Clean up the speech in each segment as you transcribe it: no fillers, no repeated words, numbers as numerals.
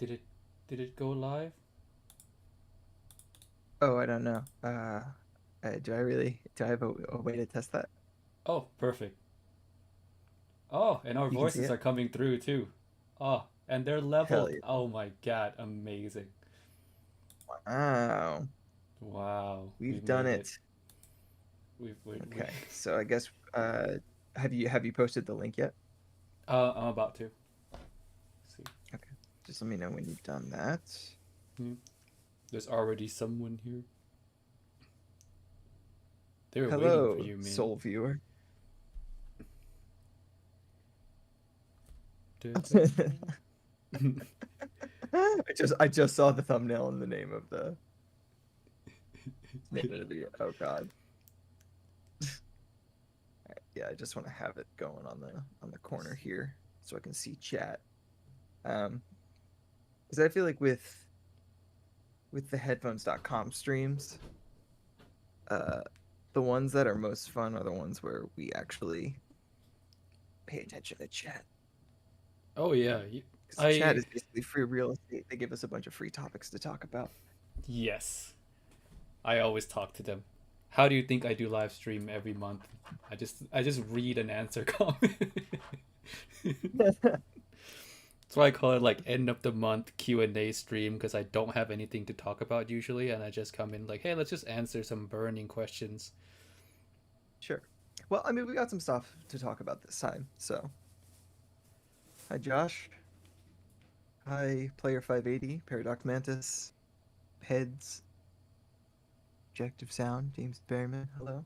Did it did it go live? Oh, I don't know. Do I have a way to test that? Oh, perfect. Oh, and our You can see voices it? are coming through too. Oh, and they're Hell leveled. yeah. Oh my god, amazing. Wow. Wow, we We've done made it. it. We Okay. So I guess have you posted the link yet? I'm about to. See. Okay. Just let me know when you've done that. Hmm. There's already someone here. They were waiting for Hello, you, man. soul viewer. Da, da, da. I just saw the thumbnail and the name of the video. Oh God. Yeah, I just want to have it going on the corner here so I can see chat. Um, because I feel like with the headphones.com streams, uh, the ones that are most fun are the ones where we actually pay attention to chat. Oh yeah, Because chat I is basically free real estate. They give us a bunch of free topics to talk about. yes. I always talk to them. How do you think I do live stream every month? I just read and answer comment. That's why I call it like end of the month Q&A stream because I don't have anything to talk about usually and I just come in like, "Hey, let's just answer some burning questions." Sure. Well, I mean, we got some stuff to talk about this time. So, hi, Josh. Hi, Player 580, Paradox Mantis, Heads, Objective Sound, James Berryman. Hello.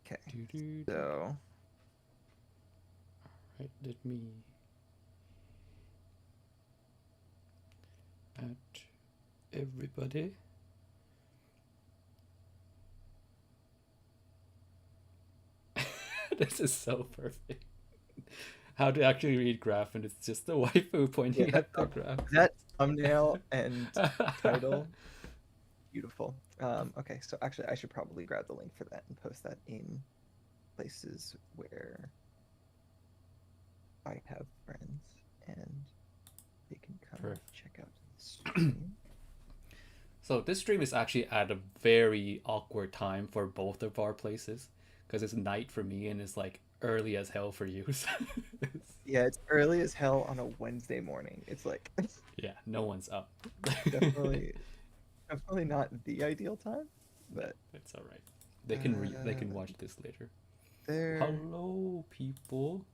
Okay. Do do do. So, Right, let me add everybody. This is so perfect. How to actually read graph and it's just the waifu yeah, pointing at the graph. that thumbnail and title, beautiful. Okay, so actually, I should probably grab the link for that and post that in places where I have friends and they can come Perfect. check out the stream. So this stream is actually at a very awkward time for both of our places because it's night for me and it's like early as hell for you. Yeah, it's early as hell on a Wednesday morning. It's like Yeah, no one's up. definitely definitely not the ideal time, but It's all right. They can watch this later. there. Hello, people.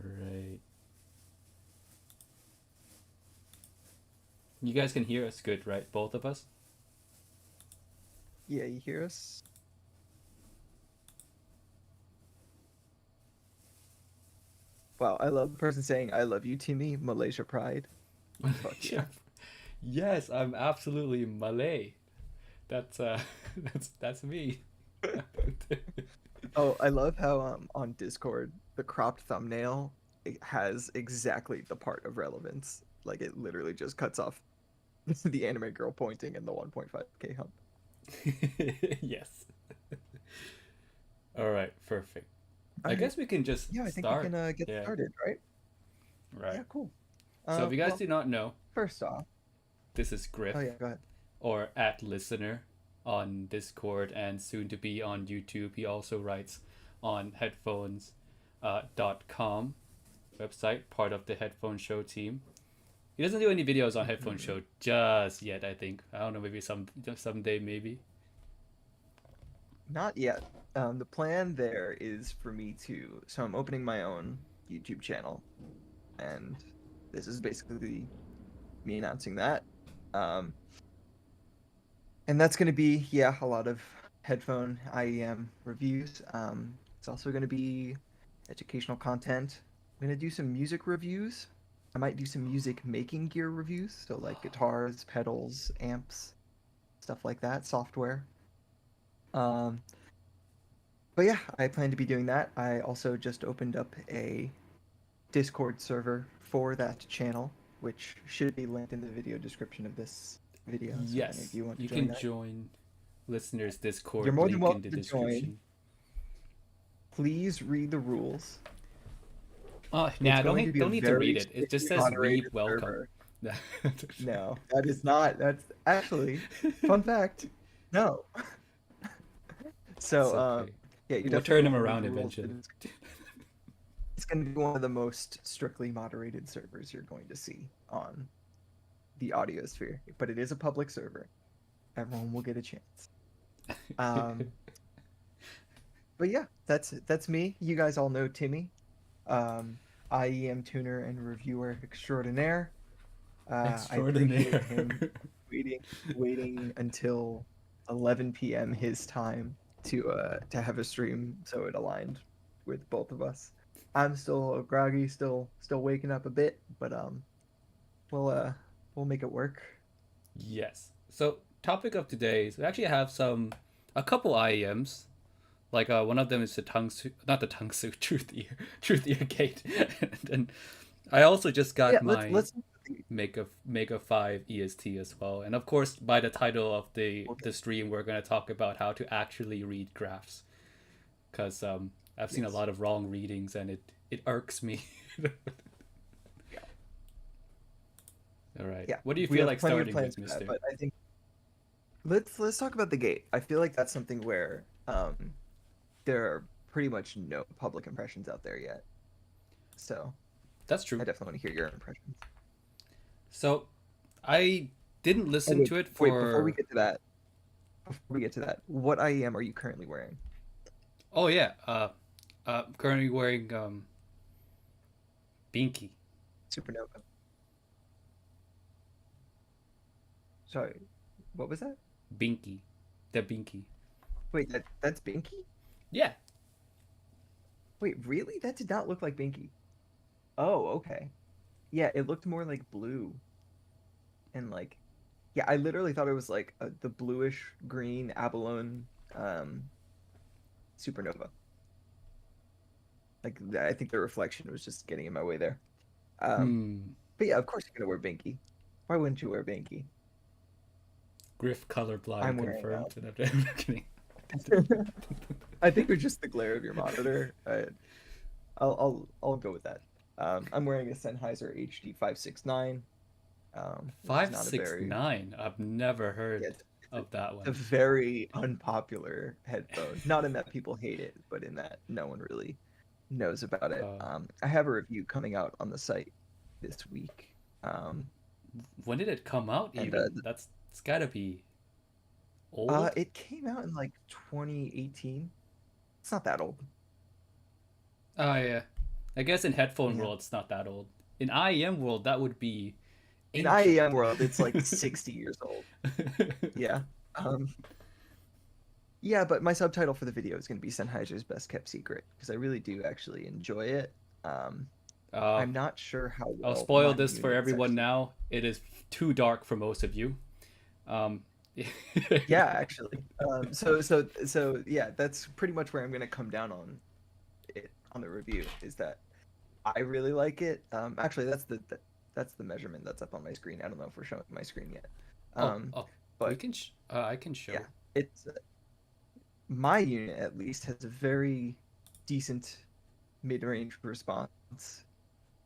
Right. You guys can hear us good, right? Both of us. Yeah, you hear us? Wow, I love the person saying "I love you" to me. Malaysia pride. Fuck yeah. Yes, I'm absolutely Malay. That's that's me. Oh, I love how on Discord the cropped thumbnail it has exactly the part of relevance. Like it literally just cuts off the anime girl pointing and the 1.5K hump. Yes. All right, perfect. All I right. guess we can just Yeah, I think we start. can get Yeah, started, right? right. Yeah, cool. So if you guys Well, do not know, first off, this is oh Griff yeah, go ahead. or at listener on Discord and soon to be on YouTube. He also writes on headphones .com website, part of the Headphone Show team. He doesn't do any videos on Headphone Mhm. Show just yet, I think. I don't know, maybe someday maybe. Not yet. The plan there is for me to, so I'm opening my own YouTube channel, and this is basically me announcing that. Um, and that's going to be, yeah, a lot of headphone IEM reviews. It's also going to be educational content. I'm going to do some music reviews. I might do some music making gear reviews, so like guitars, pedals, amps, stuff like that, software. Um, but yeah, I plan to be doing that. I also just opened up a Discord server for that channel, which should be linked in the video description of this video. So if any of Yes, you want to you join can that, join listeners you're Discord more than link in welcome the to join. description. please read the rules. Nah, It's going to be a don't need to read very it. It just strictly says read moderated welcome. server. No, that is not. That's actually fun fact. No. It's So, okay. yeah, you We'll definitely turn want them to read around the rules. eventually. It's going to be one of the most strictly moderated servers you're going to see on the audiosphere, but it is a public server. Everyone will get a chance. But yeah, that's me. You guys all know Timmy, IEM tuner and reviewer extraordinaire. I appreciate him Extraordinaire. waiting until 11 p.m. his time to have a stream, so it aligned with both of us. I'm still groggy, still waking up a bit, but we'll make it work. Yes. So topic of today is we actually have a couple IEMs. Like one of them is the tongue suit, not the tongue suit, Truthear Gate, and then I also just Yeah, got my let's Mega 5 EST as well. And of course, by the title of okay. the stream, we're going to talk about how to actually read graphs. Because I've seen a Yes. lot of wrong readings and it irks me. Yeah. All right. Yeah. What do you We feel have like plenty of starting plans with, for that, mister? but I think let's talk about the gate. I feel like that's something where there are pretty much no public impressions out there yet. So That's I true. definitely want to hear your impressions. So I didn't Oh listen to it wait, before we for. get to that, what IEM are you currently wearing? Oh, yeah. I'm currently wearing Binky. Supernova. Sorry, what was that? Binky. The Binky. Wait, that's Binky? Yeah. Wait, really? That did not look like Binky. Oh, okay. Yeah, it looked more like blue and like yeah, I literally thought it was like the bluish green abalone um supernova. Like I think the reflection was just getting in my way there. Um, Hmm. but yeah, of course you're gonna wear Binky. Why wouldn't you wear Binky? Griff colorblind I'm wearing confirmed. I'm kidding. I think it's just the glare of your monitor. I'll go with that. I'm wearing a Sennheiser HD 569, which is Five not a six very nine. I've never yeah, heard of that a one. very unpopular headphone. Not in that people hate it, but in that no one really knows about it. Uh, I have a review coming out on the site this week. when did it come out? And Even it's gotta be old. it came out in like 2018. It's not that old. Oh yeah. I guess in headphone Yeah. world it's not that old. In IEM world that would be In ancient. IEM world, it's like 60 years old. Yeah. Um, yeah, but my subtitle for the video is going to be Sennheiser's Best Kept Secret because I really do actually enjoy it. Um, uh, I'm not sure how I'll well spoil my this for units everyone actually. now. It is too dark for most of you. Um, Yeah, actually. So yeah, that's pretty much where I'm going to come down on it on the review is that I really like it. Actually, that's the measurement that's up on my screen. I don't know if we're showing my screen yet. oh, Um, oh, we but can. I can yeah, show. it's my unit at least has a very decent mid-range response.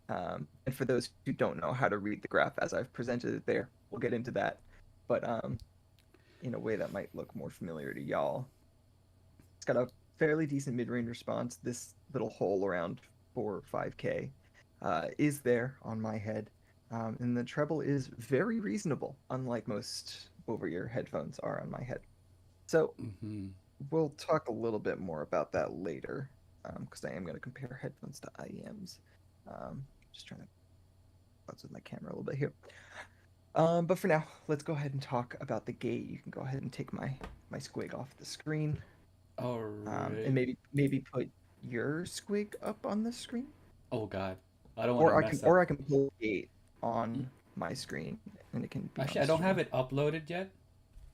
And for those who don't know how to read the graph as I've presented it there, we'll get into that. But in a way that might look more familiar to y'all, it's got a fairly decent mid-range response. This little hole around 4 or 5K is there on my head. And the treble is very reasonable, unlike most over-ear headphones are on my head. So Hmm. we'll talk a little bit more about that later, because I am going to compare headphones to IEMs. Just trying to close with my camera a little bit here. But for now, let's go ahead and talk about the gate. You can go ahead and take my squig off the screen, All and right. maybe put your squig up on the screen, Oh God, I don't want to mess up. or I can pull the gate on my screen, and it can be on Actually, I the don't have stream. it uploaded yet.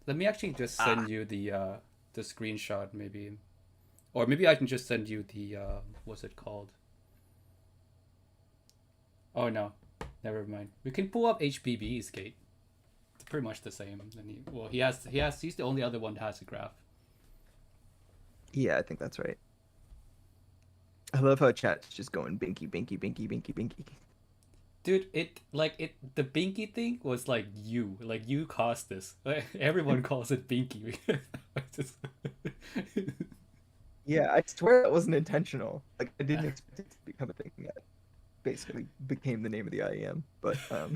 Let me actually just Ah, send you the screenshot maybe, or maybe I can just send you the what's it called? Oh no, never mind. We can pull up HBB's gate. It's pretty much the same. And he's the only other one that has a graph. yeah, I think that's right. I love how chat's just going binky, binky, binky, binky, binky. Dude, the binky thing was like you caused this. Like, everyone calls it binky. I just- Yeah, I swear that wasn't intentional. Like I didn't expect it to become a thing that basically became the name of the IEM. But I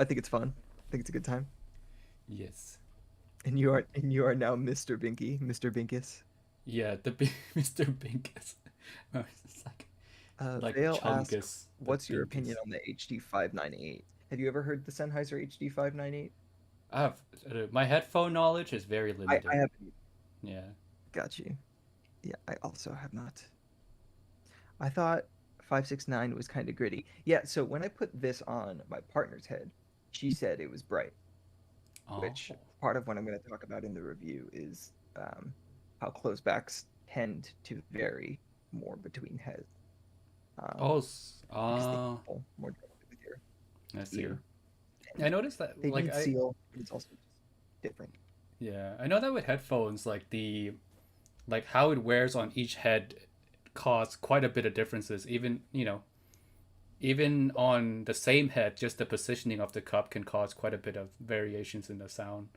think it's fun. I think it's a good time. Yes. And you are now Mr. Binky, Mr. Binkus. Yeah, Mr. Binkus. It's like Vale asks, Chungus, but "What's your opinion Binkus. on the HD598? Have you ever heard the Sennheiser HD598?" I've my headphone knowledge is very I limited. haven't. Yeah. Got you. Yeah, I also have not. I thought 569 was kind of gritty. Yeah, so when I put this on my partner's head, she said it was bright, Oh. which part of what I'm going to talk about in the review is how close backs tend to vary more between heads, Oh. um, because they feel more directly with your I see. ear, I and noticed that they need seal, but it's also just different. yeah, I know that with headphones, like how it wears on each head cause quite a bit of differences. Even on the same head, just the positioning of the cup can cause quite a bit of variations in the sound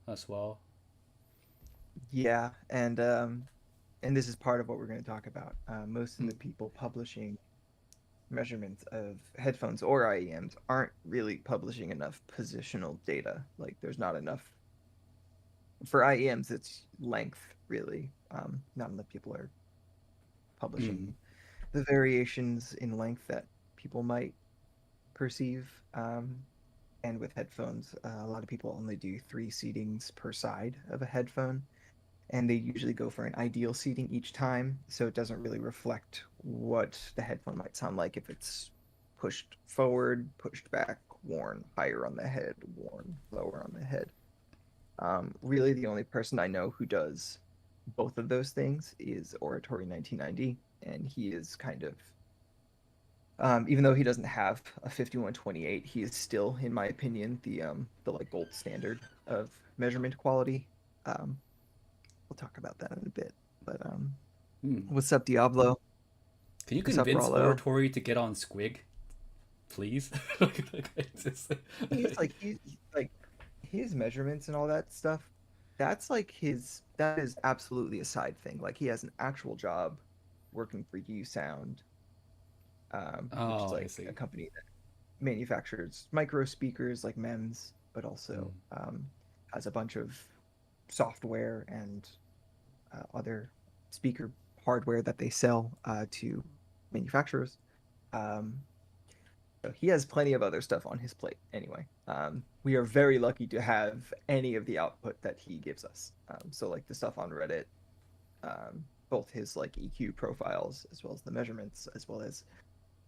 as well. Yeah, and this is part of what we're going to talk about. Most of Mm. the people publishing measurements of headphones or IEMs aren't really publishing enough positional data. Like there's not enough for IEMs. It's length really. Not enough people are Mm. publishing the variations in length that people might perceive. And with headphones, a lot of people only do 3 seatings per side of a headphone, and they usually go for an ideal seating each time, so it doesn't really reflect what the headphone might sound like if it's pushed forward, pushed back, worn higher on the head, worn lower on the head. Really, the only person I know who does both of those things is Oratory 1990, and he is kind of, even though he doesn't have a 5128, he is still, in my opinion, the like gold standard of measurement quality. Um, we'll talk about that in a bit. But Mm. what's up, Diablo? Can you What's up, convince Rollo? Oratory to get on Squig, please? It's just, He's like his measurements and all that stuff. That is absolutely a side thing. Like he has an actual job working for U Sound, which is oh, I like a see. company that manufactures micro speakers like MEMS, but also Mm. has a bunch of software and other speaker hardware that they sell to manufacturers. Um, so he has plenty of other stuff on his plate anyway. We are very lucky to have any of the output that he gives us. So like the stuff on Reddit, both his like EQ profiles as well as the measurements, as well as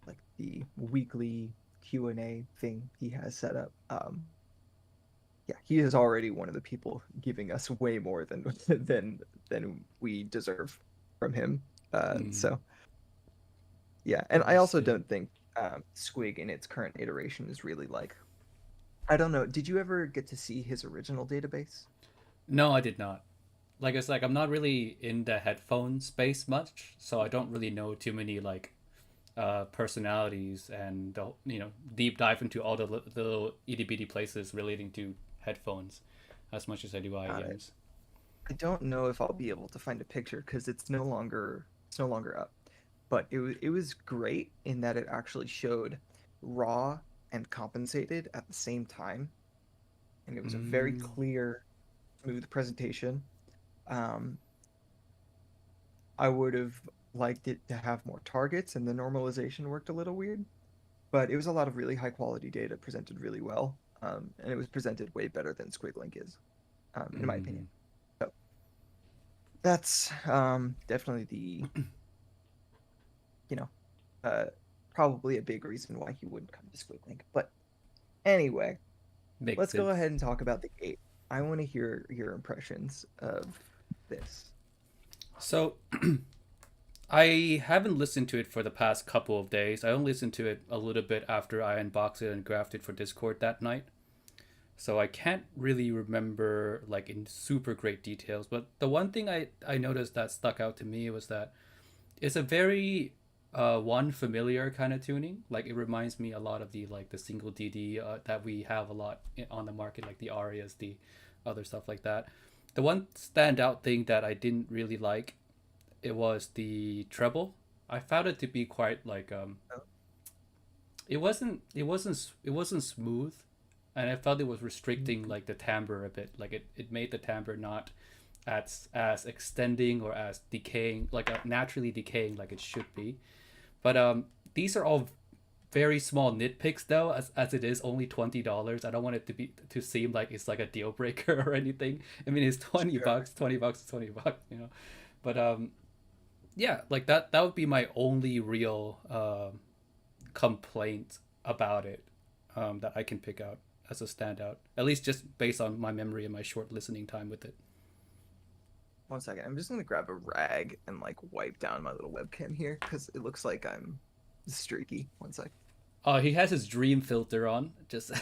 like the weekly Q&A thing he has set up. Yeah, he is already one of the people giving us way more than than we deserve from him. Mm. So yeah, and I also Understood. don't think Squig in its current iteration is really like, I don't know. Did you ever get to see his original database? No, I did not. Like it's like I'm not really in the headphone space much, so I don't really know too many personalities and deep dive into all the little itty bitty places relating to headphones as much as I do Got it. IEMs. I don't know if I'll be able to find a picture because it's no longer up. But it was great in that it actually showed raw and compensated at the same time, and it was a very Mm. clear, smooth presentation. Um, I would have liked it to have more targets, and the normalization worked a little weird, but it was a lot of really high quality data presented really well, and it was presented way better than Squiglink is, in my opinion. Mm. So that's definitely you know, uh, probably a big reason why he wouldn't come to Squiglink. But anyway, Makes let's go sense. ahead and talk about the gate. I want to hear your impressions of this. So I haven't listened to it for the past couple of days. I only listened to it a little bit after I unboxed it and graphed it for Discord that night. So I can't really remember like in super great details. But the one thing I noticed that stuck out to me was that it's a very one familiar kind of tuning. Like it reminds me a lot of the like the single DD that we have a lot on the market, like the Arias, the other stuff like that. The one standout thing that I didn't really like, it was the treble. I found it to be quite like it wasn't smooth, and I felt it was restricting like the timbre a bit. Like it made the timbre not as extending or as decaying, like naturally decaying like it should be. But these are all very small nitpicks though, as it is only $20. I don't want it to seem like it's like a deal breaker or anything. I mean, it's 20 Sure. bucks, 20 bucks is 20 bucks, you know. But yeah, like that would be my only real complaint about it, that I can pick out as a standout, at least just based on my memory and my short listening time with it. 1 second. I'm just gonna grab a rag and like wipe down my little webcam here because it looks like I'm streaky. 1 sec. Oh, he has his dream filter on. Just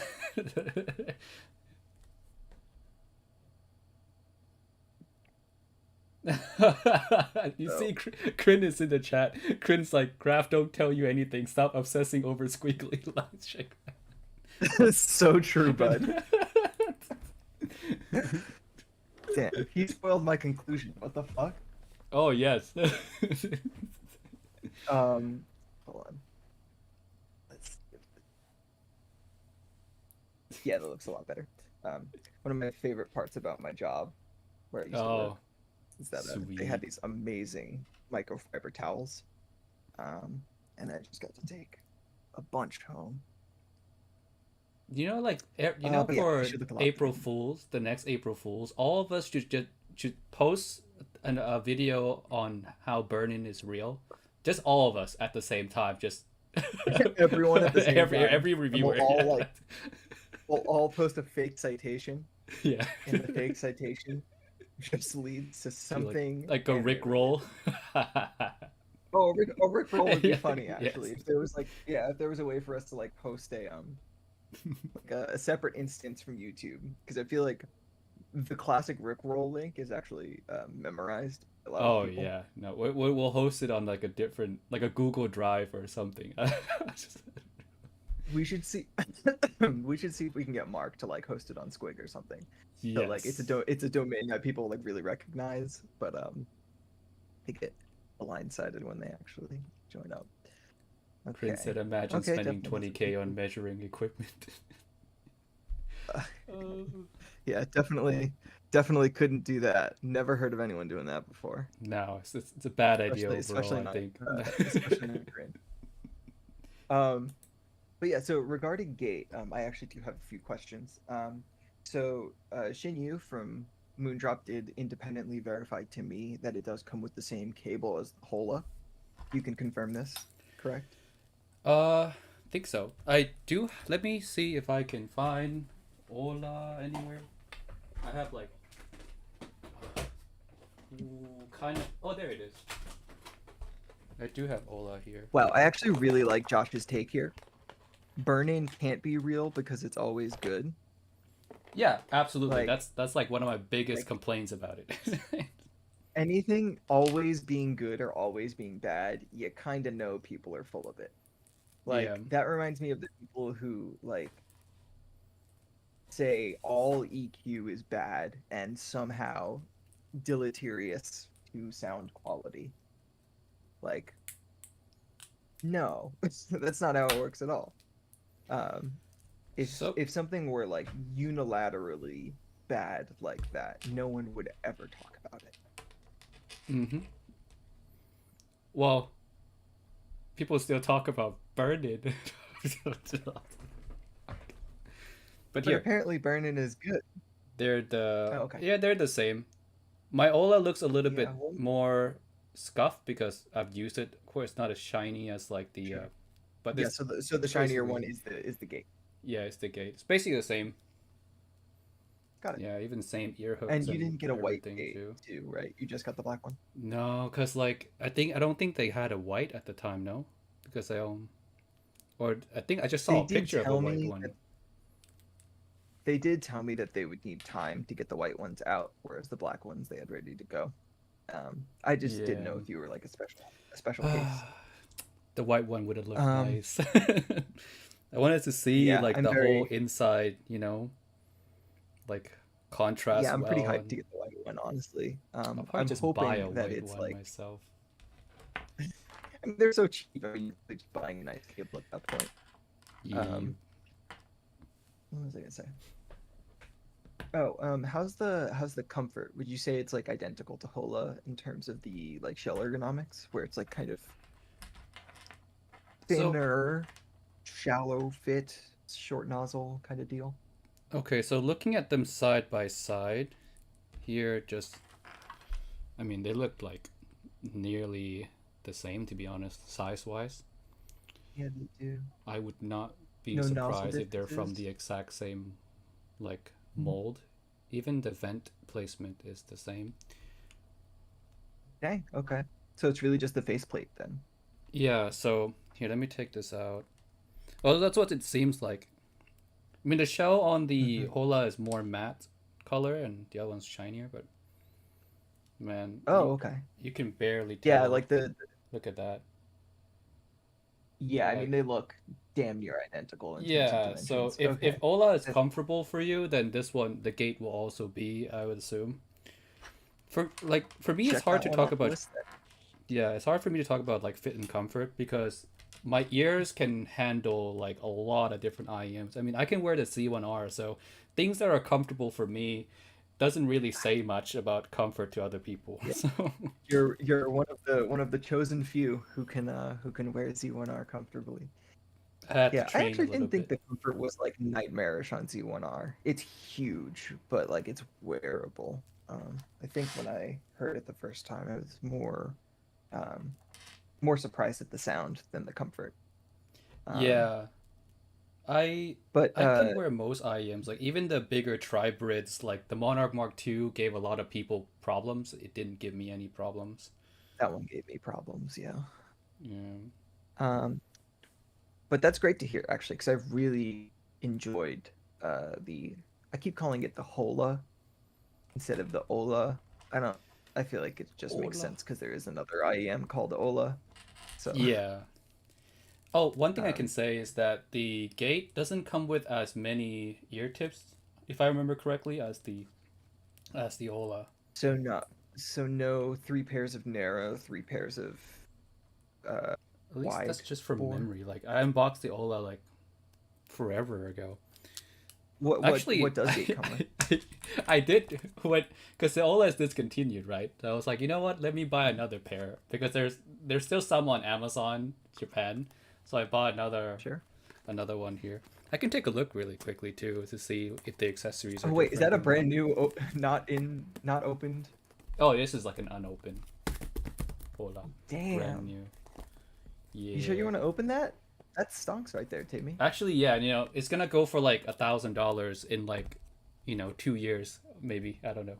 you So see, Crin is in the chat. Crin's like, "Graph, don't tell you anything. Stop obsessing over squiggly lines." Shake. it's so true, bud. Damn, he spoiled my conclusion. What the fuck? Oh yes. Hold on. Let's. Yeah, that looks a lot better. One of my favorite parts about my job, where I used to work, Oh, is that they sweet. had these amazing microfiber towels, and I just got to take a bunch home. You know, like But yeah, they for should look a lot April better. Fools, the next April Fools, all of us should post a video on how burn-in is real. Just all of us at the same time. Just Everyone at the same time, every and reviewer. Yeah. we'll all post a fake citation, Yeah. and the fake citation just leads to Do something like a Rick animated. roll. Oh, a Rick roll would be Yeah, funny yes. actually. If there was like, yeah, if there was a way for us to like post like a separate instance from YouTube, because I feel like the classic Rick roll link is actually memorized by a lot of Oh people. yeah, no, we'll host it on like a different, like a Google Drive or something. We should see, we should see if we can get Mark to like host it on Squig or something. So like Yes. it's a domain that people like really recognize, but they get blindsided when they actually join up. Prince Okay. said, "Imagine Okay, spending definitely. 20K on measuring equipment." Uh, Oh. yeah, definitely couldn't do that. Never heard of anyone doing that before. No, it's a bad idea overall, Especially I not think. especially not Korean. Um, but yeah, so regarding Gate, I actually do have a few questions. Shin Yu from Moondrop did independently verify to me that it does come with the same cable as the Hola. You can confirm this, correct? Think so. I do. Let me see if I can find Ola anywhere. I have like kind of. Oh, there it is. I do have Ola here. Wow, I actually really like Josh's take here. Burn-in can't be real because it's always good. Yeah, absolutely. Like, That's like one of my biggest like complaints about it. anything always being good or always being bad, you kind of know people are full of it. Yeah. Like that reminds me of the people who like say all EQ is bad and somehow deleterious to sound quality. Like, no, that's not how it works at all. Um, So. if something were like unilaterally bad like that, no one would ever talk about it. Mm-hmm. Well, people still talk about burn-in. But But here, apparently, burn-in is good. Oh, okay. they're the same. My Ola looks a little Yeah. bit Well, more scuffed because I've used it. Of course, not as shiny as like the sure. but Yeah. it's So the it's shinier basically, one is the Gate. yeah, it's the Gate. It's basically the same. Got it. Yeah, even same ear hooks And you and didn't get a white everything Gate too. too, right? You just got the black one. No, cause like I don't think they had a white at the time. No, because I or I think I just They saw a did picture of a tell white me one. that they would need time to get the white ones out, whereas the black ones they had ready to go. I just didn't Yeah. know if you were like a special case. The white one would have looked Um, nice. I wanted to see yeah, like I'm the whole very inside, like yeah, contrast I'm pretty well, hyped to and get the white one, honestly. I'll probably I'm just buy hoping a that white it's one like, myself. I mean, they're so cheap. I mean, you're just buying a nice cable at that point. Yeah. Um, what was I gonna say? Oh, how's the comfort? Would you say it's like identical to Hola in terms of the like shell ergonomics, where it's like kind of So, thinner, shallow fit, short nozzle kind of deal? okay, so looking at them side by side here, I mean, they look like nearly the same, to be honest, size wise. Yeah, they do. I would not be No nozzle surprised if they're from the differences. exact same, like, Mhm. mold. Even the vent placement is the same. Dang, okay. So it's really just the faceplate then. Yeah, so here, let me take this out. Well, that's what it seems like. I mean, the shell on the Hmm. Hola is more matte color, and the other one's shinier, but man, Oh, okay. you can barely Yeah, tell. like the Look at that. yeah, I mean Like, they look damn near identical in terms of yeah, so dimensions. if Okay. Ola is That's comfortable for you, then this one, the gate will also be, I would assume. For me, it's check hard that to one talk off the about. list then. Yeah, it's hard for me to talk about like fit and comfort because my ears can handle like a lot of different IEMs. I mean, I can wear the C1R, so things that are comfortable for me doesn't really say much about comfort to other people. Yeah. So You're one of the chosen few who can wear Z1R comfortably. I had to Yeah, I train a actually little didn't think bit. the comfort was like nightmarish on Z1R. It's huge, but like it's wearable. I think when I heard it the first time, I was um, more surprised at the sound than the comfort. Um, Yeah, I but I can wear most IEMs. Like even the bigger tribrids, like the Monarch Mark II, gave a lot of people problems. It didn't give me any problems. that one gave me problems. Yeah. Yeah. Um, but that's great to hear actually, because I've really enjoyed the. I keep calling it the Hola instead of the Ola. I don't. I feel like it just makes Ola. sense because there is another IEM called Ola. So, Yeah. Oh, one thing I can um, say is that the gate doesn't come with as many ear tips, if I remember correctly, as the Ola. so no, so no three pairs of narrow, three pairs of uh At least that's wide just from bore. memory. Like I unboxed the Ola like forever ago. What Actually, does Gate come with? I did what because the Ola is discontinued, right? So I was like, you know what? Let me buy another pair because there's still some on Amazon Japan. So I bought Sure. another one here. I can take a look really quickly too to see if the accessories are Oh wait, is different that a or not. brand new, not opened? Oh, this is like an unopened Ola, brand Damn. new. You sure you Yeah. want to open that? That stonks right there, Timmy. Actually, yeah, it's gonna go for like $1,000 in like, 2 years, maybe. I don't know.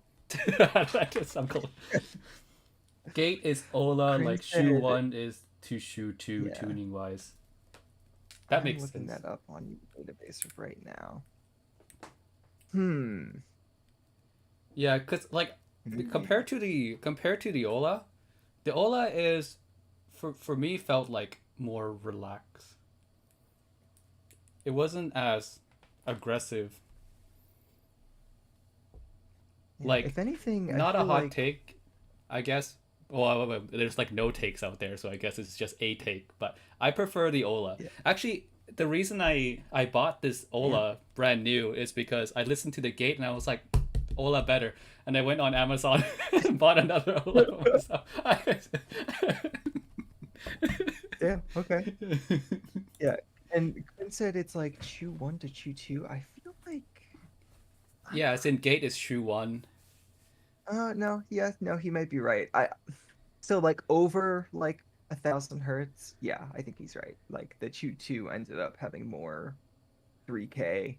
I guess I'm cool. Gate is Ola, Prince like shoe said, one is to shoe two yeah. tuning wise. That I'm makes looking sense. that up on your database right now. Hmm. Yeah, cause like Yeah. compared to the Ola is for me felt like more relaxed. It wasn't as aggressive. Yeah. Like If anything, I not a feel hot like take, I guess. Well, there's like no takes out there, so I guess it's just a take. But I prefer the Ola. yeah. Actually, the reason I bought this Damn. Ola brand new is because I listened to the gate and I was like, Ola better, and I went on Amazon and bought another Ola for myself. Damn. Okay. Yeah. And Quinn said it's like chew one to chew two. I feel like I'm Yeah, it's in gate is shoe one. no, yeah, no, he might be right. I so like over like 1,000 hertz. Yeah, I think he's right. Like the chew two ended up having more 3K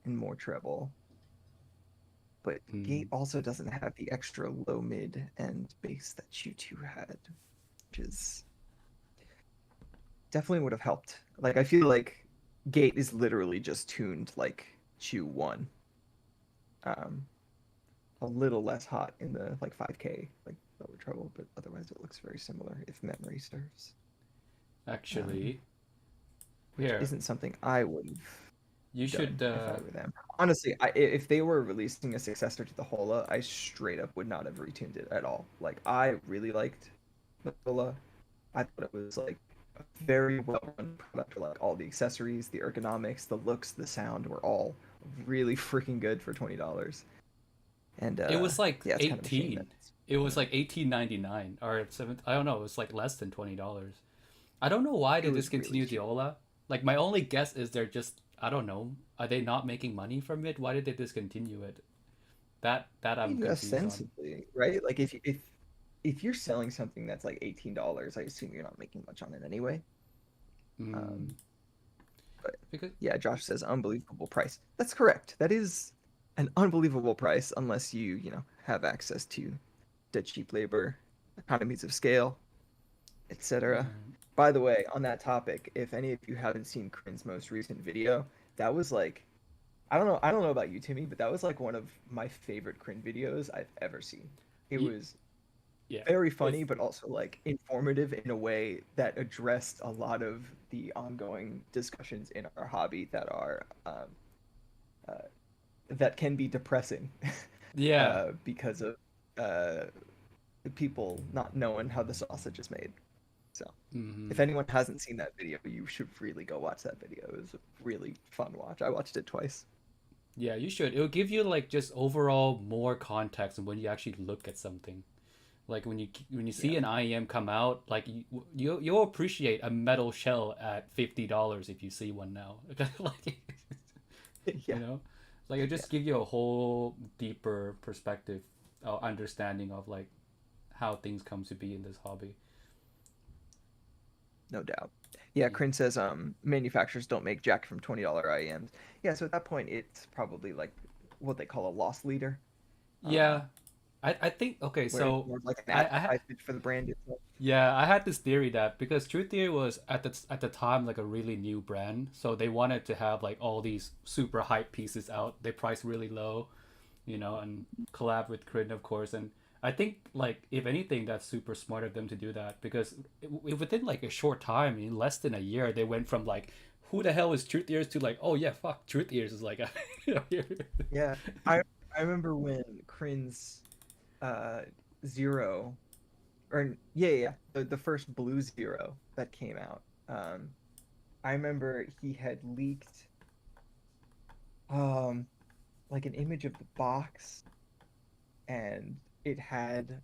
and more treble. But Mm. Gate also doesn't have the extra low mid and bass that Chew 2 had, which is definitely would have helped. Like I feel like Gate is literally just tuned like Chew 1. Um a little less hot in the like 5K like lower treble, but otherwise it looks very similar if memory serves. Um, Actually, which here isn't something I would have you done should. if I were them. Honestly, if they were releasing a successor to the Hola, I straight up would not have retuned it at all. Like I really liked the Hola. I thought it was like a very well run product. Like all the accessories, the ergonomics, the looks, the sound were all really freaking good for $20. And It was like yeah, it's kind of a shame that 18. it's It was gone. like 18.99 or 7. I don't know. It was like less than $20. I don't know why It they was really discontinued the cheap. Ola. Like my only guess is they're just, I don't know. Are they not making money from it? Why did they discontinue it? That I'm Maybe confused on. ostensibly, right? Like if you're selling something that's like $18, I assume you're not making much on it anyway. Mm, Um, but because yeah, Josh says unbelievable price. That's correct. That is an unbelievable price unless you have access to the cheap labor, economies of scale, etc. um, By the way, on that topic, if any of you haven't seen Crin's most recent video, that was like I don't know about you, Timmy, but that was like one of my favorite Crin videos I've ever seen. It y- was yeah. very If funny, but also like informative in a way that addressed a lot of the ongoing discussions in our hobby uh, that can be depressing yeah. because of uh, people not knowing how the sausage is made. So, if Hmm. anyone hasn't seen that video, you should really go watch that video. It was a really fun watch. I watched it twice. Yeah, you should. It'll give you like just overall more context when you actually look at something. Like when you Yeah, see an IEM come out, like you'll appreciate a metal shell at $50 if you see one now. Like you yeah, know, like it yeah, just give you a whole deeper perspective, understanding of like how things come to be in this hobby. no doubt. Yeah, Yeah. Crin says manufacturers don't make jack from $20 IEMs. Yeah, so at that point it's probably like what they call a loss leader, uh, Yeah, I think okay, where it's so more of like an I advertisement for the brand itself. yeah, I had this theory that because Truthear was at the time like a really new brand, so they wanted to have like all these super hype pieces out. They priced really low, and collab with Crit, of course. And I think like if anything, that's super smart of them to do that because within like a short time, in less than a year, they went from like who the hell is Truth Ears to like oh yeah fuck Truth Ears is like Yeah, I I remember when Crin's uh Zero or yeah, the first Blue Zero that came out. I remember he had leaked um like an image of the box, and it had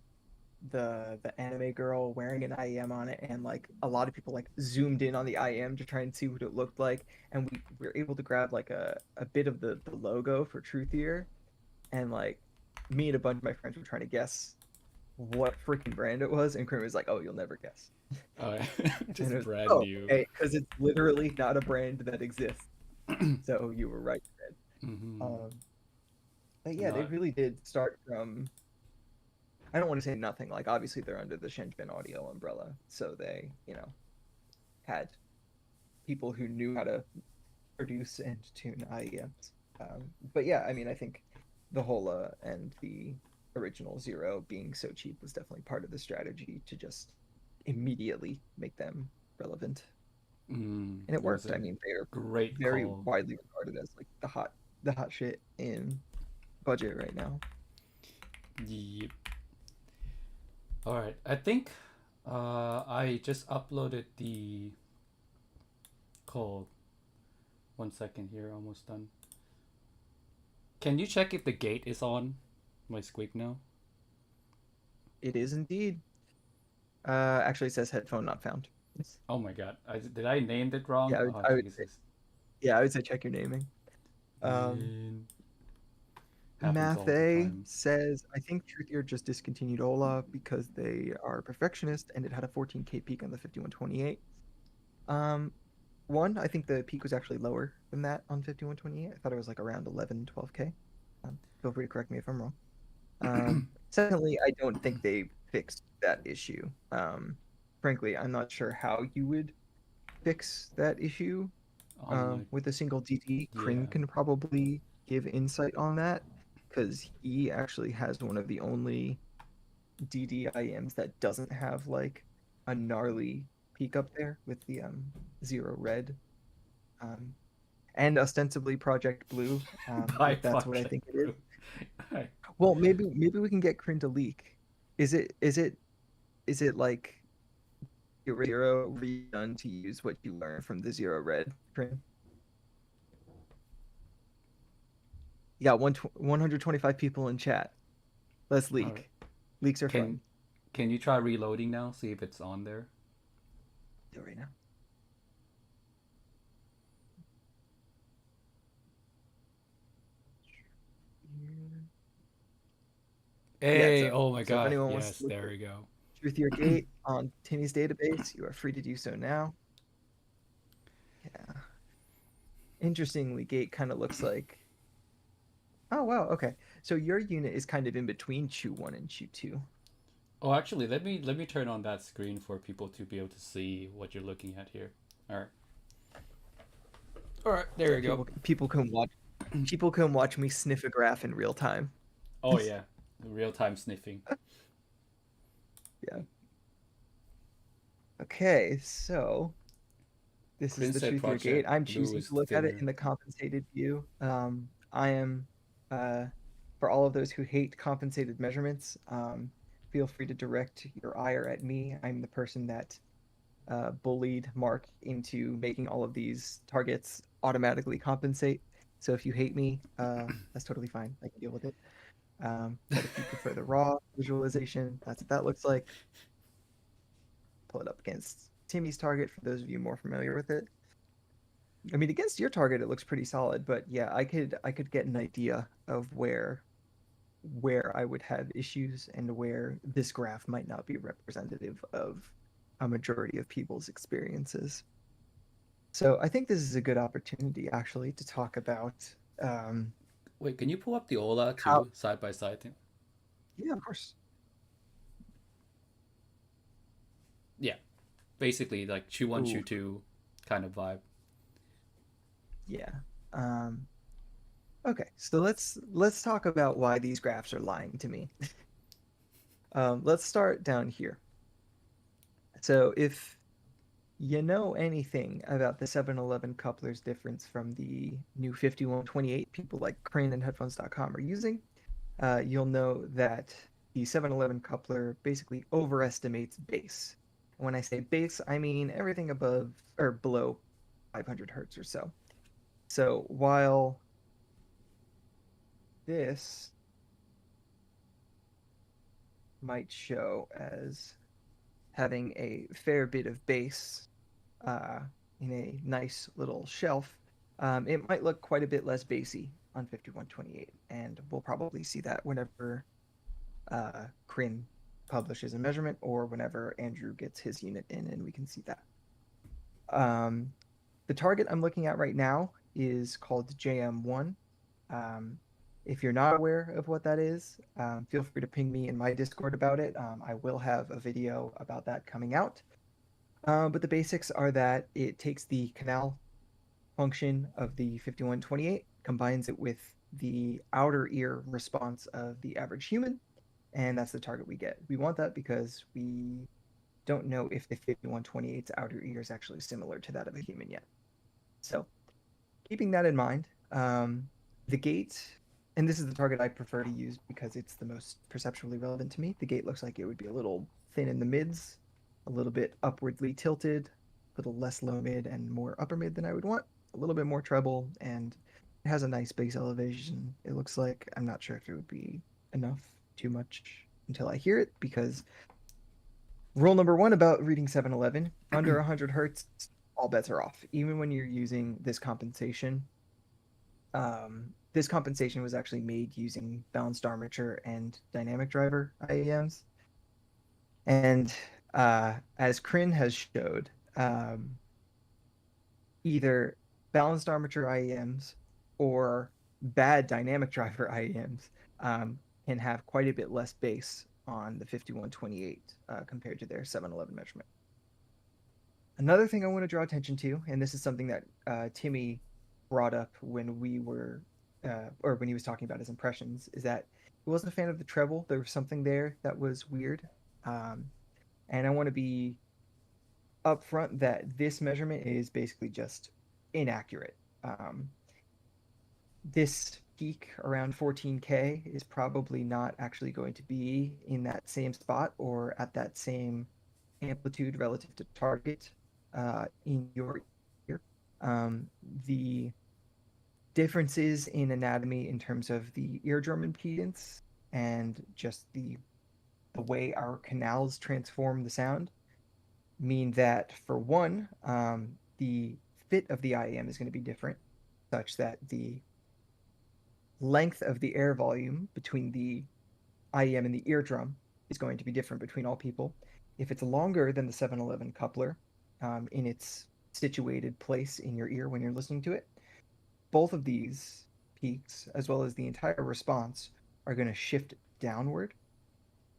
the anime girl wearing an IEM on it, and like a lot of people like zoomed in on the IEM to try and see what it looked like, and we were able to grab like a bit of the logo for Truthier, and like me and a bunch of my friends were trying to guess what freaking brand it was, and Krim was like, "Oh, you'll never guess." uh, And it just was like, brand "Oh, new. okay," because it's literally not a brand that exists. So you were right, Fred. Hmm. Um, but yeah, they Not. really did start from. I don't want to say nothing. Like obviously they're under the Shenzhen Audio umbrella, so they had people who knew how to produce and tune IEMs. But yeah, I mean, I think the Hola and the original Zero being so cheap was definitely part of the strategy to just immediately make them relevant, and it It was worked. I a mean, they are great very call. widely regarded as like the hot shit in budget right now. Yep. All right. I think I just uploaded the call. 1 second here, almost done. Can you check if the gate is on my squeak now? It is indeed. Actually, it says headphone not found. Yes. Oh my god. Did I name it wrong? Yeah, Oh I would say, Jesus. yeah, I would say check your naming. Um, Man. Happens Math all the A time. says, I think Truthier just discontinued Ola because they are perfectionist and it had a 14K peak on the 5128. Um, I think the peak was actually lower than that on 5128. I thought it was like around 11, 12K. Feel free to correct me if I'm wrong. Secondly, I don't think they fixed that issue. Frankly, I'm not sure how you would fix that issue On like with a single DD. Kryn yeah. can probably give insight on that because he actually has one of the only DDIMs that doesn't have like a gnarly peak up there with the zero red, um, and ostensibly Project Blue, By if that's what I Project think it is. Blue. Right. Well, maybe we can get Kryn to leak. Is it like zero redone to use what you learned from the zero red, Kryn? You got 125 people in chat. Let's All right. leak. Leaks are Can fun. can you try reloading now? See if it's on there. Do it right now. Yeah, Hey, so oh my if god. anyone wants Yes, to look there at we go. Truthear Gate on Timmy's database, you are free to do so now. Yeah. Interestingly, Gate kind of looks like. Oh wow, okay. So your unit is kind of in between Chew 1 and Chew 2. Oh, actually, let me turn on that screen for people to be able to see what you're looking at here. All right. All right, there So you go. people can watch me sniff a graph in real time. Oh yeah, real time sniffing. Yeah. Okay, so this is Kryn the said Truth Your Gate. Project I'm Blue choosing is to look at it thinner. in the compensated view. I am, for all of those who hate compensated measurements, feel free to direct your ire at me. I'm the person that bullied Mark into making all of these targets automatically compensate. So if you hate me, that's totally fine. I can deal with it. But if you prefer the raw visualization, that's what that looks like. Pull it up against Timmy's target for those of you more familiar with it. I mean, against your target, it looks pretty solid, but yeah, I could get an idea of where I would have issues and where this graph might not be representative of a majority of people's experiences. So I think this is a good opportunity actually to talk about um, Wait, can you pull up the Ola how. too, side by side thing? Yeah, of course. Yeah, basically like Chew One, Ooh, Chew Two, kind of vibe. yeah. Um, okay, so let's talk about why these graphs are lying to me. Let's start down here. So if you know anything about the 711 couplers difference from the new 5128 people like Crane and Headphones.com are using, you'll know that the 711 coupler basically overestimates bass. When I say bass, I mean everything above or below 500 hertz or so. So while this might show as having a fair bit of bass uh, in a nice little shelf, it might look quite a bit less bassy on 5128. And we'll probably see that whenever Kryn publishes a measurement or whenever Andrew gets his unit in and we can see that. Um, the target I'm looking at right now is called JM1. Um, if you're not aware of what that is, feel free to ping me in my Discord about it. I will have a video about that coming out. But the basics are that it takes the canal function of the 5128, combines it with the outer ear response of the average human, and that's the target we get. We want that because we don't know if the 5128's outer ear is actually similar to that of a human yet. So, keeping that in mind, the gate, and this is the target I prefer to use because it's the most perceptually relevant to me. The gate looks like it would be a little thin in the mids, a little bit upwardly tilted, a little less low mid and more upper mid than I would want, a little bit more treble, and it has a nice base elevation. It looks like I'm not sure if it would be enough, too much until I hear it because rule number one about reading 711 under 100 hertz, all bets are off. Even when you're using this compensation was actually made using balanced armature and dynamic driver IEMs. And as Kryn has showed, either balanced armature IEMs or bad dynamic driver IEMs can have quite a bit less bass on the 5128 compared to their 711 measurement. Another thing I want to draw attention to, and this is something that Timmy brought up when we were or when he was talking about his impressions, is that he wasn't a fan of the treble. There was something there that was weird. Um, and I want to be upfront that this measurement is basically just inaccurate. This peak around 14K is probably not actually going to be in that same spot or at that same amplitude relative to target in your ear. The differences in anatomy in terms of the eardrum impedance and just the way our canals transform the sound mean that, for one, the fit of the IEM is going to be different, such that the length of the air volume between the IEM and the eardrum is going to be different between all people. If it's longer than the 711 coupler in its situated place in your ear when you're listening to it, both of these peaks, as well as the entire response, are going to shift downward.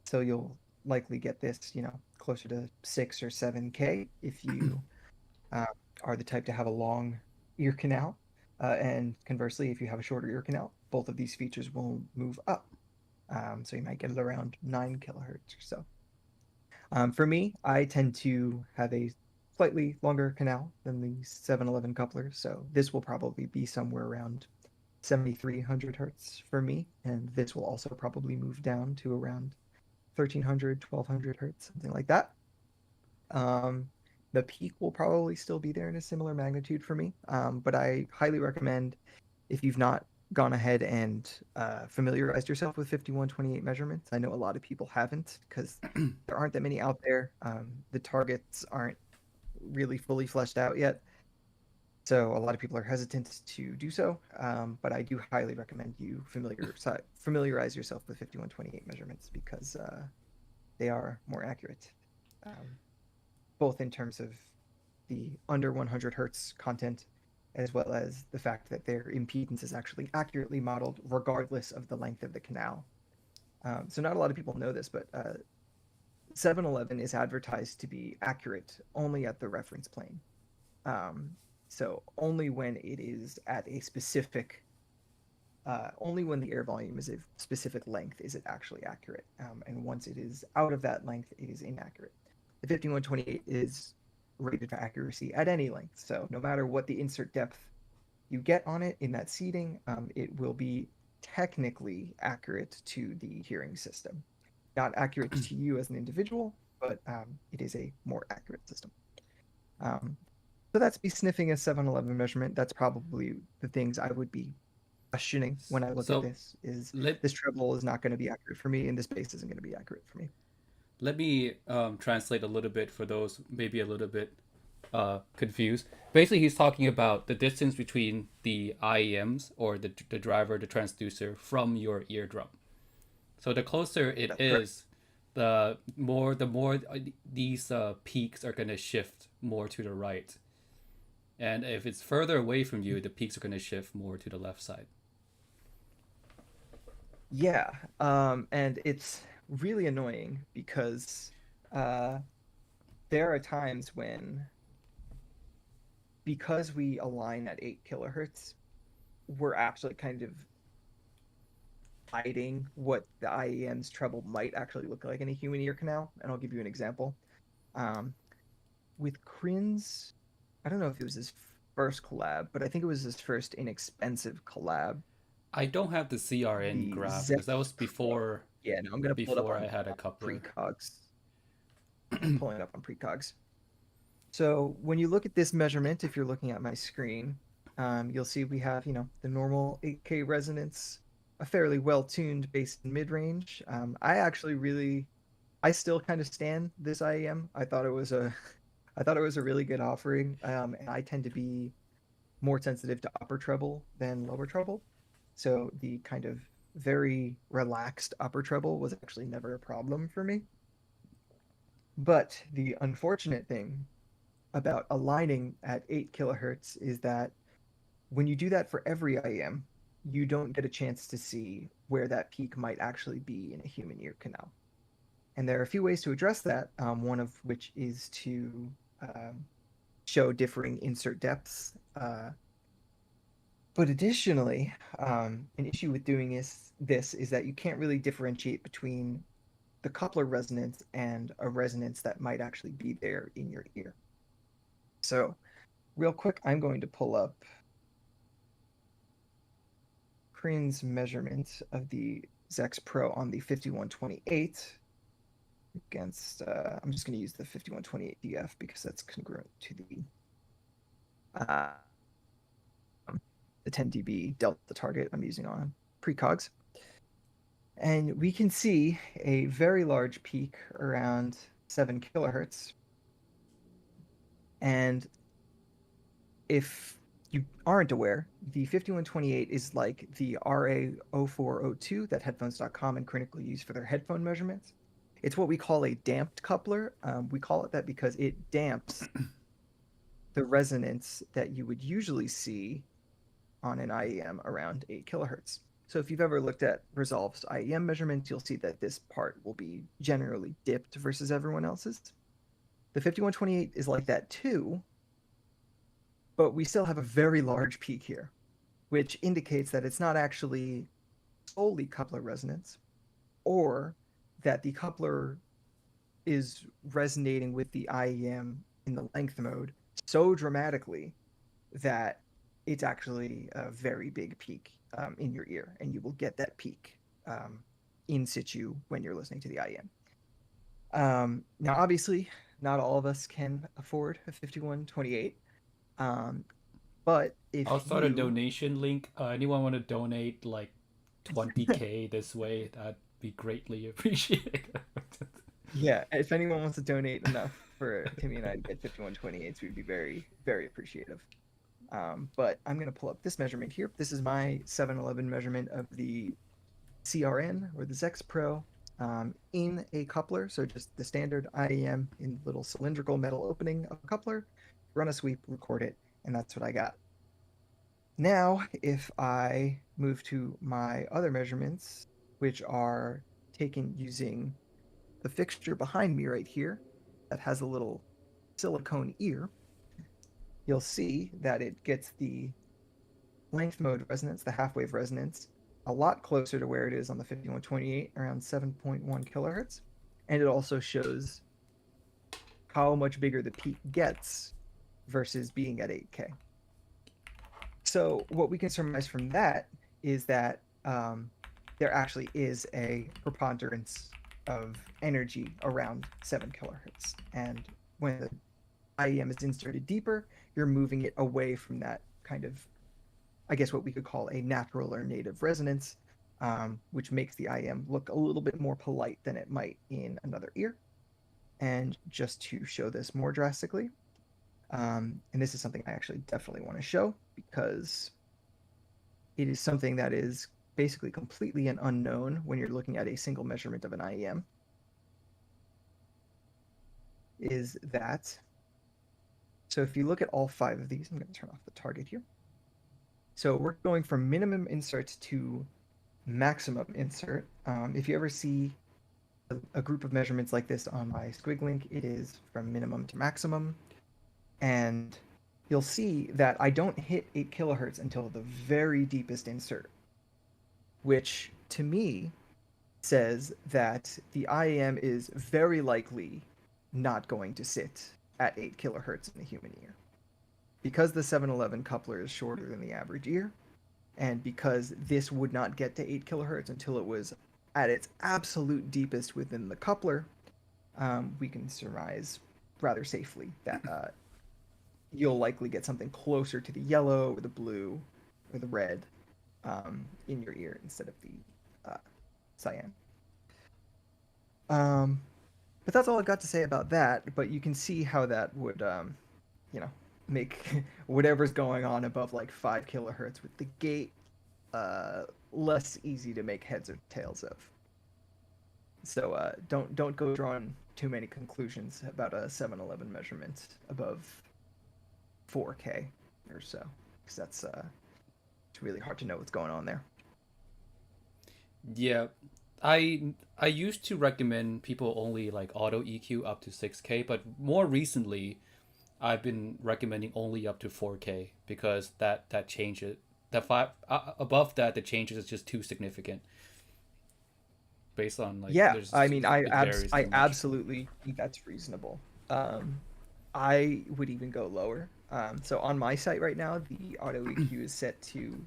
So you'll likely get this, closer to 6 or 7K if you uh, are the type to have a long ear canal. And conversely, if you have a shorter ear canal, both of these features will move up. So you might get it around 9 kilohertz or so. For me, I tend to have a slightly longer canal than the 711 coupler, so this will probably be somewhere around 7,300 hertz for me, and this will also probably move down to around 1,300, 1,200 hertz, something like that. Um, the peak will probably still be there in a similar magnitude for me, but I highly recommend, if you've not gone ahead and familiarized yourself with 5128 measurements. I know a lot of people haven't because there aren't that many out there. The targets aren't really fully fleshed out yet. So a lot of people are hesitant to do so, but I do highly recommend you familiarize yourself with 5128 measurements because they are more accurate, both in terms of the under 100 hertz content, as well as the fact that their impedance is actually accurately modeled regardless of the length of the canal. So not a lot of people know this, but 711 is advertised to be accurate only at the reference plane. So only when it is at a specific, only when the air volume is a specific length is it actually accurate. And once it is out of that length, it is inaccurate. The 5128 is rated for accuracy at any length. So no matter what the insert depth you get on it in that seating, it will be technically accurate to the hearing system. Not accurate to you as an individual, but it is a more accurate system. So that's me sniffing a 711 measurement. That's probably the things I would be questioning when I look at So this is let this treble is not going to be accurate for me and this bass isn't going to be accurate for me. let me translate a little bit for those maybe a little bit confused. Basically, he's talking about the distance between the IEMs or the driver, the transducer from your eardrum. So the closer it That's correct. is, the more these peaks are going to shift more to the right. And if it's further away from you, the peaks are going to shift more to the left side. Yeah, and it's really annoying because uh, there are times when, because we align at 8 kilohertz, we're actually kind of hiding what the IEM's treble might actually look like in a human ear canal. And I'll give you an example. Um, with Crin's, I don't know if it was his first collab, but I think it was his first inexpensive collab. I don't have the CRN The graph because that Zeph was Pro. Yeah, no, I'm gonna pull it up before I had a on coupler. precogs. I'm pulling it up on precogs. So when you look at this measurement, if you're looking at my screen, you'll see we have, the normal 8K resonance, a fairly well-tuned bass and mid-range. I still kind of stand this IEM. I thought it was a really good offering, and I tend to be more sensitive to upper treble than lower treble. So the kind of very relaxed upper treble was actually never a problem for me. But the unfortunate thing about aligning at 8 kilohertz is that when you do that for every IEM, you don't get a chance to see where that peak might actually be in a human ear canal. And there are a few ways to address that, one of which is to show differing insert depths But additionally, an issue with doing this is that you can't really differentiate between the coupler resonance and a resonance that might actually be there in your ear. So, real quick, I'm going to pull up Crin's measurement of the Zex Pro on the 5128 against, I'm just going to use the 5128 DF because that's congruent to uh, the 10 dB delta target I'm using on precogs. And we can see a very large peak around 7 kilohertz. And if you aren't aware, the 5128 is like the RA0402 that headphones.com and Critical use for their headphone measurements. It's what we call a damped coupler. We call it that because it damps the resonance that you would usually see on an IEM around 8 kilohertz. So if you've ever looked at Resolve's IEM measurements, you'll see that this part will be generally dipped versus everyone else's. The 5128 is like that too, but we still have a very large peak here, which indicates that it's not actually solely coupler resonance, or that the coupler is resonating with the IEM in the length mode so dramatically that it's actually a very big peak in your ear, and you will get that peak in situ when you're listening to the IEM. Now, obviously, not all of us can afford a 5128, but if I'll start a you donation link. Anyone want to donate like 20K this way? That'd be greatly appreciated. yeah, if anyone wants to donate enough for Timmy and I to get 5128s, we'd be very, very appreciative. But I'm going to pull up this measurement here. This is my 711 measurement of the CRN, or the Zex Pro, in a coupler. So just the standard IEM in the little cylindrical metal opening of a coupler. Run a sweep, record it, and that's what I got. Now, if I move to my other measurements, which are taken using the fixture behind me right here that has a little silicone ear, you'll see that it gets the length mode resonance, the half wave resonance, a lot closer to where it is on the 5128, around 7.1 kilohertz. And it also shows how much bigger the peak gets versus being at 8K. So what we can surmise from that is that there actually is a preponderance of energy around 7 kilohertz. And when the IEM is inserted deeper, you're moving it away from that kind of, I guess, what we could call a natural or native resonance, which makes the IEM look a little bit more polite than it might in another ear. And just to show this more drastically, and this is something I actually definitely want to show because it is something that is basically completely an unknown when you're looking at a single measurement of an IEM, is that, so if you look at all 5 of these, I'm going to turn off the target here. So we're going from minimum insert to maximum insert. If you ever see a group of measurements like this on my Squig link, it is from minimum to maximum. And you'll see that I don't hit 8 kilohertz until the very deepest insert, which to me says that the IEM is very likely not going to sit at 8 kilohertz in the human ear. Because the 711 coupler is shorter than the average ear, and because this would not get to 8 kilohertz until it was at its absolute deepest within the coupler, we can surmise rather safely that you'll likely get something closer to the yellow or the blue or the red in your ear instead of the cyan. But that's all I've got to say about that. But you can see how that would, make whatever's going on above like 5 kilohertz with the gate less easy to make heads or tails of. So don't go drawing too many conclusions about a 711 measurement above 4K or so, because that's it's really hard to know what's going on there. Yeah, I used to recommend people only like auto EQ up to 6K, but more recently I've been recommending only up to 4K because that changes the five above that, the changes is just too significant. Based on like, Yeah, there's I mean, it varies I too much. absolutely think that's reasonable. I would even go lower. So on my site right now, the auto EQ is set to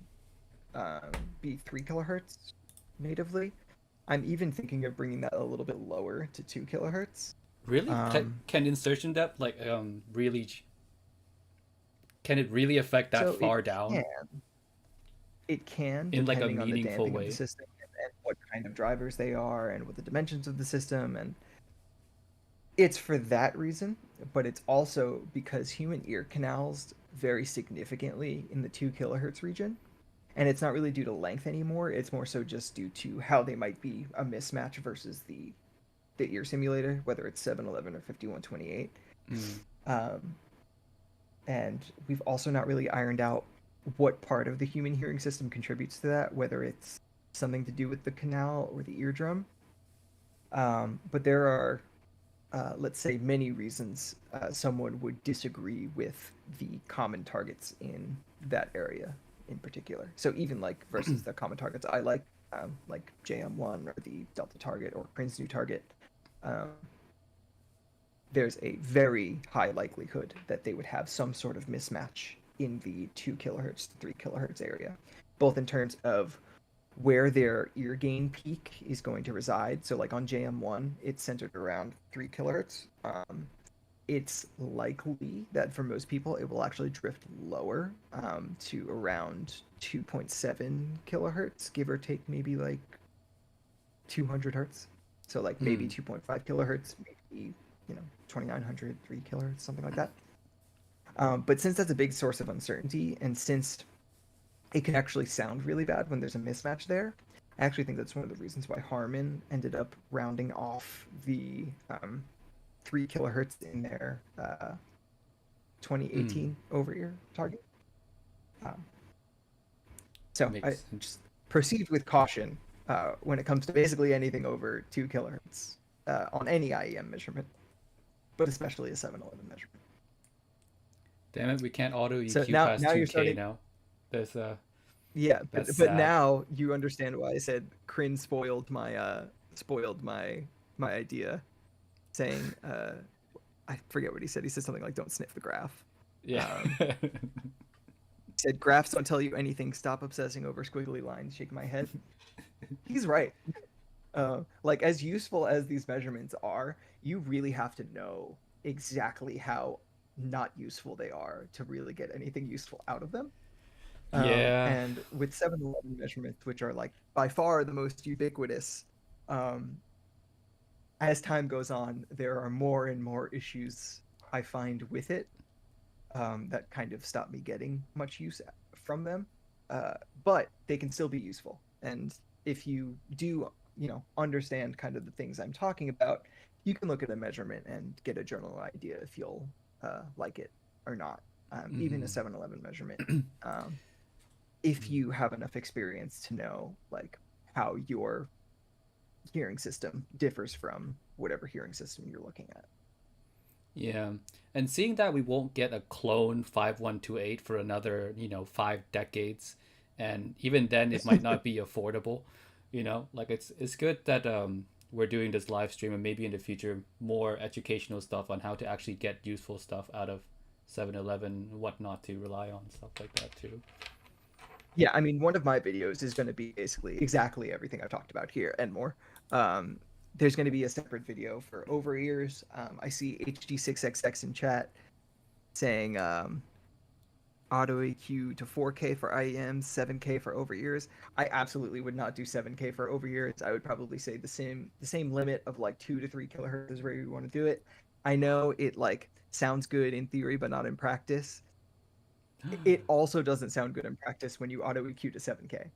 be 3 kilohertz natively. I'm even thinking of bringing that a little bit lower to 2 kilohertz. Really, can insertion depth like really can it really affect that So it far down can, it can, in like a depending on the meaningful damping of the way? system and what kind of drivers they are and what the dimensions of the system, and it's for that reason, but it's also because human ear canals vary significantly in the 2 kilohertz region. And it's not really due to length anymore. It's more so just due to how they might be a mismatch versus the ear simulator, whether it's 711 or 5128. Mm. And we've also not really ironed out what part of the human hearing system contributes to that, whether it's something to do with the canal or the eardrum. But there are, let's say, many reasons someone would disagree with the common targets in that area in particular. So even like versus the common targets I like JM1 or the Delta target or Prince new target, there's a very high likelihood that they would have some sort of mismatch in the 2 kilohertz to 3 kilohertz area, both in terms of where their ear gain peak is going to reside. So like on JM1, it's centered around 3 kilohertz. It's likely that for most people, it will actually drift lower to around 2.7 kilohertz, give or take maybe like 200 hertz. So like maybe 2.5 kilohertz, maybe 2900, 3 kilohertz, something like that. But since that's a big source of uncertainty, and since it can actually sound really bad when there's a mismatch there, I actually think that's one of the reasons why Harmon ended up rounding off the 3 kilohertz in their 2018 over-ear target. So I just proceed with caution when it comes to basically anything over 2 kilohertz on any IEM measurement, but especially a 711 measurement. Damn it, we can't auto EQ So past now 2K you're starting. now. There's Yeah, that's but sad. now you understand why I said Kryn spoiled my idea, saying I forget what he said. He said something like "Don't sniff the graph." Yeah. He said graphs don't tell you anything. Stop obsessing over squiggly lines. Shake my head. He's right. Like as useful as these measurements are, you really have to know exactly how not useful they are to really get anything useful out of them. Yeah. And with 711 measurements, which are like by far the most ubiquitous, as time goes on, there are more and more issues I find with it that kind of stop me getting much use from them. But they can still be useful. And if you do, understand kind of the things I'm talking about, you can look at a measurement and get a general idea if you'll like it or not. Even a 711 measurement. If you have enough experience to know like how your hearing system differs from whatever hearing system you're looking at. Yeah. And seeing that we won't get a clone 5128 for another, 5 decades, and even then it might not be affordable, like it's good that we're doing this live stream, and maybe in the future more educational stuff on how to actually get useful stuff out of 711, what not to rely on, stuff like that too. Yeah, I mean, one of my videos is going to be basically exactly everything I've talked about here and more. There's going to be a separate video for over ears. I see HD6XX in chat saying auto EQ to 4K for IEMs, 7K for over ears. I absolutely would not do 7K for over ears. I would probably say the same limit of like 2 to 3 kilohertz is where you want to do it. I know it like sounds good in theory, but not in practice. It also doesn't sound good in practice when you auto EQ to 7K.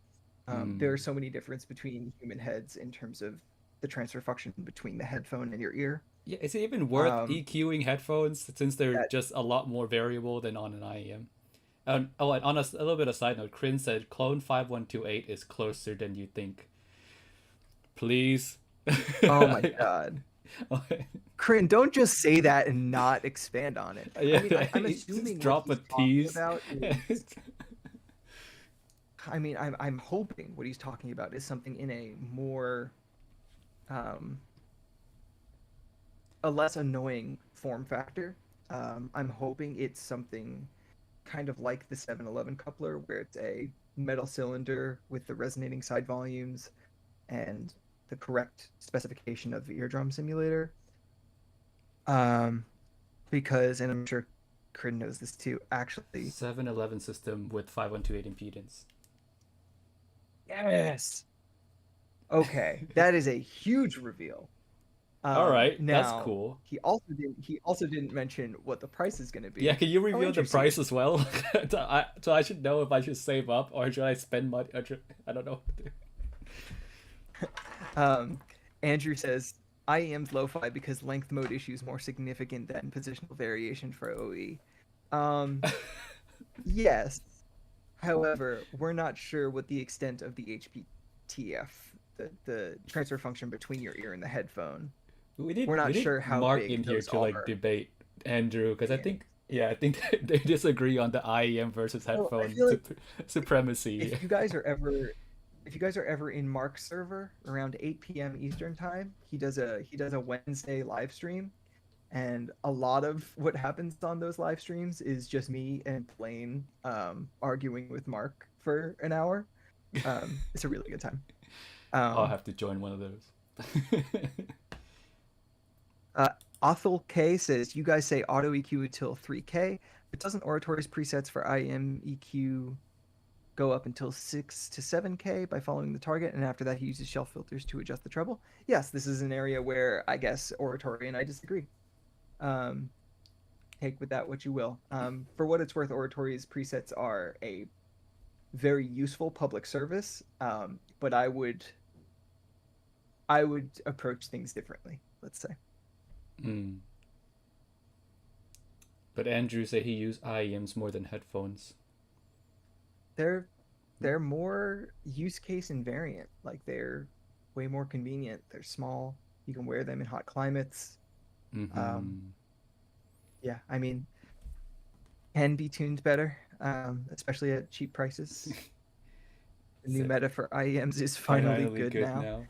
There are so many differences between human heads in terms of the transfer function between the headphone and your ear. Yeah, is it even worth EQing headphones since they're just a lot more variable than on an IEM? And on a little bit of side note, Kryn said clone 5128 is closer than you think. Please. Oh my god. Kryn, don't just say that and not expand on it. Yeah, I mean, I'm assuming drop what a he's talking tease. about is I mean, I'm hoping what he's talking about is something in a more um, a less annoying form factor. I'm hoping it's something kind of like the 711 coupler, where it's a metal cylinder with the resonating side volumes and the correct specification of eardrum simulator. Um, because, and I'm sure Crin knows this too, actually. 711 system with 5128 impedance. Yes. Okay, that is a huge reveal. All right, that's Now cool. he also didn't mention what the price is going to be. Yeah, can you reveal the Andrew, price as well? So I should know if I should save up or should I spend money. I don't know. Andrew says IEM's lo-fi because length mode issue is more significant than positional variation for OE. Yes. However, we're not sure what the extent of the HRTF, the transfer function between your ear and the headphone. We're not sure how Mark big in here those to like are. debate Andrew because I Yeah. think they disagree on the IEM versus Well, I headphone feel like supremacy. if you guys are ever in Mark's server around 8 p.m. Eastern time, he does a Wednesday live stream, and a lot of what happens on those live streams is just me and Blaine arguing with Mark for an hour. It's a really good time. I'll have to join one of those. Othel K says, you guys say auto EQ until 3K, but doesn't Oratory's presets for IM EQ go up until 6 to 7K by following the target, and after that he uses shelf filters to adjust the treble? Yes, this is an area where I guess Oratory and I disagree. Take with that what you will. For what it's worth, Oratory's presets are a very useful public service, but I would approach things differently, let's say. But Andrew said he used IEMs more than headphones. They're more use case invariant. Like, they're way more convenient. They're small. You can wear them in hot climates. Yeah, I mean, can be tuned better, especially at cheap prices. The new meta for IEMs is finally good now.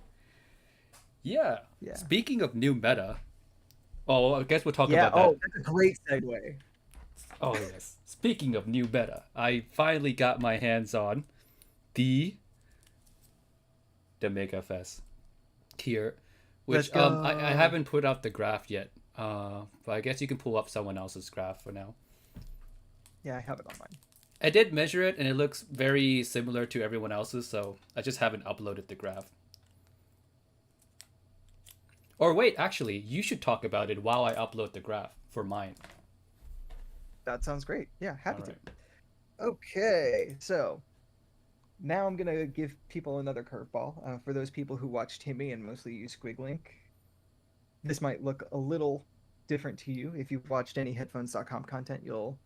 Yeah. Speaking of new meta, I guess we'll talk about that. Oh, that's a great segue. Oh yes. Speaking of new meta, I finally got my hands on the MegaFest tier, which I haven't put out the graph yet. But I guess you can pull up someone else's graph for now. Yeah, I have it on mine. I did measure it, and it looks very similar to everyone else's, so I just haven't uploaded the graph. Or wait, actually, you should talk about it while I upload the graph for mine. That sounds great. Yeah, happy All right. to. Okay, so now I'm gonna give people another curveball. For those people who watch Timmy and mostly use Squiglink, this might look a little different to you. If you've watched any headphones.com content, you'll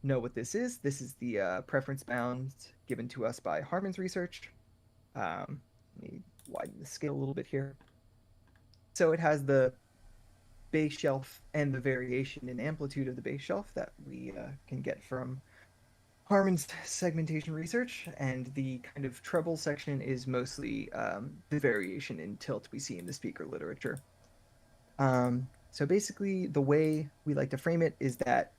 know what this is. This is the preference bound given to us by Harmon's research. Let me widen the scale a little bit here. So it has the bass shelf and the variation in amplitude of the bass shelf that we can get from Harmon's segmentation research, and the kind of treble section is mostly the variation in tilt we see in the speaker literature. So basically, the way we like to frame it is that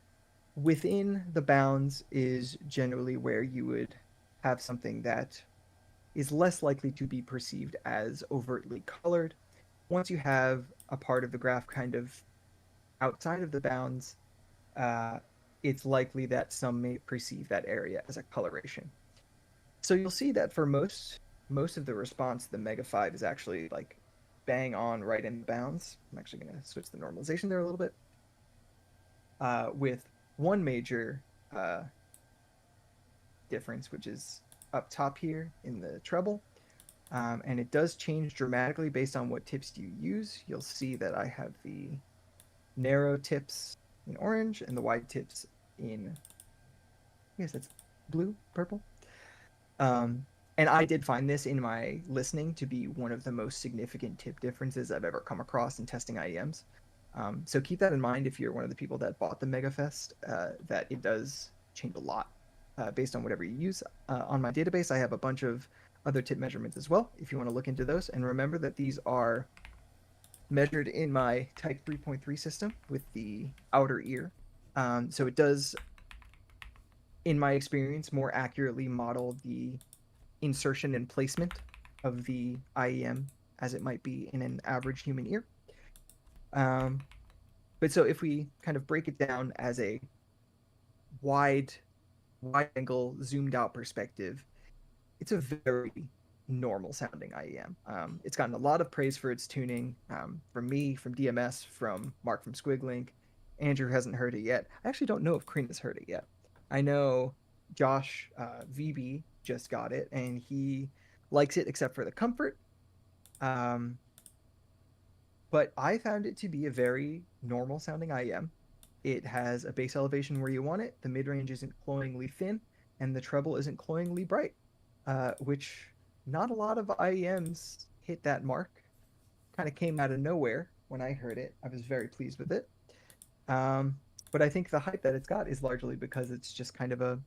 within the bounds is generally where you would have something that is less likely to be perceived as overtly colored. Once you have a part of the graph kind of outside of the bounds, it's likely that some may perceive that area as a coloration. So you'll see that for most of the response, the Mega 5 is actually like bang on right in the bounds. I'm actually going to switch the normalization there a little bit. With one major difference, which is up top here in the treble. And it does change dramatically based on what tips you use. You'll see that I have the narrow tips in orange and the wide tips in, I guess that's blue, purple. And I did find this in my listening to be one of the most significant tip differences I've ever come across in testing IEMs. So keep that in mind if you're one of the people that bought the MegaFest, that it does change a lot. based on whatever you use. On my database, I have a bunch of other tip measurements as well, if you want to look into those. And remember that these are measured in my Type 3.3 system with the outer ear. So it does, in my experience, more accurately model the insertion and placement of the IEM as it might be in an average human ear. But so if we kind of break it down as a wide angle zoomed out perspective, it's a very normal sounding IEM. It's gotten a lot of praise for its tuning from me, from DMS, from Mark from Squiglink. Andrew hasn't heard it yet. I actually don't know if Kreen has heard it yet. I know Josh VB just got it and he likes it except for the comfort. But I found it to be a very normal sounding IEM. It has a bass elevation where you want it, the mid-range isn't cloyingly thin, and the treble isn't cloyingly bright, which not a lot of IEMs hit that mark. Kind of came out of nowhere when I heard it. I was very pleased with it. But I think the hype that it's got is largely because it's just kind of a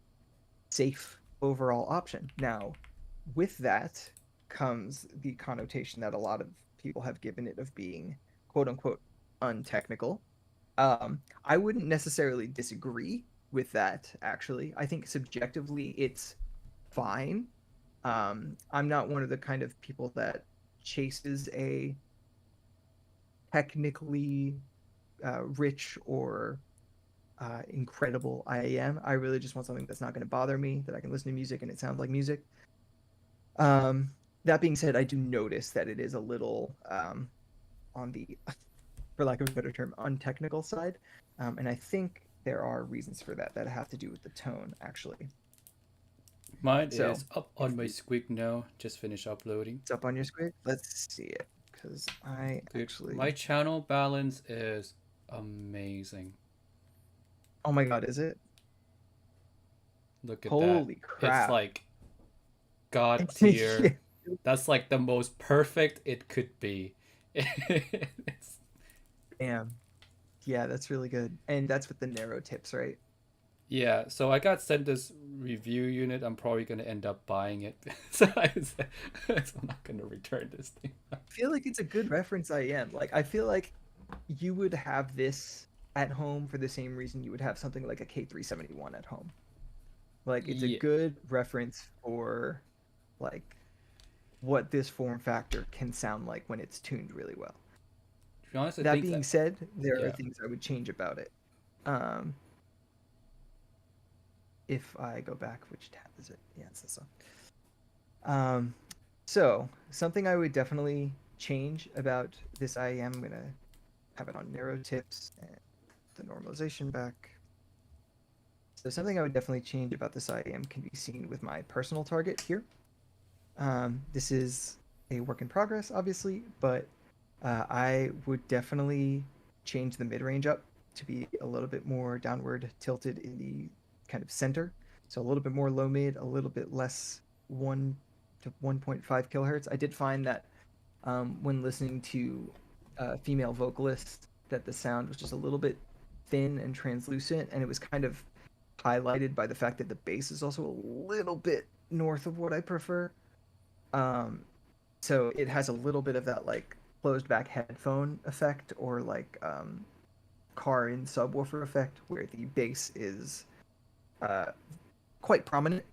safe overall option. Now, with that comes the connotation that a lot of people have given it of being quote unquote untechnical. I wouldn't necessarily disagree with that, actually. I think subjectively it's fine. I'm not one of the kind of people that chases a technically rich or incredible IAM. I really just want something that's not going to bother me, that I can listen to music and it sounds like music. That being said, I do notice that it is a little on the, for lack of a better term, untechnical side. And I think there are reasons for that have to do with the tone, actually. Mine is up on my Squig now. Just finished uploading. It's up on your Squig? Let's see it, because my channel balance is amazing. Oh my god, is it? Look at Holy that. crap. It's like God tier. That's like the most perfect it could be. Damn. Yeah, that's really good. And that's with the narrow tips, right? Yeah, so I got sent this review unit. I'm probably going to end up buying it. So I'm not going to return this thing. I feel like it's a good reference IM. Like, I feel like you would have this at home for the same reason you would have something like a K371 at home. Like, it's a good reference for, like, what this form factor can sound like when it's tuned really well. To be honest, that being said, there are things I would change about it. If I go back, which tab is it? Yeah, it's this one. So something I would definitely change about this IEM, I'm gonna have it on narrow tips and the normalization back. So something I would definitely change about this IEM can be seen with my personal target here. This is a work in progress, obviously, but I would definitely change the mid-range up to be a little bit more downward tilted in the kind of center. So a little bit more low mid, a little bit less 1 to 1.5 kilohertz. I did find that when listening to female vocalists that the sound was just a little bit thin and translucent, and it was kind of highlighted by the fact that the bass is also a little bit north of what I prefer. So it has a little bit of that like closed back headphone effect, or like car in subwoofer effect, where the bass is quite prominent,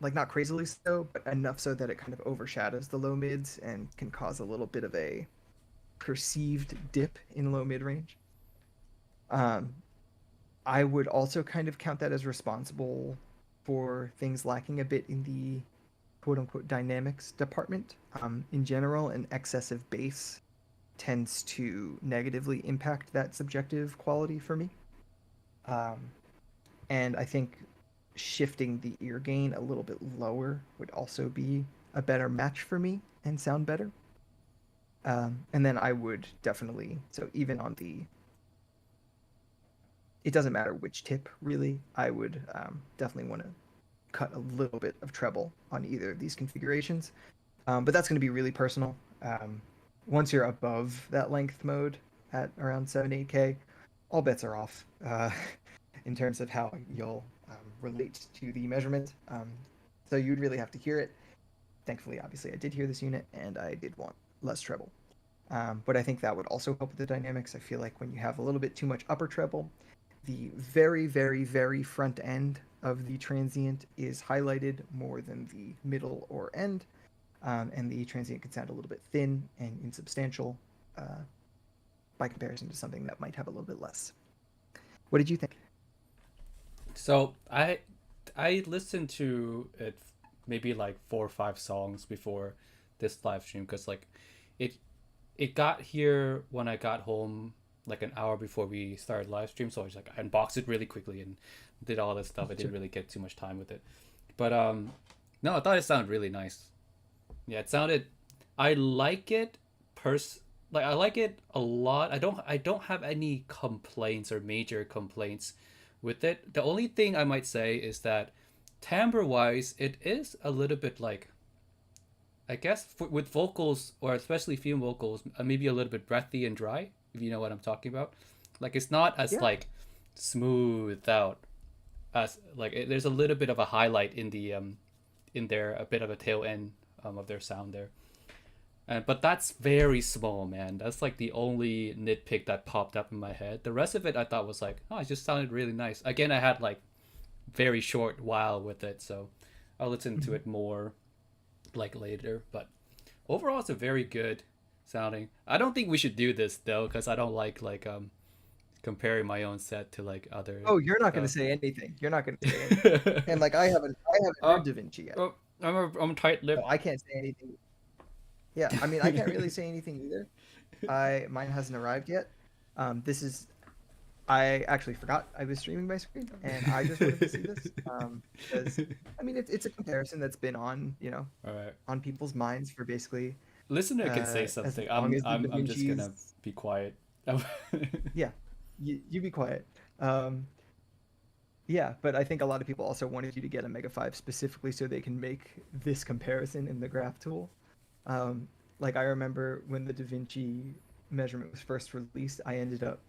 like not crazily so, but enough so that it kind of overshadows the low mids and can cause a little bit of a perceived dip in low mid range. I would also kind of count that as responsible for things lacking a bit in the quote-unquote dynamics department. In general, an excessive bass tends to negatively impact that subjective quality for me. And I think shifting the ear gain a little bit lower would also be a better match for me and sound better. And then I would definitely, so even on the, it doesn't matter which tip really, I would definitely want to cut a little bit of treble on either of these configurations. But that's going to be really personal. Once you're above that length mode at around 7-8K, all bets are off. in terms of how you'll relate to the measurement. So you'd really have to hear it. Thankfully, obviously, I did hear this unit, and I did want less treble. But I think that would also help with the dynamics. I feel like when you have a little bit too much upper treble, the very, very, very front end of the transient is highlighted more than the middle or end, and the transient can sound a little bit thin and insubstantial by comparison to something that might have a little bit less. What did you think? So I listened to it maybe like 4 or 5 songs before this live stream, because like it got here when I got home like an hour before we started live stream, so I was like, I unboxed it really quickly and did all this stuff. I didn't really get too much time with it, but no, I thought it sounded really nice. Yeah, it sounded, I like it I like it a lot. I don't have any complaints or major complaints with it. The only thing I might say is that timbre wise, it is a little bit like, I guess with vocals, or especially female vocals, maybe a little bit breathy and dry, if you know what I'm talking about. Like it's not as like smoothed out as like there's a little bit of a highlight in the in there, a bit of a tail end of their sound there. But that's very small, man. That's like the only nitpick that popped up in my head. The rest of it I thought was like, oh, it just sounded really nice. Again, I had like very short while with it, so I'll listen to it more like later. But overall, it's a very good sounding. I don't think we should do this though, because I don't like comparing my own set to like other. Oh, you're not going to say anything. You're not going to say anything. And like I haven't heard Da Vinci yet. I'm tight-lipped. So I can't say anything. Yeah, I mean, I can't really say anything either. Mine hasn't arrived yet. I actually forgot I was streaming my screen, and I just wanted to see this because I mean it's a comparison that's been on on people's minds for basically. Listener can say something. I'm just gonna be quiet. Yeah, you be quiet. Yeah, but I think a lot of people also wanted you to get a Mega 5 specifically so they can make this comparison in the graph tool. Like I remember when the Da Vinci measurement was first released, I ended up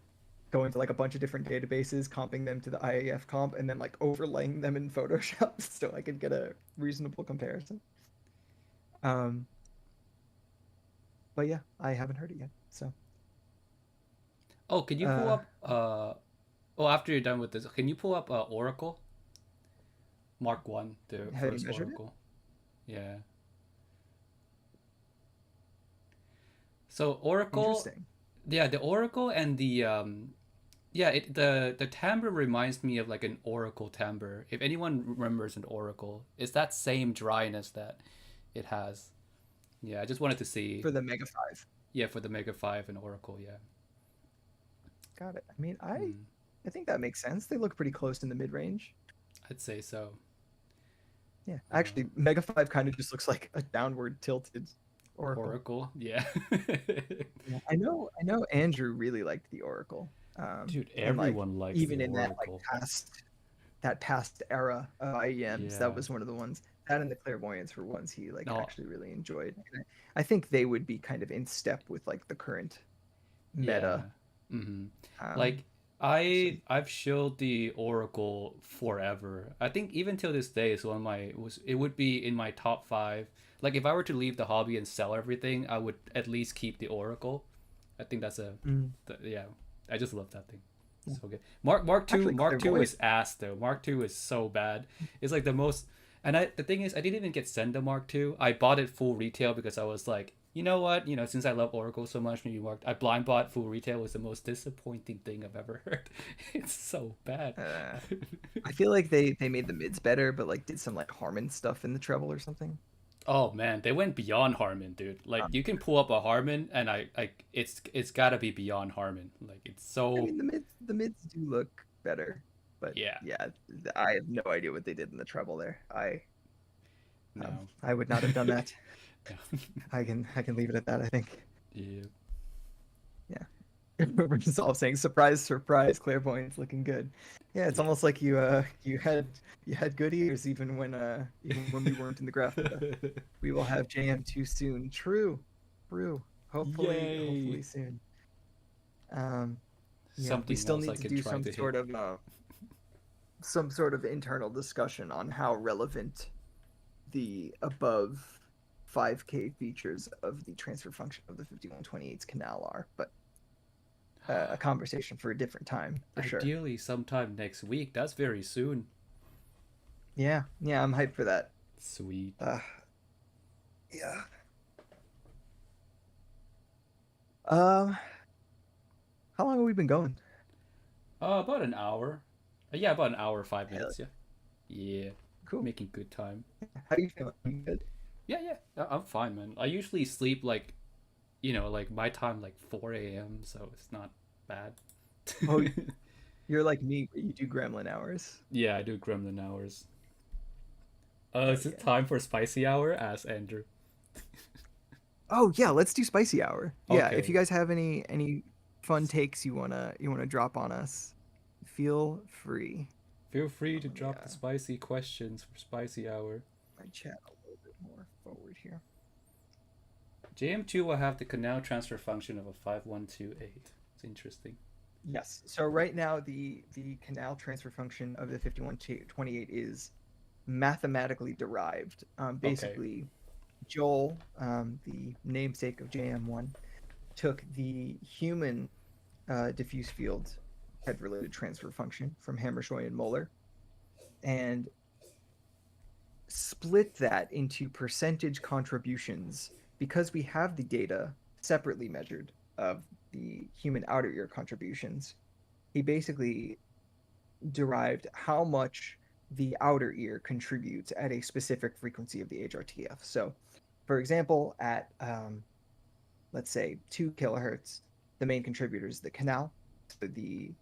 going to like a bunch of different databases, comping them to the IAF comp, and then like overlaying them in Photoshop so I could get a reasonable comparison. But yeah, I haven't heard it yet, so. Oh, can you pull up after you're done with this, can you pull up Oracle Mark 1, the first Oracle? Yeah. So Oracle, yeah, the Oracle and the the timbre reminds me of like an Oracle timbre. If anyone remembers an Oracle, it's that same dryness that it has. Yeah, I just wanted to see for the Mega 5. Yeah, for the Mega 5 and Oracle, yeah. Got it. I mean, I think that makes sense. They look pretty close in the mid-range. I'd say so. Yeah, actually, Mega 5 kind of just looks like a downward tilted Oracle. Yeah. Yeah. I know Andrew really liked the Oracle. Dude, everyone likes even the in Oracle. that past era of IEMs. That was one of the ones. That and the Clairvoyants were ones he actually really enjoyed. And I think they would be kind of in step with like the current meta. Yeah. Like I've showed the Oracle forever. I think even till this day is it would be in my top 5. Like if I were to leave the hobby and sell everything, I would at least keep the Oracle. I think that's I just love that thing. It's so good. Mark II is ass though. Mark II is so bad. It's like the most, and the thing is I didn't even get sent the Mark II. I bought it full retail because I was like, you know what? Since I love Oracle so much, I blind bought full retail. Was the most disappointing thing I've ever heard. It's so bad. I feel like they made the mids better, but like did some like Harmon stuff in the treble or something. Oh man, they went beyond Harmon, dude. Like you can pull up a Harmon, and it's gotta be beyond Harmon. Like it's so. I mean, the mids do look better, but yeah, I have no idea what they did in the treble there. I would not have done that. I can leave it at that. I think. Yeah. We're just all saying surprise, surprise. Clairvoyant's looking good. Yeah, it's almost like you had good ears even when we weren't in the graph. We will have JM2 soon. True. Hopefully soon. We still need to do some sort of some sort of internal discussion on how relevant the above 5K features of the transfer function of the 5128's canal are, but a conversation for a different time, for sure. Ideally, sometime next week. That's very soon. Yeah, I'm hyped for that. Sweet. Yeah. How long have we been going? About an hour. Yeah, about an hour, 5 minutes. Hell, Yeah. Yeah. cool. Making good time. How do you feel? You good? Yeah. I'm fine, man. I usually sleep like, like my time like 4 a.m. So it's not bad. Oh, you're like me, where you do gremlin hours. Yeah, I do gremlin hours. Is it Okay. time for spicy hour? Ask Andrew. Oh yeah, let's do spicy hour. Yeah, if Okay. you guys have any fun takes you wanna drop on us, feel free. Feel free to Let me drop the spicy questions for spicy hour. my chat a little bit more forward here. JM2 will have the canal transfer function of a 5128. It's interesting. Yes. So right now the canal transfer function of the 5128 is mathematically derived. Basically, Joel, the namesake of JM1, took the human diffuse field head-related transfer function from Hammershoy and Moeller and split that into percentage contributions because we have the data separately measured of the human outer ear contributions. He basically derived how much the outer ear contributes at a specific frequency of the HRTF. So, for example, at let's say 2 kilohertz, the main contributor is the canal. So the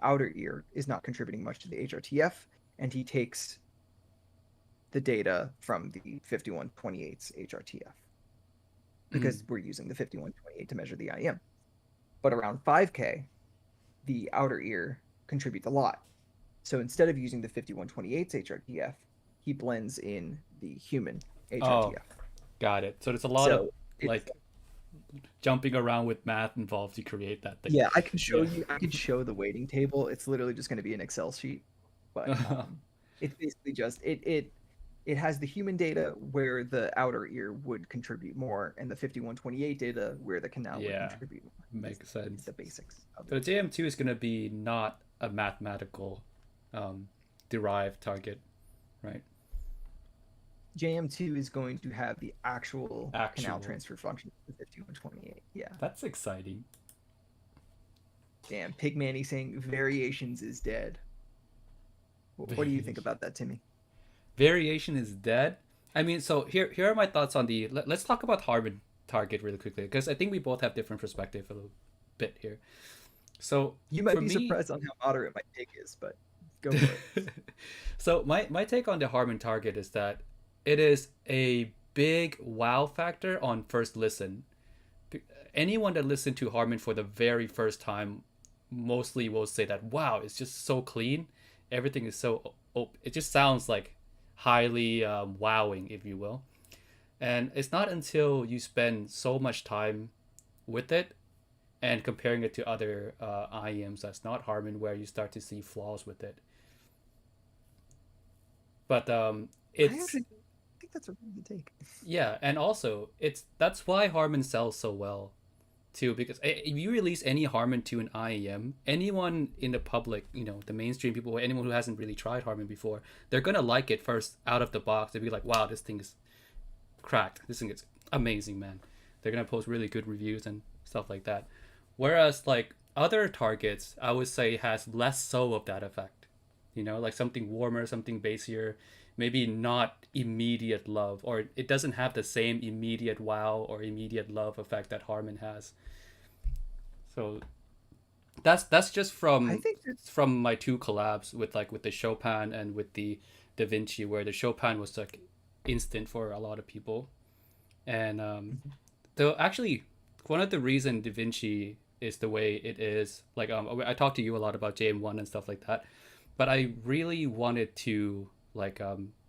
outer ear is not contributing much to the HRTF, and he takes the data from the 5128's HRTF because we're using the 5128 to measure the IEM. But around 5K, the outer ear contributes a lot. So instead of using the 5128's HRTF, he blends in the human HRTF. Got it. So there's a lot of it's- like jumping around with math involved to create that thing. Yeah, I can show you. I can show the weighting table. It's literally just going to be an Excel sheet, but it's basically just it has the human data where the outer ear would contribute more, and the 5128 data where the canal would contribute more. Makes sense. The basics. So JM2 is going to be not a mathematical derived target, right? JM2 is going to have the actual canal transfer function of the 5128. Yeah. That's exciting. Damn, Pigmanny saying variations is dead. What do you think about that, Timmy? Variation is dead. I mean, so here are my thoughts on the. Let's talk about Harmon target really quickly because I think we both have different perspective a little bit here. So you might be surprised on how moderate my take is, but go for it. So my take on the Harmon target is that it is a big wow factor on first listen. Anyone that listened to Harmon for the very first time mostly will say that, wow, it's just so clean. Everything is so it just sounds like highly wowing, if you will. And it's not until you spend so much time with it and comparing it to other IEMs that's not Harmon where you start to see flaws with it. But it's I think that's a really good take. Yeah, and also that's why Harmon sells so well too, because if you release any Harmon to an IEM, anyone in the public, the mainstream people, anyone who hasn't really tried Harmon before, they're gonna like it first out of the box. They'll be like, wow, this thing is cracked. This thing is amazing, man. They're gonna post really good reviews and stuff like that. Whereas like other targets, I would say has less so of that effect. Like something warmer, something bassier, maybe not immediate love, or it doesn't have the same immediate wow or immediate love effect that Harmon has. So that's just from my two collabs with the Chopin and with the Da Vinci, where the Chopin was like instant for a lot of people. And though actually one of the reason Da Vinci is the way it is, like I talked to you a lot about JM1 and stuff like that, but I really wanted to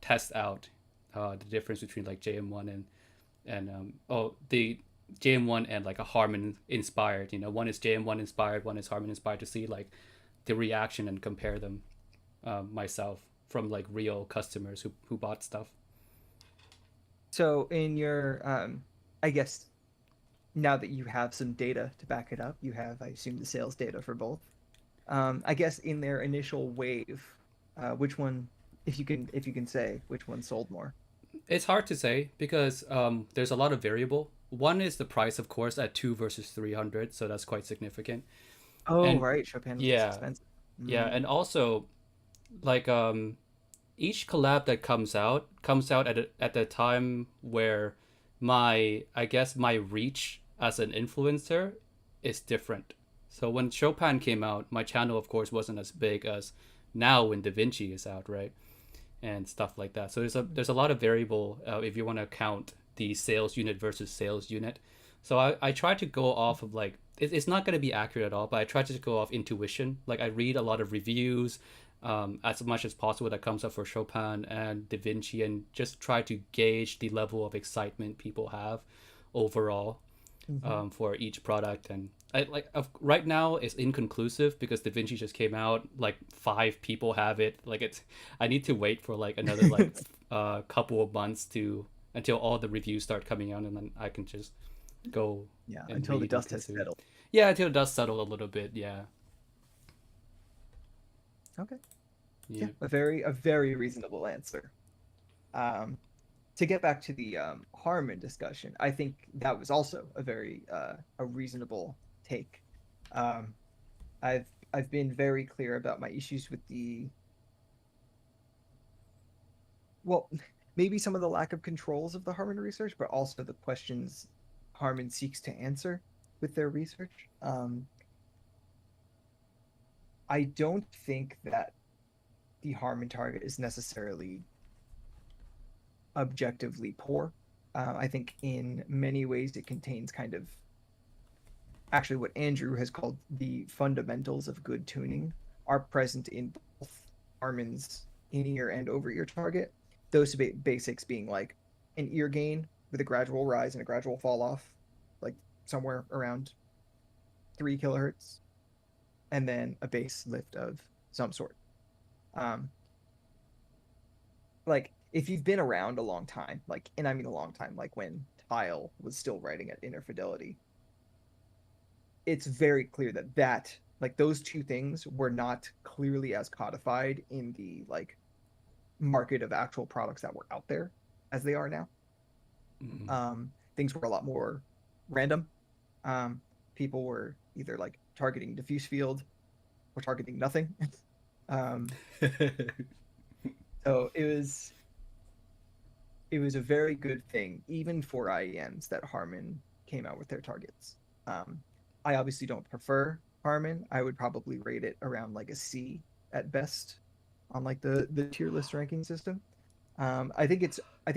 test out the difference between like JM1 and the JM1 and like a Harmon inspired. One is JM1 inspired, one is Harmon inspired, to see like the reaction and compare them. myself from like real customers who bought stuff. So in your, I guess now that you have some data to back it up, you have, I assume, the sales data for both. I guess in their initial wave, which one, if you can say, which one sold more? It's hard to say because there's a lot of variable. One is the price, of course, at 2 versus 300, so that's quite significant. Oh, And right, Chopin was less yeah, expensive. yeah, Mm. and also like each collab that comes out at the time where my I guess my reach as an influencer is different. So when Chopin came out, my channel of course wasn't as big as now when Da Vinci is out, right? And stuff like that. So there's a lot of variable if you want to count the sales unit versus sales unit. So I try to go off of like it's not going to be accurate at all, but I try to go off intuition. Like I read a lot of reviews, as much as possible that comes up for Chopin and Da Vinci, and just try to gauge the level of excitement people have overall Hmm. for each product. And right now it's inconclusive because Da Vinci just came out. Like 5 people have it. Like it's I need to wait for like another like couple of months to until all the reviews start coming out, and then I can just go Yeah, and until the read and dust has consume. settled. Yeah, until it does settle a little bit. Yeah, Okay. Yeah, yeah. a very reasonable answer. Um, to get back to the Harmon discussion, I think that was also a very a reasonable take. Um, I've been very clear about my issues with the, well, maybe some of the lack of controls of the Harmon research, but also the questions Harmon seeks to answer with their research. I don't think that the Harmon target is necessarily objectively poor. I think in many ways it contains kind of actually what Andrew has called the fundamentals of good tuning are present in both Harmon's in-ear and over-ear target. Those basics being like an ear gain with a gradual rise and a gradual fall off, like somewhere around 3 kilohertz, and then a bass lift of some sort. Um, like if you've been around a long time, like, and I mean a long time, like when Tile was still writing at inner fidelity, it's very clear that like those two things were not clearly as codified in the like market of actual products that were out there as they are now. Mm. Things were a lot more random. Um, People were either like targeting diffuse field or targeting nothing. um, so it was a very good thing, even for IEMs, that Harmon came out with their targets. I obviously don't prefer Harmon. I would probably rate it around like a C at best on like the tier list ranking system. I think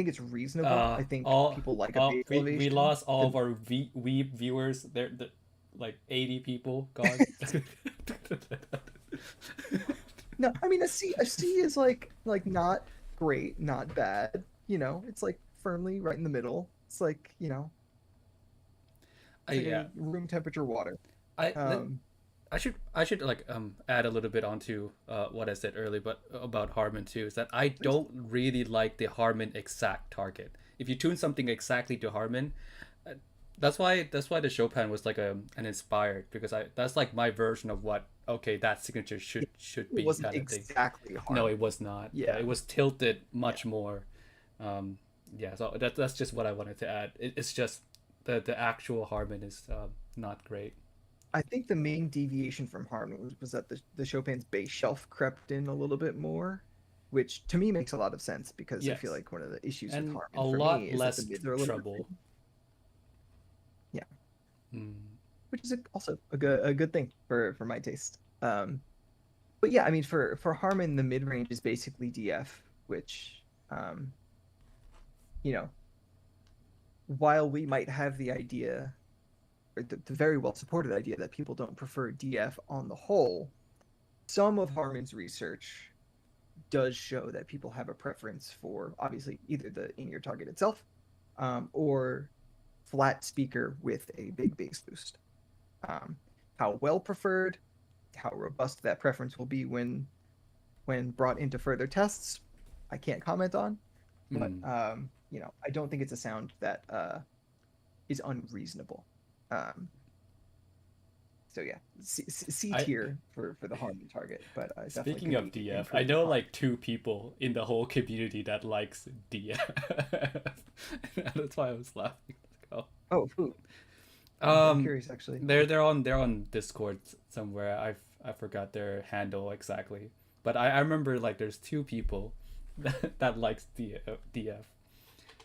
it's reasonable. I think people like a base We elevation. lost all of our Weeb viewers. They're like 80 people gone. No, I mean a C is like not great, not bad. You know, it's like firmly right in the middle. It's like, you know, it's like Yeah, a room temperature water. I let, Um, I should like add a little bit onto what I said earlier, but about Harmon too, is that I Please. don't really like the Harmon exact target. If you tune something exactly to Harmon, uh, that's why the Chopin was like an inspired, because I that's like my version of what okay that signature Yeah, should it be wasn't kind of thing. exactly No, Harmon. it was not. Yeah, Yeah, it was tilted yeah. much more. Um, yeah, so that's just what I wanted to add. It's just the actual Harmon is not great. I think the main deviation from Harmon was that the Chopin's bass shelf crept in a little bit more, which to me makes a lot of sense because I feel Yes, like one of the issues with and a Harmon for me lot is that the less mids are a little bit treble. big. Yeah, Mm. which is also a good thing for my taste. But yeah, I mean for Harmon, the mid range is basically DF, which um, you know, while we might have the idea or the very well supported idea that people don't prefer DF on the whole, some of Harmon's research does show that people have a preference for obviously either the in-ear target itself, or flat speaker with a big bass boost. How well preferred, how robust that preference will be when when brought into further tests, I can't comment on. But Hmm. you know, I don't think it's a sound that is unreasonable. Um, so yeah, C I tier for the Harmon target, but definitely Speaking could of be DF, I improved know upon. like two people in the whole community that likes DF. That's why I was laughing. Like, Oh, who? oh. I'm curious actually. They're on Discord somewhere. I forgot their handle exactly, but I remember like there's two people that likes DF.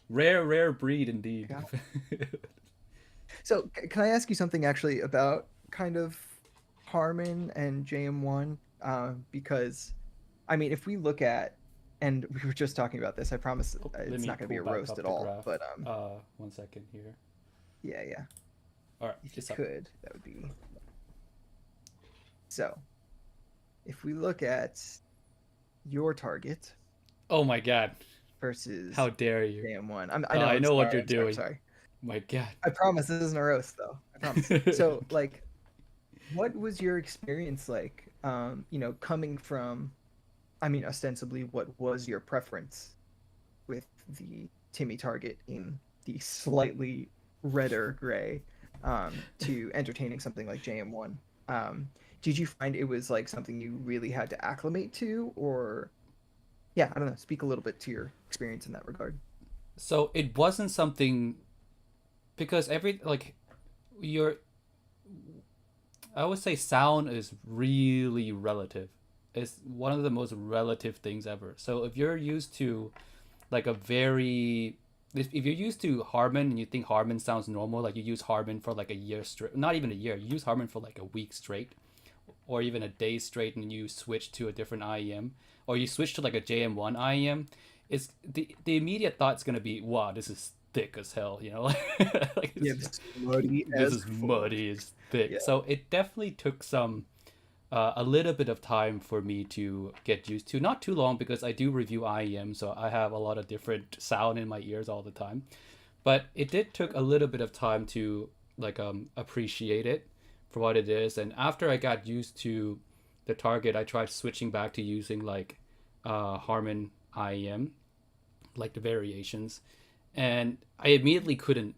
Rare breed indeed. God. So can I ask you something actually about kind of Harmon and JM1? Because I mean, if we look at, and we were just talking about this, I promise Oh, let it's me not going to be pull a back roast up at the all. graph. But 1 second here. yeah, yeah. All right, If you it's up. could, that would be so. If we look at your target Oh my god! versus How dare you? JM1, I know. I I'm know what sorry. you're I'm sorry. I'm doing. sorry. My god. I promise this isn't a roast, though. I promise. So, like, what was your experience like? You know, coming from, I mean, ostensibly, what was your preference with the Timmy target in the slightly redder gray to entertaining something like JM1? Did you find it was like something you really had to acclimate to, or yeah, I don't know. Speak a little bit to your experience in that regard. So it wasn't something because your I would say sound is really relative. It's one of the most relative things ever. So if you're used to like a very if you're used to Harmon and you think Harmon sounds normal, like you use Harmon for like a year straight, not even a year, you use Harmon for like a week straight, or even a day straight, and you switch to a different IEM, or you switch to like a JM1 IEM, it's the immediate thought's gonna be, wow, this is thick as hell, you know, like Yeah, it's, this is muddy this as is fuck. muddy, it's thick. Yeah. So it definitely took a little bit of time for me to get used to. Not too long because I do review IEM, so I have a lot of different sound in my ears all the time. But it did took a little bit of time to appreciate it for what it is. And after I got used to the target, I tried switching back to using like Harmon IEM, like the variations, and I immediately couldn't.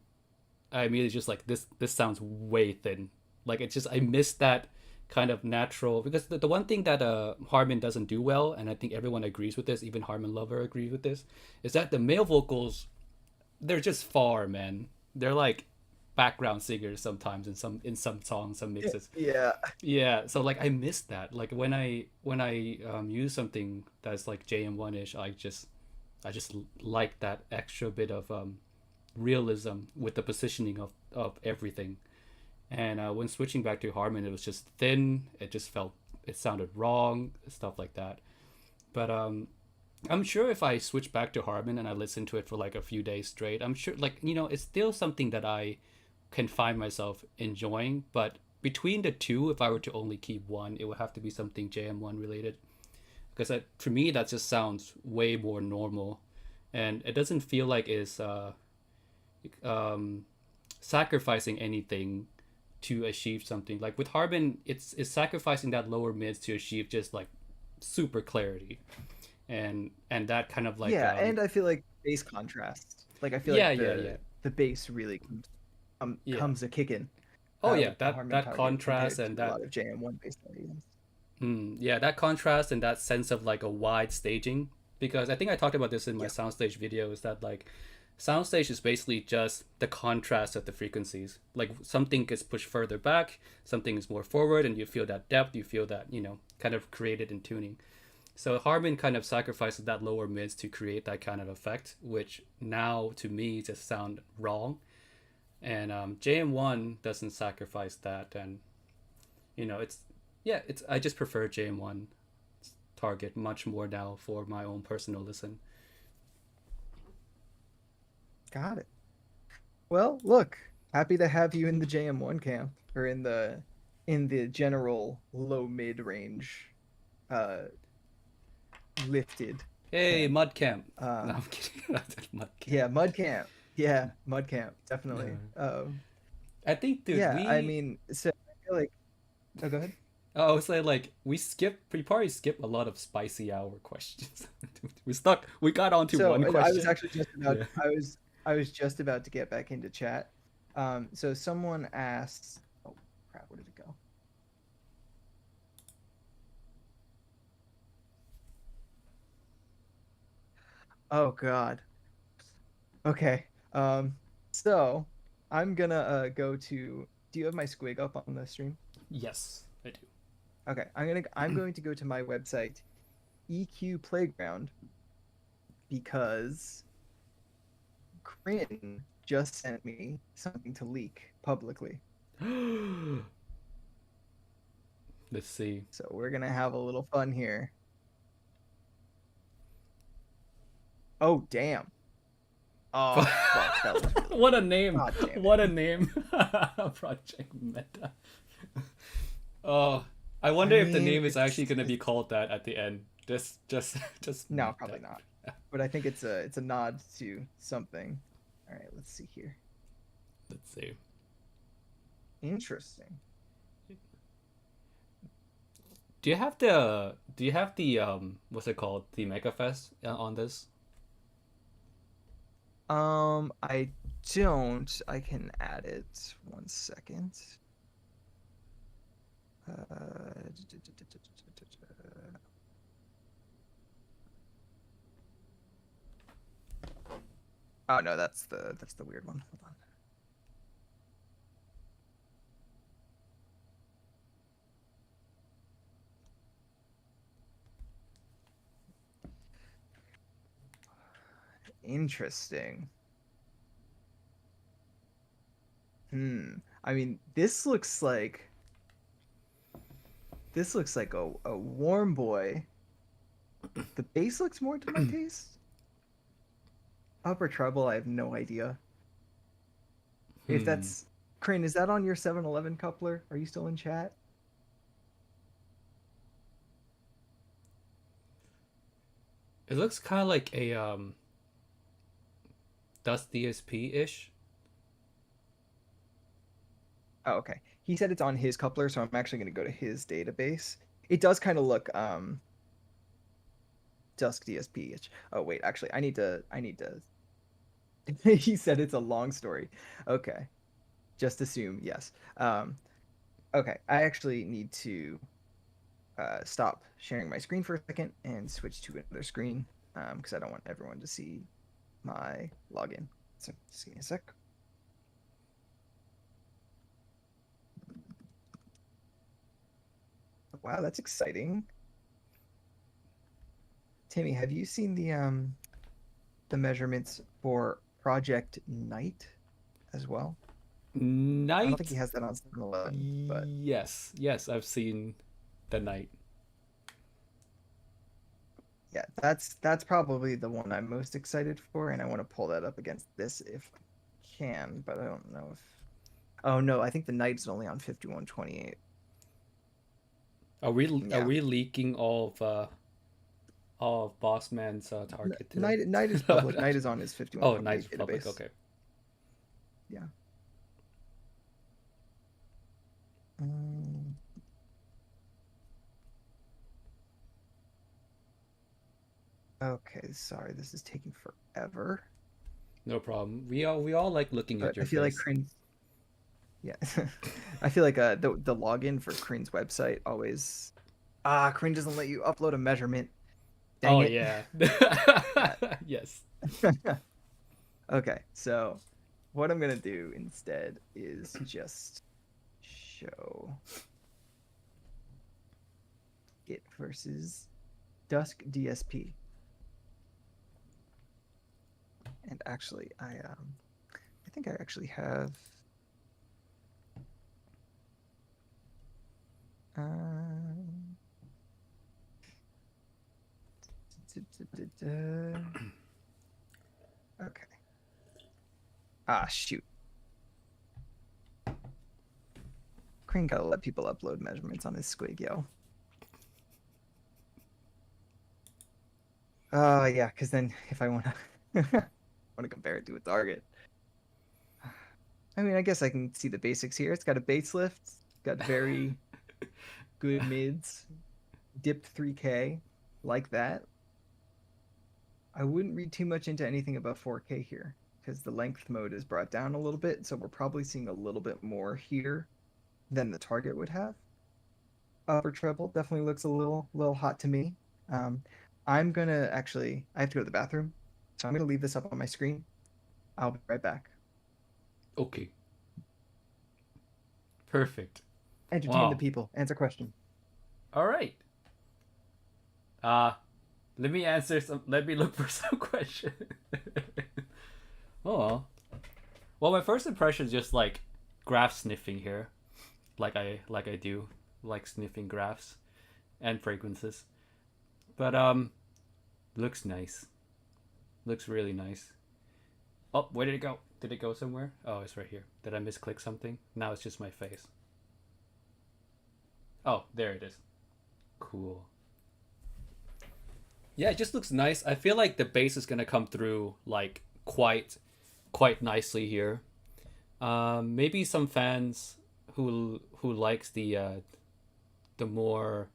I immediately just like this sounds way thin. Like it just I missed that kind of natural because the one thing that Harmon doesn't do well, and I think everyone agrees with this, even Harmon lover agrees with this, is that the male vocals, they're just far, man. They're like background singers sometimes in some songs, some mixes. Yeah. Yeah, so like I missed that. Like when I use something that's like JM1 ish, I just like that extra bit of realism with the positioning of everything. And when switching back to Harmon, it was just thin. It sounded wrong, stuff like that. But I'm sure if I switch back to Harmon and I listen to it for like a few days straight, I'm sure like it's still something that I can find myself enjoying. But between the two, if I were to only keep one, it would have to be something JM1 related because for me that just sounds way more normal, and it doesn't feel like it's um, sacrificing anything to achieve something. Like with Harbin, it's sacrificing that lower mids to achieve just like super clarity, and that kind of like Yeah, and I feel like bass contrast. Like I feel yeah, like yeah, yeah, the bass really yeah. comes a kickin' Oh yeah, with the that Harmon that target contrast compared to and a that lot of JM1 bass audience. yeah, that contrast and that sense of like a wide staging, because I think I talked about this in my Yeah. soundstage video, is that like soundstage is basically just the contrast of the frequencies. Like something gets pushed further back, something is more forward, and you feel that depth, you feel that, kind of created in tuning. So Harmon kind of sacrifices that lower mids to create that kind of effect, which now to me just sound wrong. And JM1 doesn't sacrifice that, and it's yeah, it's I just prefer JM1 target much more now for my own personal listen. Got it. Well, look, happy to have you in the JM1 camp or in the general low mid range uh lifted Hey, camp. Mud Camp. No, I'm Um kidding. Mud Camp. yeah, mud camp. Yeah, mud camp, definitely. I think, dude, Yeah, I we mean, so I feel like oh, go ahead. I was saying like we probably skip a lot of spicy hour questions. We got onto So one I was question. actually just about Yeah. I was just about to get back into chat. So someone asks, oh crap, where did it go? Oh God. Okay. So I'm gonna go to. Do you have my squig up on the stream? Yes, I do. Okay. I'm going to go to my website, EQ Playground, because Crin just sent me something to leak publicly. Let's see. So we're gonna have a little fun here. Oh damn. Oh fuck, that looks really What a good. name! God damn What it. a name! Project Meta. Oh, I I wonder if the mean, name is actually gonna be called that at the end. Just no, make probably that. not. But I think it's a nod to something. All right, let's see here. Let's see. Interesting. Do you have the what's it called, the Mega Fest on this? I don't. I can add it. 1 second. Oh no, that's the weird one. Hold on. Interesting. I mean, this looks like a warm boy. The bass looks more to my taste. Upper treble, I have no idea. If Hmm. that's Crane, is that on your 7-Eleven coupler? Are you still in chat? It looks kind of like a Dust DSP ish. Oh, okay. He said it's on his coupler, so I'm actually going to go to his database. It does kind of look Dusk DSP-ish. Oh wait, actually, I need to. He said it's a long story. Okay, just assume yes. Okay, I actually need to stop sharing my screen for a second and switch to another screen because I don't want everyone to see my login. So just give me a sec. Wow, that's exciting. Timmy, have you seen the measurements for Project Night as well? I don't think he Night. has that on 7-Eleven, but Yes, yes, I've seen the night. yeah, that's probably the one I'm most excited for, and I want to pull that up against this if I can, but I don't know if. Oh no, I think the Night's only on 5128. Are Yeah, we leaking all of Bossman's target today? Night is public. Night is on his Oh, Night's 5128 public. database. Okay. Yeah. Um, okay, sorry, this is taking forever. No problem. We all like looking at But I your feel like face. Crane's, yeah, I feel like the login for Crane's website always Crane doesn't let you upload a measurement. Dang Oh it. yeah. Yes. Okay, so what I'm gonna do instead is just show it versus Dusk DSP. And actually, I think I actually have um, okay. Shoot. Crane gotta let people upload measurements on his squig, yo. Yeah, because then if I wanna wanna compare it to a target. I mean, I guess I can see the basics here. It's got a base lift, got very good mids, dipped 3K, like that. I wouldn't read too much into anything above 4K here, because the length mode is brought down a little bit, so we're probably seeing a little bit more here than the target would have. Upper treble definitely looks a little hot to me. I'm gonna actually, I have to go to the bathroom, so I'm gonna leave this up on my screen. I'll be right back. Okay. Perfect. Entertain Wow. the people. Answer question. All right. Let me answer some. Let me look for some questions. Oh. Well, my first impression is just like graph sniffing here, like I do, like sniffing graphs and fragrances. But looks nice. Looks really nice. Oh, where did it go? Did it go somewhere? Oh, it's right here. Did I misclick something? Now it's just my face. Oh, there it is. Cool. Yeah, it just looks nice. I feel like the bass is gonna come through like quite nicely here. Maybe some fans who likes the more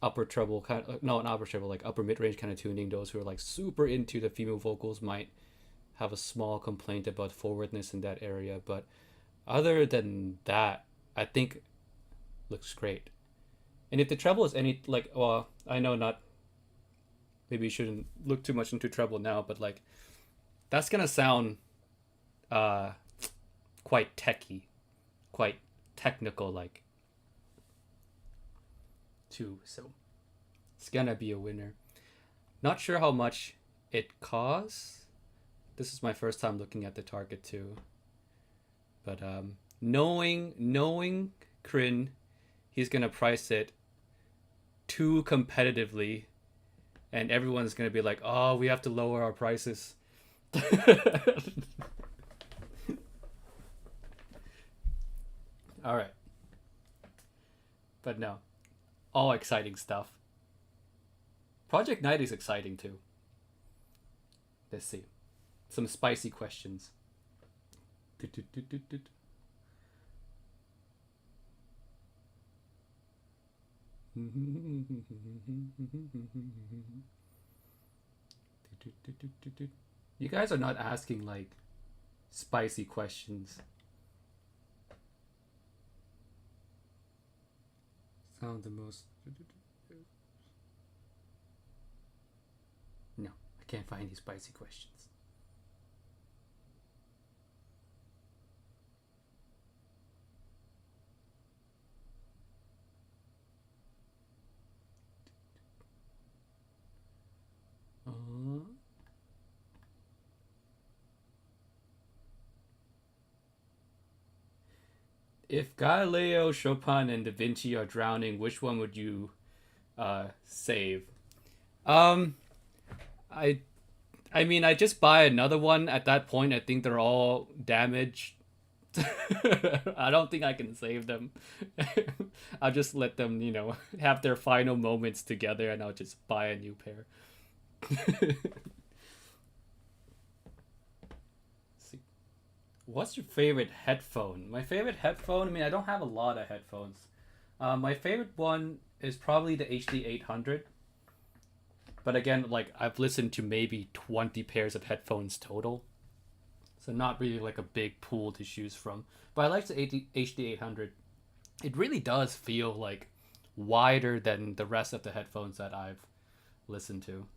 upper treble kind of, no, not upper treble, like upper mid range kind of tuning. Those who are like super into the female vocals might have a small complaint about forwardness in that area, but other than that, I think looks great. And if the treble is any like, well, I know not. Maybe you shouldn't look too much into treble now, but like that's gonna sound quite techy, quite technical like too. So it's gonna be a winner. Not sure how much it costs. This is my first time looking at the target too. But knowing Kryn, he's gonna price it too competitively, and everyone's gonna be like, "Oh, we have to lower our prices." All right, but no, all exciting stuff. Project Night is exciting too. Let's see, some spicy questions. You guys are not asking like spicy questions. Sound the most. No, I can't find these spicy questions. If Galileo, Chopin, and Da Vinci are drowning, which one would you save? I mean, I just buy another one. At that point, I think they're all damaged. I don't think I can save them. I'll just let them, have their final moments together, and I'll just buy a new pair. See. What's your favorite headphone? My favorite headphone, I mean, I don't have a lot of headphones. My favorite one is probably the HD 800. But again, like, I've listened to maybe 20 pairs of headphones total. So not really like a big pool to choose from. But I like the HD 800. It really does feel like wider than the rest of the headphones that I've listened to.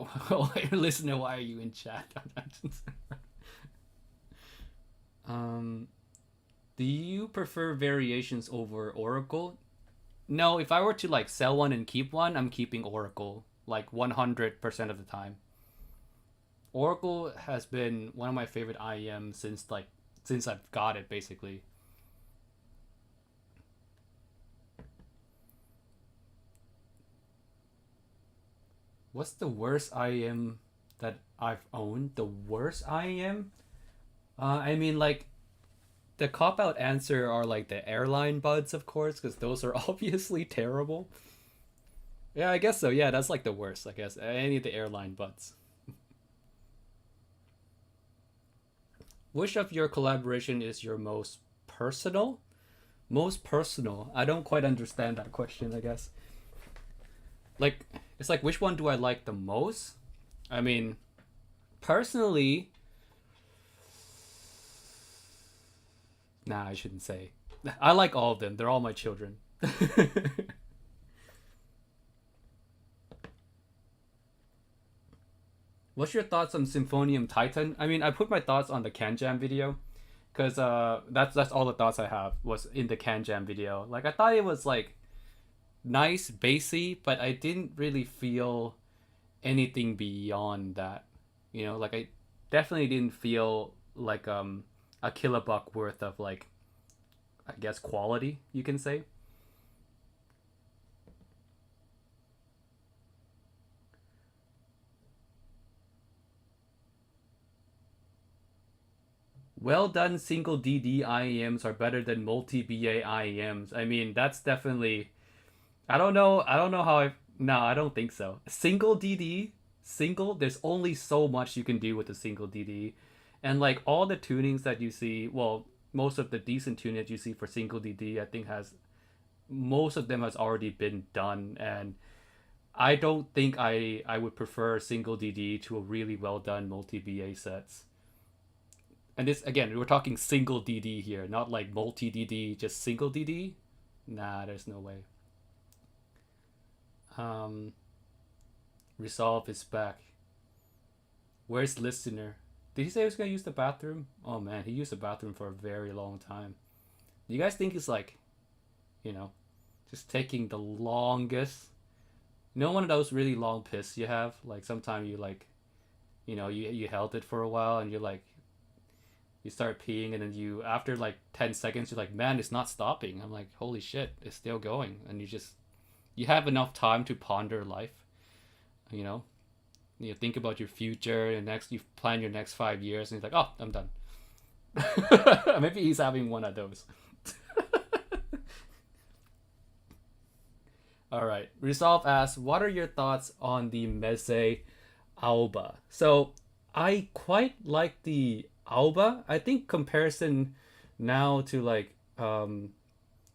Oh, listener, why are you in chat? Do you prefer variations over Oracle? No, if I were to like sell one and keep one, I'm keeping Oracle like 100% of the time. Oracle has been one of my favorite IEM since I've got it basically. What's the worst IEM that I've owned? The worst IEM? I mean, like, the cop-out answer are like the airline buds, of course, because those are obviously terrible. Yeah, I guess so. Yeah, that's like the worst, I guess. Any of the airline buds. Which of your collaboration is your most personal? Most personal. I don't quite understand that question, I guess. Like, it's like, which one do I like the most? I mean, personally, nah, I shouldn't say. I like all of them. They're all my children. What's your thoughts on Symphonium Titan? I mean, I put my thoughts on the CanJam video, because that's all the thoughts I have was in the CanJam video. Like, I thought it was like nice, bassy, but I didn't really feel anything beyond that. You know, like, I definitely didn't feel like a kilobuck worth of, like, I guess, quality, you can say. Well done single DD IEMs are better than multi BA IEMs. I mean, that's definitely. I don't know how I. No, I don't think so. Single DD, single. There's only so much you can do with a single DD, and like all the tunings that you see. Well, most of the decent tuning that you see for single DD, I think has most of them has already been done, and I don't think I would prefer single DD to a really well done multi BA sets. And this again, we're talking single DD here, not like multi DD, just single DD. Nah, there's no way. Um, Resolve is back. Where's listener? Did he say he was gonna use the bathroom? Oh man, he used the bathroom for a very long time. Do you guys think he's like, you know, just taking the longest? You know, one of those really long piss you have. Like sometimes you like, you know, you held it for a while and you're like, you start peeing and then you after like 10 seconds you're like, man, it's not stopping. I'm like, holy shit, it's still going. And you have enough time to ponder life, you know. You think about your future and next you plan your next 5 years and you're like, oh, I'm done. Maybe he's having one of those. All right, Resolve asks, what are your thoughts on the Meze Alba? So I quite like the Alba. I think comparison now to like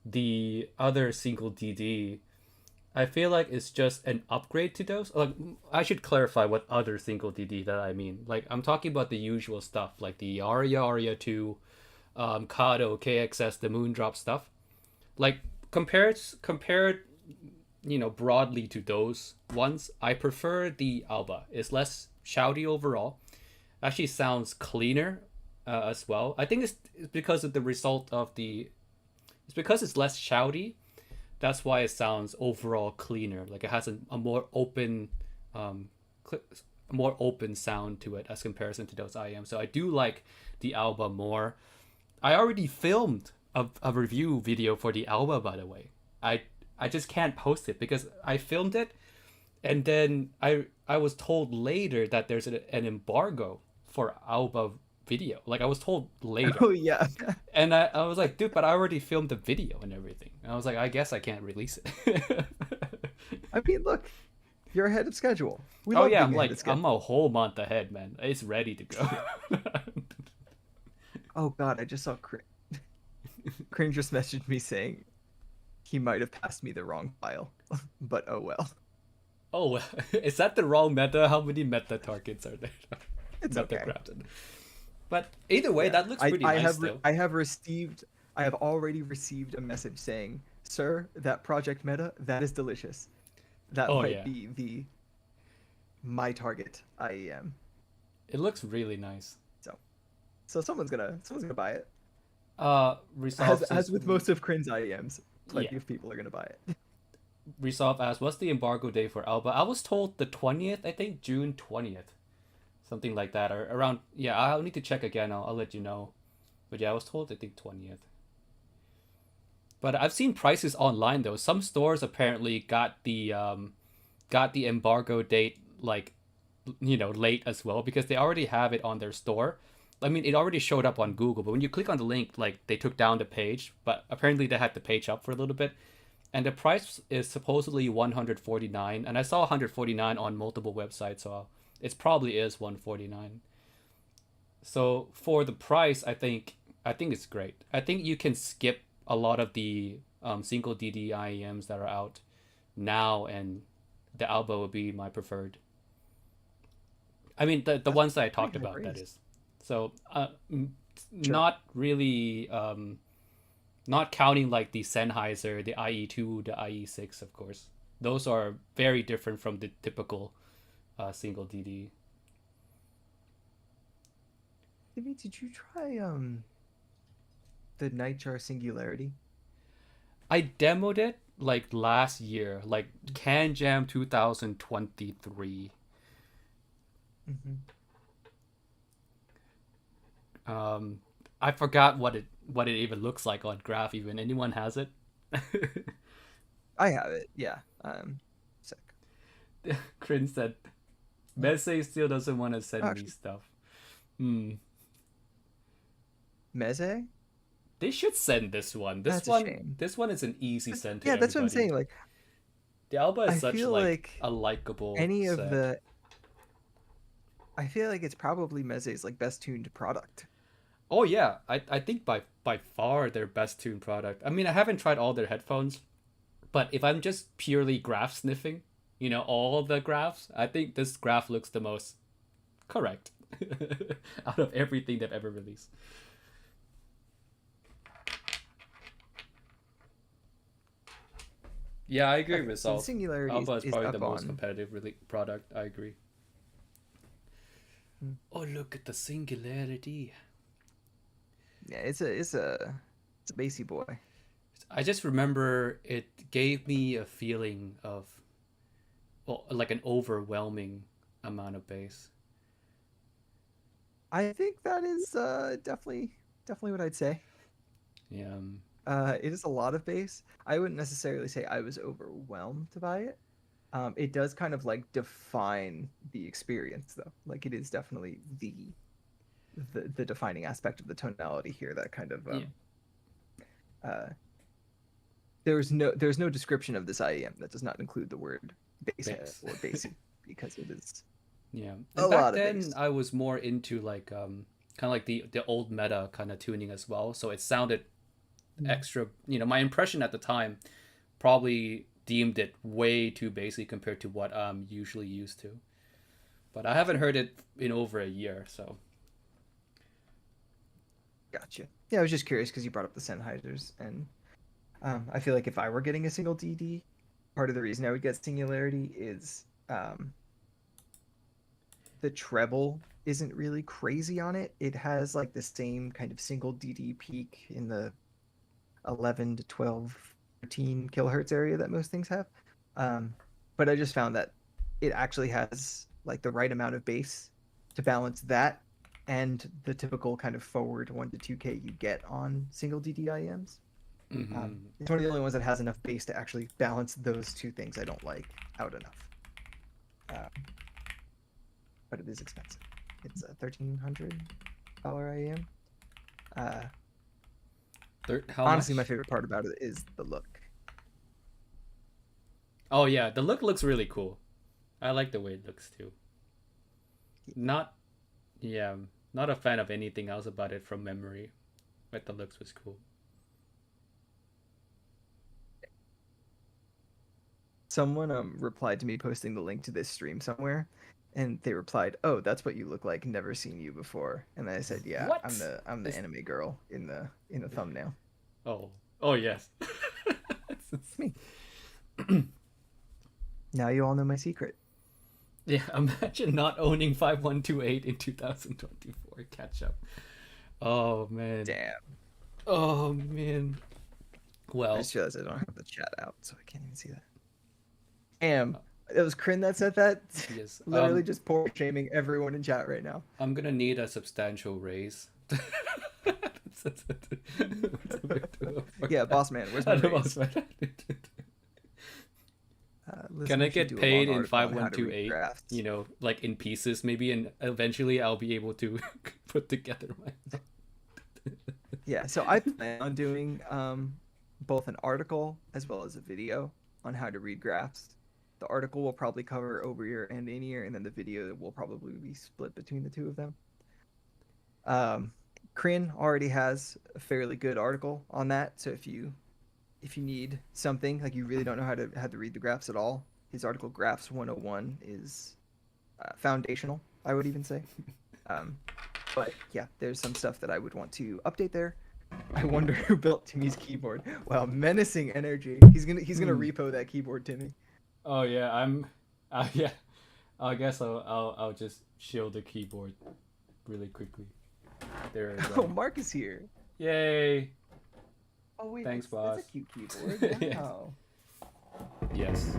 the other single DD, I feel like it's just an upgrade to those. Like, I should clarify what other single DD that I mean. Like, I'm talking about the usual stuff, like the Aria 2, Kado, KXS, the Moondrop stuff. Like, compared, you know, broadly to those ones, I prefer the Alba. It's less shouty overall. Actually sounds cleaner as well. I think it's because of the result of the... It's because it's less shouty. That's why it sounds overall cleaner. Like it has a more open, more open sound to it as comparison to those IEM. So I do like the Alba more. I already filmed a review video for the Alba, by the way. I just can't post it because I filmed it, and then I was told later that there's an embargo for Alba video. Like I was told later. Oh yeah. And I was like, dude, but I already filmed the video and everything. And I was like, I guess I can't release it. I mean, look, you're ahead of schedule. We Oh love yeah, being I'm ahead like, of schedule. I'm a whole month ahead, man. It's ready to go. Oh god, I just saw Cringe just messaged me saying he might have passed me the wrong file, but oh well. Oh, is that the wrong meta? How many meta targets are there? It's Meta okay. crafted. But either way, that looks pretty nice though. I have already received a message saying, "Sir, that project meta, that is delicious. That might be my target IEM." It looks really nice. So someone's gonna buy it. Resolve As with most of Crin's IEMs, plenty of people are gonna buy it. Resolve asks, what's the embargo day for Alba? I was told the 20th, I think June 20th. Something like that, or around. Yeah, I'll need to check again. I'll let you know. But yeah, I was told I think 20th. But I've seen prices online though. Some stores apparently got the embargo date like, you know, late as well because they already have it on their store. I mean, it already showed up on Google, but when you click on the link, like they took down the page. But apparently they had the page up for a little bit, and the price is supposedly $149, and I saw $149 on multiple websites, so it probably is $149. So for the price, I think it's great. I think you can skip a lot of the single DD IEMs that are out now, and the Alba would be my preferred. I mean, the That's ones that I pretty talked high about, that praise. is. So, Sure. not really, not counting like the Sennheiser, the IE2, the IE6, of course. Those are very different from the typical single DD. Timmy, did you try the Nightjar Singularity? I demoed it like last year, like Can Jam 2023. Mm-hmm. I forgot what it even looks like on Graph. Even anyone has it? I have it. Yeah. Sick. Crin said, Messe still doesn't want to Oh, send me actually, stuff. Hmm. Meze? They should send this one. That's a shame. This one is an easy send to Yeah, that's what I'm everybody. saying. Like, The Alba is I such feel like like a likable any of set. the, I feel like it's probably Meze's like best tuned product. Oh yeah, I think by far their best tuned product. I mean, I haven't tried all their headphones, but if I'm just purely graph sniffing, all the graphs, I think this graph looks the most correct out of everything they've ever released. Yeah, I agree Okay, with so the Salt. Singularity Alba is is probably the up most on. competitive product. I agree. Hmm. Oh, look at the Singularity. Yeah, it's a bassy boy. I just remember it gave me a feeling of, well, like an overwhelming amount of bass. I think that is definitely what I'd say. Yeah. It is a lot of bass. I wouldn't necessarily say I was overwhelmed by it. It does kind of like define the experience though. Like it is definitely the defining aspect of the tonality here that kind of Yeah. uh there's no description of this IEM that does not include the word bass head Bass. or bassy because it is Yeah. a And back lot of then bass. I was more into like kind of like the old meta kind of tuning as well. So it sounded Mm. extra, my impression at the time probably deemed it way too bassy compared to what I'm usually used to. But I haven't Sure. heard it in over a year, so Gotcha. Yeah, I was just curious because you brought up the Sennheisers, and I feel like if I were getting a single DD, part of the reason I would get Singularity is the treble isn't really crazy on it. It has like the same kind of single DD peak in the 11 to 12, 13 kilohertz area that most things have. But I just found that it actually has like the right amount of bass to balance that and the typical kind of forward 1 to 2K you get on single DDIMs. mm-hmm. It's one of the only ones that has enough bass to actually balance those two things I don't like out enough. But it is expensive. It's a $1,300 IEM. How Honestly, much? my favorite part about it is the look. Oh yeah, the look looks really cool. I like the way it looks too. Not, yeah, not a fan of anything else about it from memory, but the looks was cool. Someone replied to me posting the link to this stream somewhere, and they replied, "Oh, that's what you look like. Never seen you before." And I said, "Yeah, I'm What? the Is anime girl in the thumbnail. oh oh yes. It's me." Now you all know my secret. Yeah, imagine not owning 5128 in 2024. Catch up. Oh man. Damn. Oh man. I Well, just realized I don't have the chat out, so I can't even see that. Damn. It was Kryn that said that. yes. Literally just poor shaming everyone in chat right now. I'm gonna need a substantial raise. Yeah, boss man, where's my I raise? Can I Listeners should get do a paid long in article on how to read 5128? drafts. Like in pieces maybe, and eventually I'll be able to put together my. Yeah, so I plan on doing both an article as well as a video on how to read graphs. The article will probably cover over ear and in ear, and then the video will probably be split between the two of them. Crin already has a fairly good article on that. So if you need something like you really don't know how to read the graphs at all, his article Graphs 101 is foundational, I would even say. Um, but yeah, there's some stuff that I would want to update there. I wonder who built Timmy's keyboard. Wow, menacing energy. He's gonna repo that keyboard, Timmy. Oh yeah, yeah. I guess I'll just shield the keyboard really quickly. There we Oh, go. Mark is here. Yay! Oh wait, Thanks, that's boss. a cute keyboard. Yes. Wow. Yes.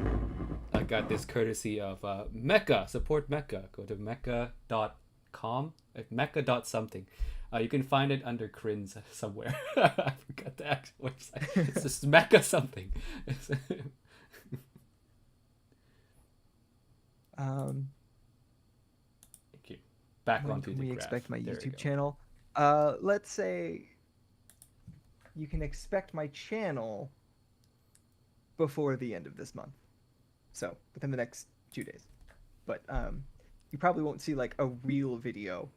I got this courtesy of Mecca. Support Mecca. Go to mecca.com. Mecca.something. You can find it under Crins somewhere. I forgot the actual website. It's just Mecca something. Um, Thank you. Back when onto can the we graph. expect my There we YouTube go. channel? Let's say you can expect my channel before the end of this month. So within the next 2 days. But you probably won't see like a real video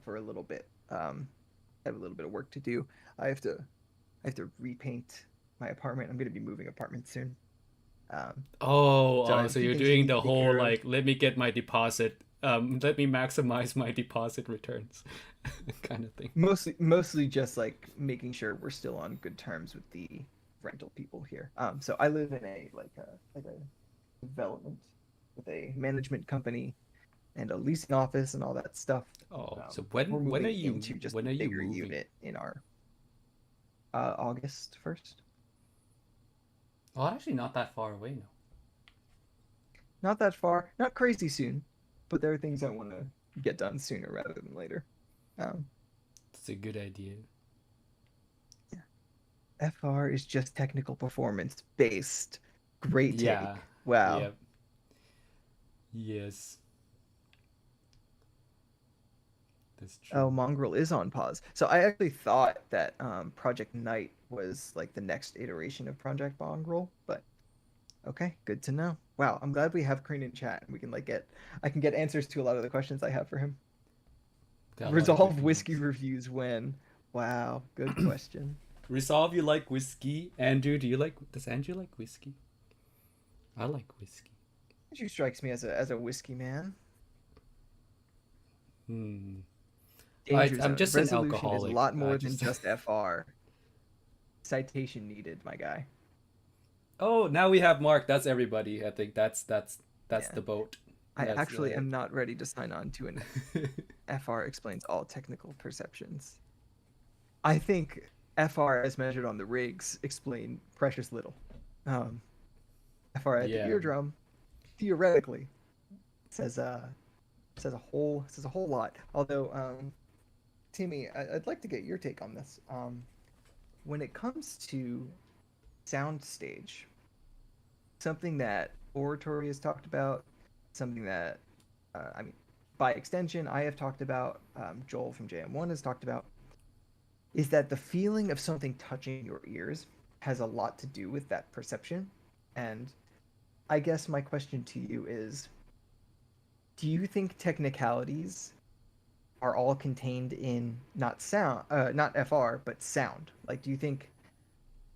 for a little bit. I have a little bit of work to do. I have to repaint my apartment. I'm gonna be moving apartments soon. So a few you're things doing need the to take whole care of. like, let me get my deposit, let me maximize my deposit returns kind of thing. Mostly just like making sure we're still on good terms with the rental people here. So I live in a development with a management company and a leasing office and all that stuff. Oh, so We're when are moving you into just when a are you bigger moving? unit in our August 1st. Oh, actually not that far away now. Not that far, not crazy soon, but there are things I want to get done sooner rather than later. It's a good idea. FR is just technical performance based. Great take. Yeah. Wow. Yep. Yes. That's true. Oh, Mongrel is on pause. So I actually thought that Project Knight was like the next iteration of Project Mongrel, but okay, good to know. Wow, I'm glad we have Crane in chat and we can I can get answers to a lot of the questions I have for him. Got a lot of Resolve good whiskey ones. reviews when? Wow, good question. Resolve, you like whiskey? Andrew, does Andrew like whiskey? I like whiskey. Andrew strikes me as a whiskey man. Danger I'm zone. just an Resolution alcoholic. is a lot more just... than just FR. Citation needed, my guy. Oh, now we have Mark. That's everybody. I think that's Yeah. the boat. I That's actually am not ready to sign on to an FR explains all technical perceptions. I think FR as measured on the rigs explain precious little. FR at Yeah. the eardrum theoretically says a whole lot. Although Timmy, I'd like to get your take on this. When it comes to soundstage, something that Oratory has talked about, something that by extension I have talked about, Joel from JM1 has talked about, is that the feeling of something touching your ears has a lot to do with that perception. And I guess my question to you is, do you think technicalities are all contained in not FR, but sound? Like, do you think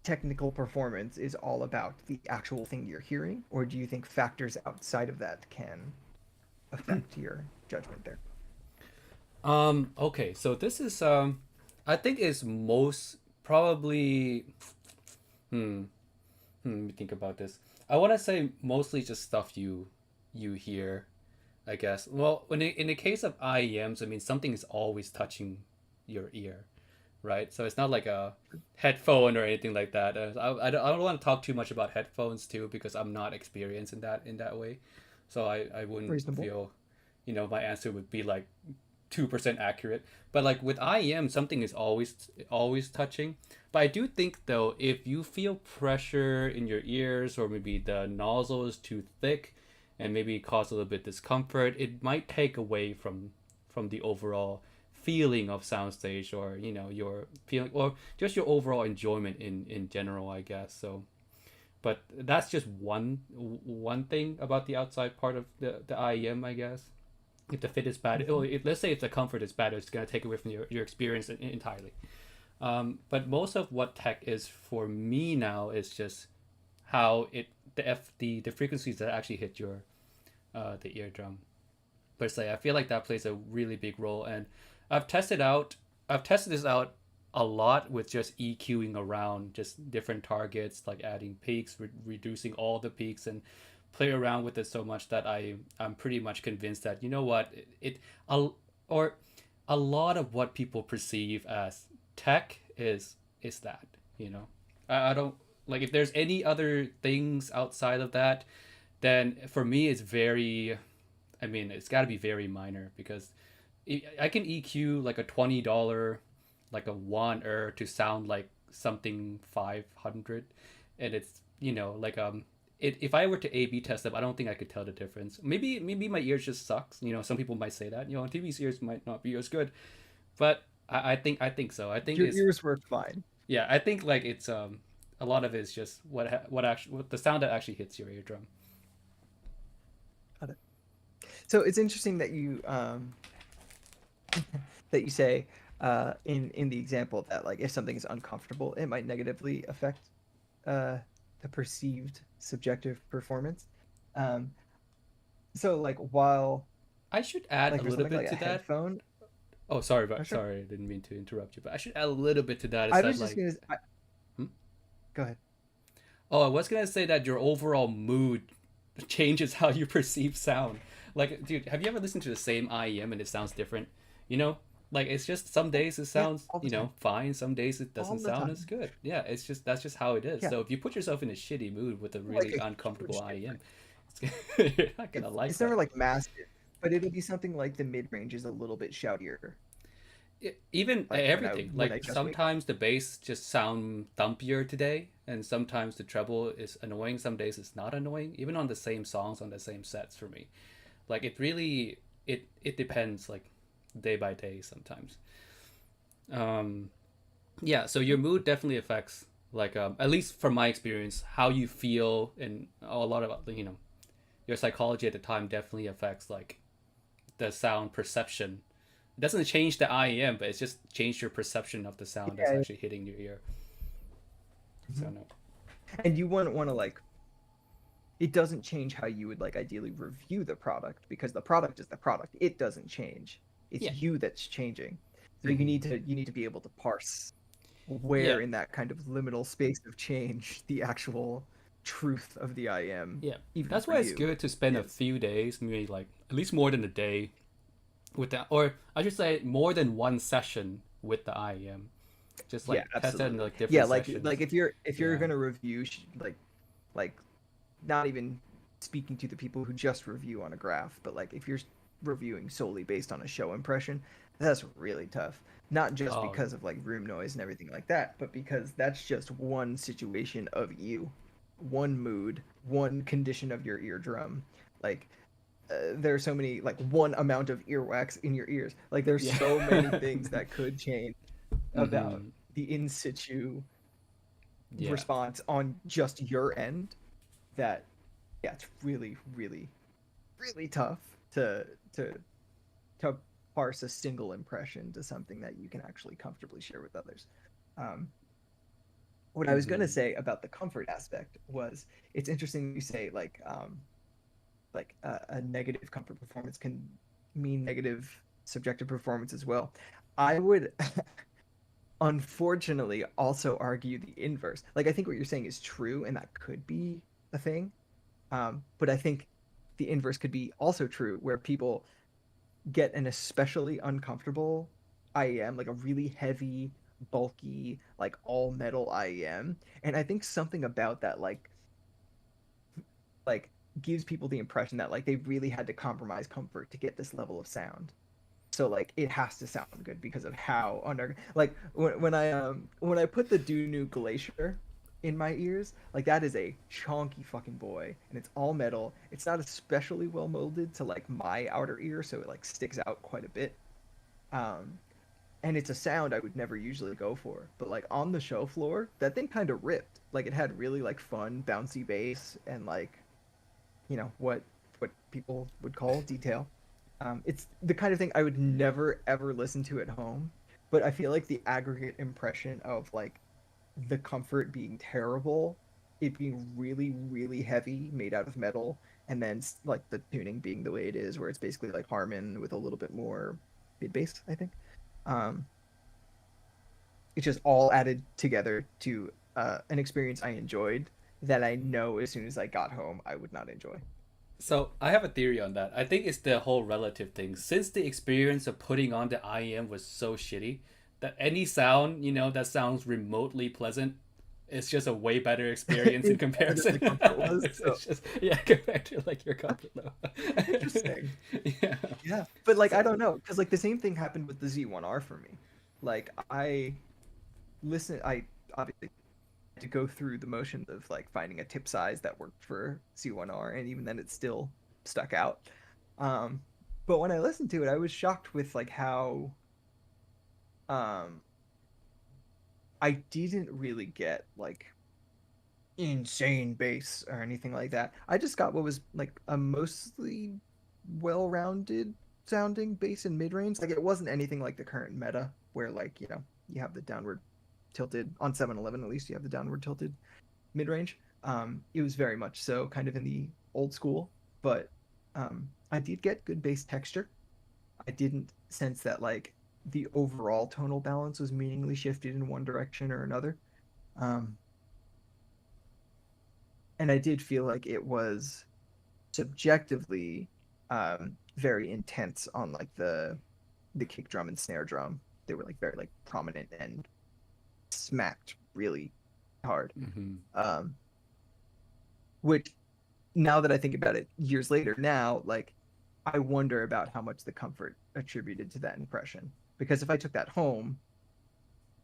technical performance is all about the actual thing you're hearing, or do you think factors outside of that can affect your judgment there? Okay, so this is I think is most probably let me think about this. I want to say mostly just stuff you hear, I guess. Well, in the case of IEMs, I mean something is always touching your ear, right? So it's not like a headphone or anything like that. I don't want to talk too much about headphones too because I'm not experienced in that way. So I wouldn't Reasonable. feel, my answer would be like 2% accurate. But like with IEM, something is always touching. But I do think though, if you feel pressure in your ears or maybe the nozzle is too thick and maybe cause a little bit discomfort, it might take away from the overall feeling of soundstage or your feeling or just your overall enjoyment in general, I guess. So but that's just one thing about the outside part of the IEM, I guess. if the fit is bad, let's say if the comfort is bad, it's going to take away from your experience entirely. But most of what tech is for me now is just how the frequencies that actually hit your the eardrum. Per se, I feel like that plays a really big role, and I've tested this out a lot with just EQing around just different targets, like adding peaks, reducing all the peaks, and play around with it so much that I'm pretty much convinced that, you know what, or a lot of what people perceive as tech is that, you know. I don't like, if there's any other things outside of that, then for me it's very, I mean, it's got to be very minor, because I can EQ like a $20 like a one to sound like something 500, and it's, you know, like if I were to A/B test them, I don't think I could tell the difference. Maybe my ears just sucks. You know, some people might say that. You know, TV's ears might not be as good, but I think so. I think Your ears work fine. yeah. I think like it's a lot of it is just what the sound that actually hits your eardrum. Got it. So it's interesting that you that you say in the example that like if something is uncomfortable, it might negatively affect the perceived subjective performance. So like while I should add like a for little something bit like to a that. headphone. Oh, sorry, Oh, sure. sorry, I didn't mean to interrupt you, but I should add a little bit to that. I That was just like, gonna. Hmm? Go ahead. Oh, I was gonna say that your overall mood changes how you perceive sound. Like, dude, have you ever listened to the same IEM and it sounds different? You know, like it's just some days it Yeah, sounds, all the you know, time. fine. Some days it All doesn't the sound as time. good. Yeah, it's just that's just how it is. Yeah, So if you put yourself in a shitty mood with a like really a uncomfortable huge IEM, difference. you're not gonna like It's never that. like massive, but it'll be something like the mid range is a little bit shoutier. Even Like everything, when I like just wake. sometimes the bass just sound thumpier today, and sometimes the treble is annoying. Some days it's not annoying, even on the same songs on the same sets for me. Like it really, it depends, like day by day sometimes. um yeah, so your mood definitely affects, like, at least from my experience, how you feel, and a lot of, you know, your psychology at the time definitely affects like the sound perception. It doesn't change the IEM, but it's just changed your perception of the sound that's Yeah. actually hitting your ear. So Mhm. no. And you wouldn't want to like. It doesn't change how you would like ideally review the product because the product is the product. It doesn't change. It's Yeah. you that's changing. So Mm-hmm. you need to be able to parse Yeah. where in that kind of liminal space of change the actual truth of the IM, Yeah. even That's for why it's you, good to spend a is. few days, maybe like at least more than a day with that, or I should say more than one session with the IEM. Just Yeah, like test it in absolutely. like Yeah, different like sessions. if you're Yeah. gonna review like not even speaking to the people who just review on a graph, but like if you're reviewing solely based on a show impression, that's really tough. Not just Oh because of like room noise and everything like that, but because that's just one situation of you, one mood, one condition of your eardrum. Like there's so many like one amount of earwax in your ears. Like there's yeah. so many things that could change about Mm-hmm. the in situ Yeah. response on just your end that yeah, it's really, really, really tough to to to parse a single impression to something that you can actually comfortably share with others. Um, what I was gonna Mm-hmm. say about the comfort aspect was it's interesting you say like a negative comfort performance can mean negative subjective performance as well. I would unfortunately also argue the inverse. Like I think what you're saying is true and that could be a thing. But I think the inverse could be also true, where people get an especially uncomfortable IEM, like a really heavy, bulky, like all metal IEM. And I think something about that, like gives people the impression that like they really had to compromise comfort to get this level of sound. So like it has to sound good because of how under like when I put the Dunu Glacier in my ears, like that is a chonky fucking boy and it's all metal. It's not especially well molded to like my outer ear, so it like sticks out quite a bit. Um and it's a sound I would never usually go for. But like on the show floor, that thing kind of ripped. Like it had really like fun bouncy bass and like, you know, what people would call detail. It's the kind of thing I would never ever listen to at home, but I feel like the aggregate impression of like the comfort being terrible, it being really, really heavy, made out of metal, and then like the tuning being the way it is, where it's basically like Harmon with a little bit more mid bass, I think. Um, it's just all added together to an experience I enjoyed that I know as soon as I got home I would not enjoy. So I have a theory on that. I think it's the whole relative thing. Since the experience of putting on the IEM was so shitty, that any sound, that sounds remotely pleasant, it's just a way better experience in comparison. The comfort was, It's just, yeah, compared to like your comfort level. Interesting. Yeah. Yeah, but like I don't know, because like the same thing happened with the Z1R for me. Like I obviously had to go through the motions of like finding a tip size that worked for Z1R, and even then it still stuck out. Um, but when I listened to it, I was shocked with like how um I didn't really get like insane bass or anything like that. I just got what was like a mostly well-rounded sounding bass and mid-range. Like it wasn't anything like the current meta where like, you have the downward tilted on 711 at least you have the downward tilted mid-range. It was very much so kind of in the old school, but I did get good bass texture. I didn't sense that like the overall tonal balance was meaningfully shifted in one direction or another. Um, and I did feel like it was subjectively very intense on like the kick drum and snare drum. They were like very like prominent and smacked really hard. Mm-hmm. Which now that I think about it years later now, like I wonder about how much the comfort attributed to that impression. Because if I took that home,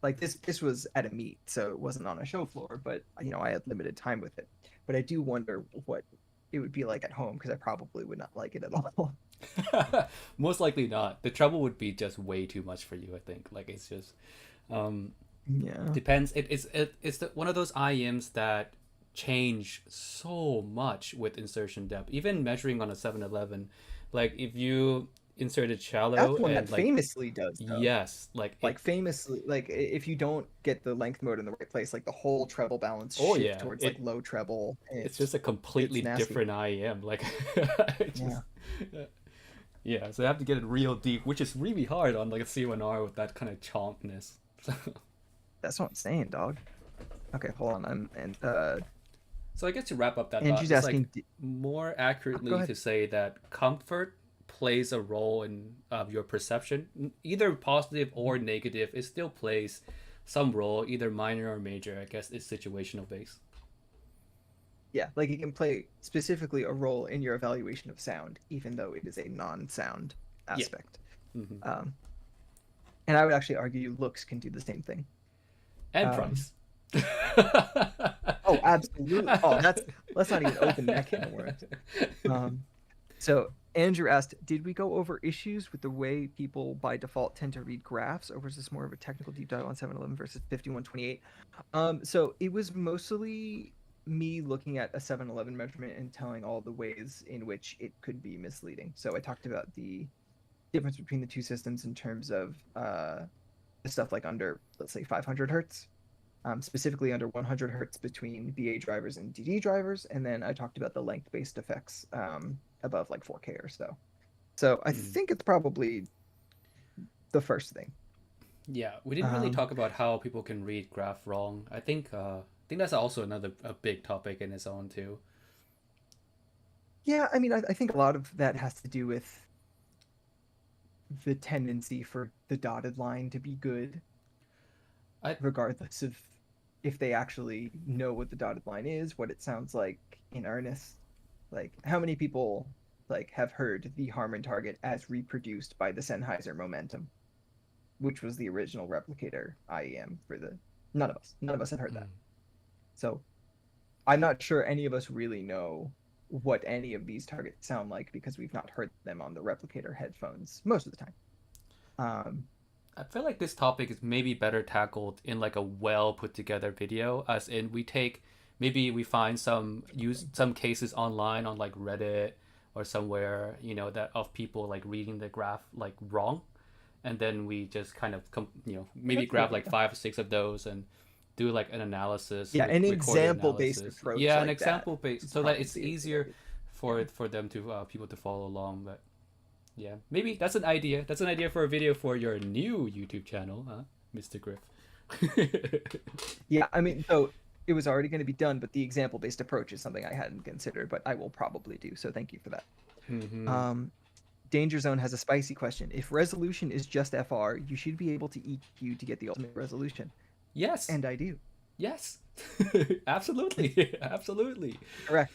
like this was at a meet, so it wasn't on a show floor, but I had limited time with it. But I do wonder what it would be like at home because I probably would not like it at all. Most likely not. The trouble would be just way too much for you, I think. Like it's just Yeah. depends. It's one of those IEMs that change so much with insertion depth. Even measuring on a 711, like if you inserted shallow That's one and that like famously does though. yes, Like famously, like if you don't get the length mode in the right place, like the whole treble balance oh shift yeah, towards like low treble. it's just a completely nasty. different IEM. Like Yeah. yeah, so I have to get it real deep, which is really hard on like a C1R with that kind of chompness. That's what I'm saying, dog. Okay, hold on. So I guess to wrap up that Andrew's thought, it's asking. like more Go accurately ahead. to say that comfort plays a role in your perception, either positive or negative. It still plays some role, either minor or major. I guess it's situational based. Yeah, like it can play specifically a role in your evaluation of sound, even though it is a non-sound Yeah. aspect. Mm-hmm. And I would actually argue looks can do the same thing. And Um, price. Oh, absolutely. Oh, let's not even open that can of worms. So Andrew asked, did we go over issues with the way people by default tend to read graphs, or was this more of a technical deep dive on 711 versus 5128? So it was mostly me looking at a 711 measurement and telling all the ways in which it could be misleading. So I talked about the difference between the two systems in terms of the stuff like under, let's say, 500 hertz. Specifically under 100 hertz between BA drivers and DD drivers, and then I talked about the length-based effects above like 4K or so. So I think it's probably the first thing. Yeah, we didn't really talk about how people can read graph wrong. I think that's also a big topic in its own too. Yeah, I mean, I think a lot of that has to do with the tendency for the dotted line to be good, regardless of if they actually know what the dotted line is, what it sounds like in earnest. Like, how many people like have heard the Harmon target as reproduced by the Sennheiser momentum, which was the original replicator IEM for the none of us had heard that. So I'm not sure any of us really know what any of these targets sound like because we've not heard them on the replicator headphones most of the time. I feel like this topic is maybe better tackled in like a well put together video, as in we find some cases online on like Reddit or somewhere, you know, that of people like reading the graph like wrong, and then we just kind of maybe That's a good grab like idea. 5 or 6 of those and do like an analysis, Yeah, an recorded example-based analysis. approach Yeah, an like that example based, is so that it's probably a good easier idea. Yeah. for them to people to follow along. But yeah, maybe that's an idea. That's an idea for a video for your new YouTube channel, huh, Mr. Griff? Yeah, I mean, so it was already going to be done, but the example-based approach is something I hadn't considered, but I will probably do. So thank you for that. Hmm. Danger Zone has a spicy question. If resolution is just FR, you should be able to EQ to get the ultimate resolution. Yes. And I do. Yes. Absolutely. Absolutely. Correct.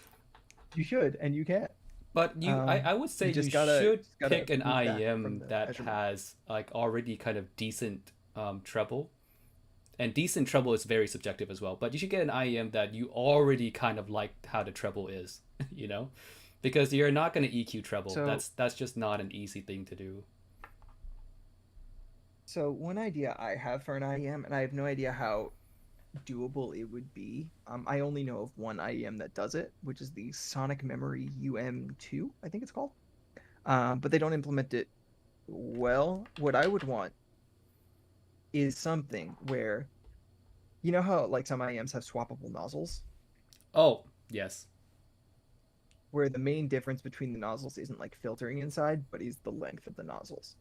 You should, and you can. But I would say you should pick an move back from IEM the that measurement. has like already kind of decent treble. And decent treble is very subjective as well. But you should get an IEM that you already kind of like how the treble is, you know? Because you're not going to EQ treble. So- That's just not an easy thing to do. So one idea I have for an IEM, and I have no idea how doable it would be. I only know of one IEM that does it, which is the Sonic Memory UM2, I think it's called. But they don't implement it well. What I would want is something where, you know how like some IEMs have swappable nozzles, Oh, yes. where the main difference between the nozzles isn't like filtering inside, but is the length of the nozzles.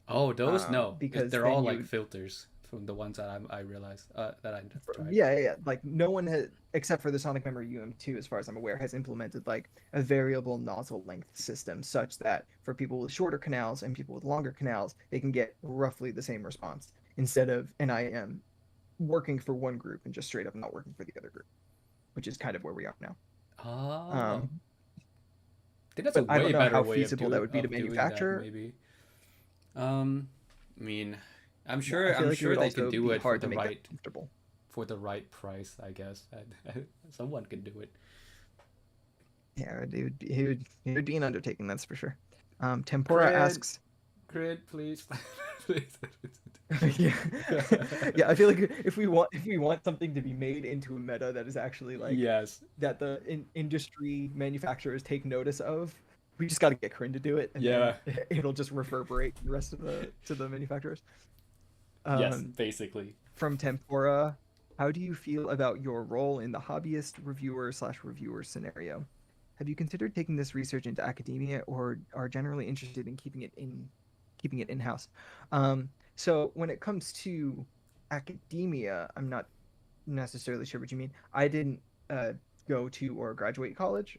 Oh, those no, because they're then all you like would- filters from the ones that I realized that I just tried. Yeah. Like no one has, except for the Sonic Memory UM2, as far as I'm aware, has implemented like a variable nozzle length system such that for people with shorter canals and people with longer canals, they can get roughly the same response instead of an IM working for one group and just straight up not working for the other group, which is kind of where we are now. Oh, I Um, think that's a but I don't way know better how way feasible that would be to doing that, manufacture. maybe. I mean, I'm I sure feel like it would they also can do be it for hard the to make that right comfortable. price, I guess. Someone can do it. Yeah, it would be an undertaking, that's for sure. Tempora Grid. asks, Grid, please. Please. yeah, yeah. I feel like if we want something to be made into a meta that is actually like Yes. that the industry manufacturers take notice of, we just got to get Kryn to do it, and Yeah. then it'll just reverberate the rest of the manufacturers. Yes, basically. From Tempora, how do you feel about your role in the hobbyist reviewer/reviewer scenario? Have you considered taking this research into academia, or are generally interested in keeping it in-house? So when it comes to academia, I'm not necessarily sure what you mean. I didn't go to or graduate college.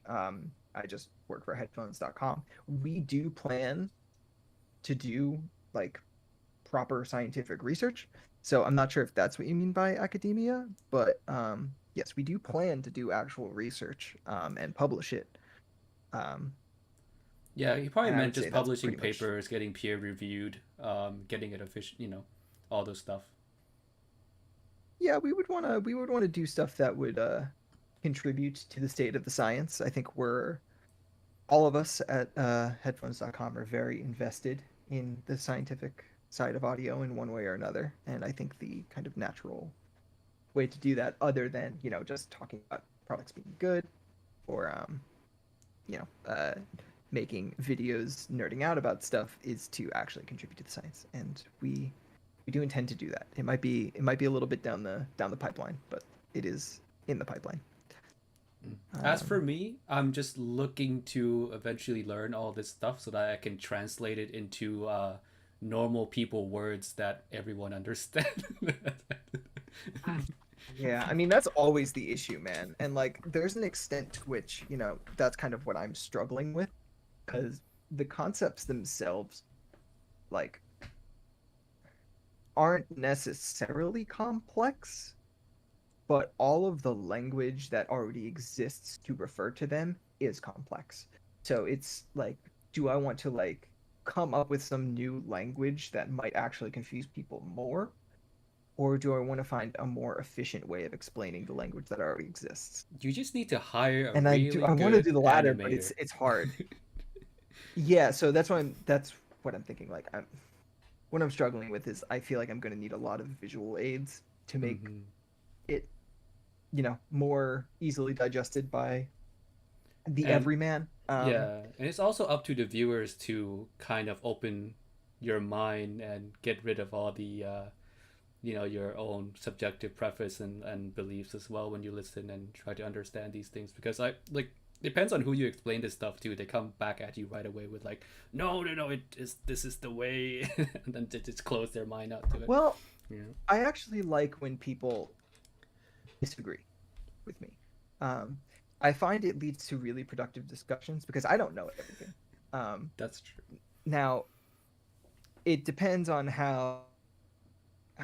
I just work for headphones.com. We do plan to do like proper scientific research. So I'm not sure if that's what you mean by academia, but yes, we do plan to do actual research and publish it. Yeah, he probably And I meant would say just that's publishing pretty much- papers, getting peer reviewed, getting it official, all those stuff. Yeah, we would want to do stuff that would contribute to the state of the science. I think all of us at headphones.com are very invested in the scientific side of audio in one way or another, and I think the kind of natural way to do that, other than just talking about products being good, or making videos nerding out about stuff, is to actually contribute to the science, and we do intend to do that. It might be a little bit down the pipeline, but it is in the pipeline. As for me, I'm just looking to eventually learn all this stuff so that I can translate it into normal people words that everyone understands. Yeah, I mean that's always the issue, man. And like there's an extent to which, that's kind of what I'm struggling with, because the concepts themselves like aren't necessarily complex, but all of the language that already exists to refer to them is complex. So it's like, do I want to like come up with some new language that might actually confuse people more? Or do I want to find a more efficient way of explaining the language that already exists? You just need to hire a And really I want to good do the latter, animator. but it's hard. Yeah, so that's what I'm thinking. Like what I'm struggling with is I feel like I'm going to need a lot of visual aids to make it more easily digested by the And- everyman. Um, Yeah, and it's also up to the viewers to kind of open your mind and get rid of all the your own subjective preference and beliefs as well when you listen and try to understand these things, because I like depends on who you explain this stuff to, they come back at you right away with like, no, it is, this is the way, and then they just close their mind out to it. well, Yeah. I actually like when people disagree with me. Um, I find it leads to really productive discussions because I don't know everything. Um, That's true. Now, it depends on how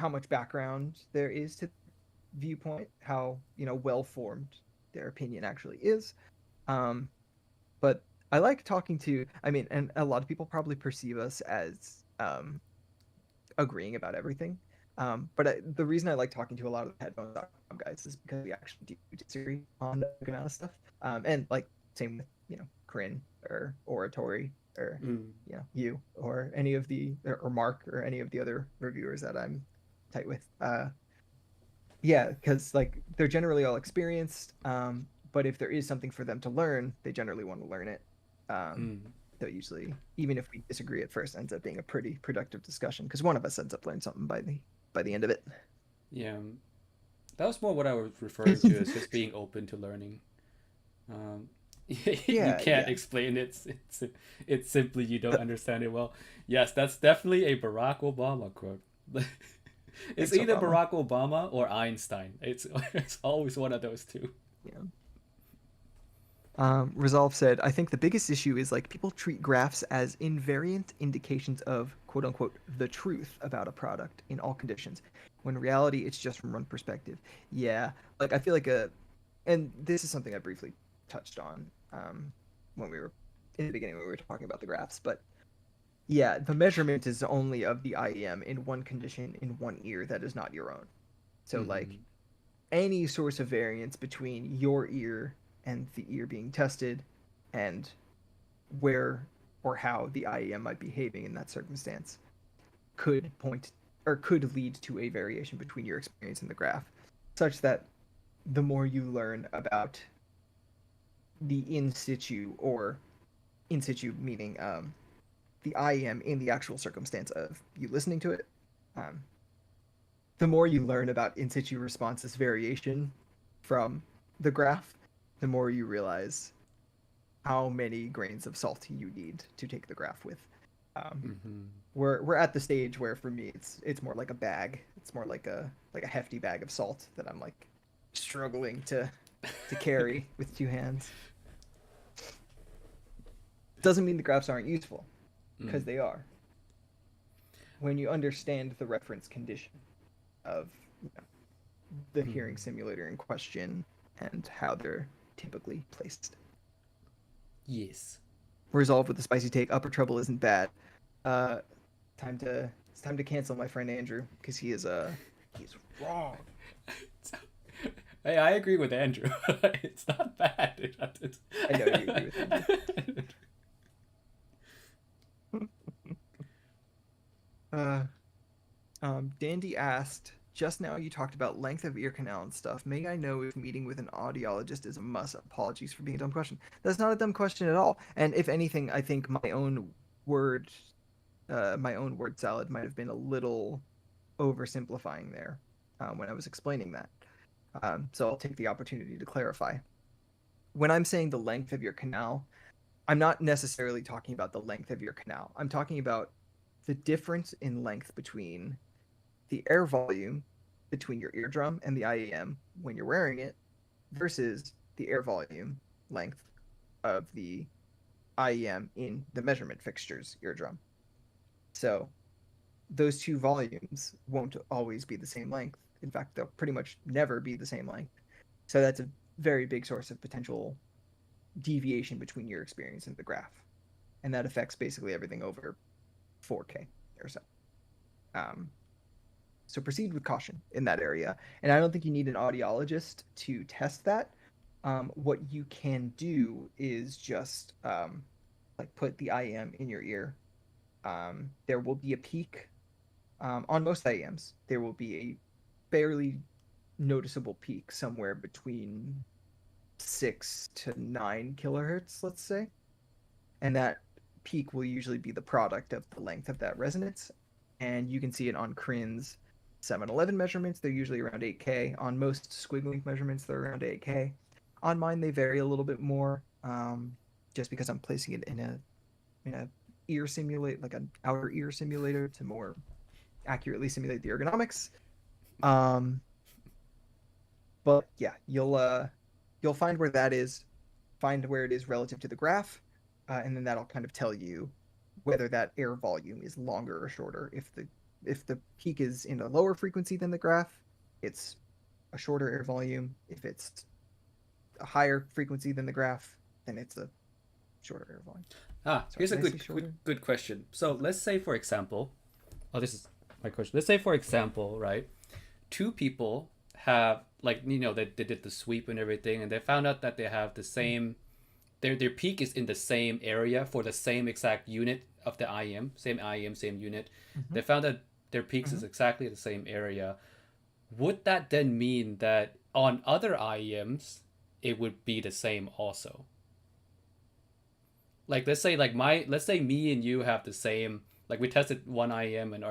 much background there is to viewpoint, how well formed their opinion actually is. Um, but I like talking to. I mean, and a lot of people probably perceive us as agreeing about everything. But the reason I like talking to a lot of the headphones.com guys is because we actually do disagree on a good amount of stuff. And like same with Corinne or Oratory or Mm. you or any of the or Mark or any of the other reviewers that I'm tight with. Yeah, because like they're generally all experienced. But if there is something for them to learn, they generally want to learn it. Um, Mm. so usually, even if we disagree at first, ends up being a pretty productive discussion because one of us ends up learning something by the end of it. Yeah, that was more what I was referring to as just being open to learning. um, you Yeah, can't yeah. explain it. It's simply you don't Uh, understand it well. Yes, that's definitely a Barack Obama quote. It's Thanks, either Obama. Barack Obama or Einstein. It's always one of those two. Yeah. Resolve said, I think the biggest issue is like people treat graphs as invariant indications of quote unquote the truth about a product in all conditions, when in reality it's just from one perspective. Yeah, like I feel like and this is something I briefly touched on when we were in the beginning when we were talking about the graphs, but yeah, the measurement is only of the IEM in one condition in one ear that is not your own. So like Mm-hmm. any source of variance between your ear and the ear being tested and where or how the IEM might be behaving in that circumstance could point or could lead to a variation between your experience and the graph, such that the more you learn about the in situ or in situ meaning the IEM in the actual circumstance of you listening to it, um, the more you learn about in situ responses variation from the graph, the more you realize how many grains of salt you need to take the graph with. Um, Mm-hmm. we're at the stage where for me it's more like a bag. It's more like a hefty bag of salt that I'm like struggling to carry with two hands. Doesn't mean the graphs aren't useful, Mm. because they are. When you understand the reference condition of the hearing Mm. simulator in question and how they're typically placed. Yes. Resolve with the spicy take. Upper treble isn't bad. Uh, it's time to cancel my friend Andrew because he's wrong. Hey, I agree with Andrew. It's not bad. I know you agree with Andrew. Uh, Dandy asked, just now you talked about length of ear canal and stuff. May I know if meeting with an audiologist is a must? Apologies for being a dumb question. That's not a dumb question at all. And if anything, I think word, my own word salad might have been a little oversimplifying there when I was explaining that. So I'll take the opportunity to clarify. When I'm saying the length of your canal, I'm not necessarily talking about the length of your canal. I'm talking about the difference in length between the air volume between your eardrum and the IEM when you're wearing it versus the air volume length of the IEM in the measurement fixture's eardrum. So those two volumes won't always be the same length. In fact, they'll pretty much never be the same length. So that's a very big source of potential deviation between your experience and the graph. And that affects basically everything over 4K or so. Um, so proceed with caution in that area. And I don't think you need an audiologist to test that. What you can do is just like put the IEM in your ear. There will be a peak on most IEMs. There will be a barely noticeable peak somewhere between 6 to 9 kilohertz, let's say. and that peak will usually be the product of the length of that resonance. And you can see it on Crin's 711 measurements. They're usually around 8K. On most squig length measurements, they're around 8K. On mine, they vary a little bit more, just because I'm placing it in a ear simulate, like an outer ear simulator, to more accurately simulate the ergonomics. But yeah, you'll find where that is, find where it is relative to the graph, and then that'll kind of tell you whether that air volume is longer or shorter. If the peak is in a lower frequency than the graph, it's a shorter air volume. If it's a higher frequency than the graph, then it's a shorter air volume. Here's a good question. So let's say, for example, this is my question. Let's say, for example, right, two people have, like, they did the sweep and everything, and they found out that they have the same, their peak is in the same area for the same exact unit of the IEM, same unit. Mm-hmm. They found that their peaks is exactly the same area. Would that then mean that on other IEMs it would be the same also? Like, let's say me and you have the same, like, we tested one IEM and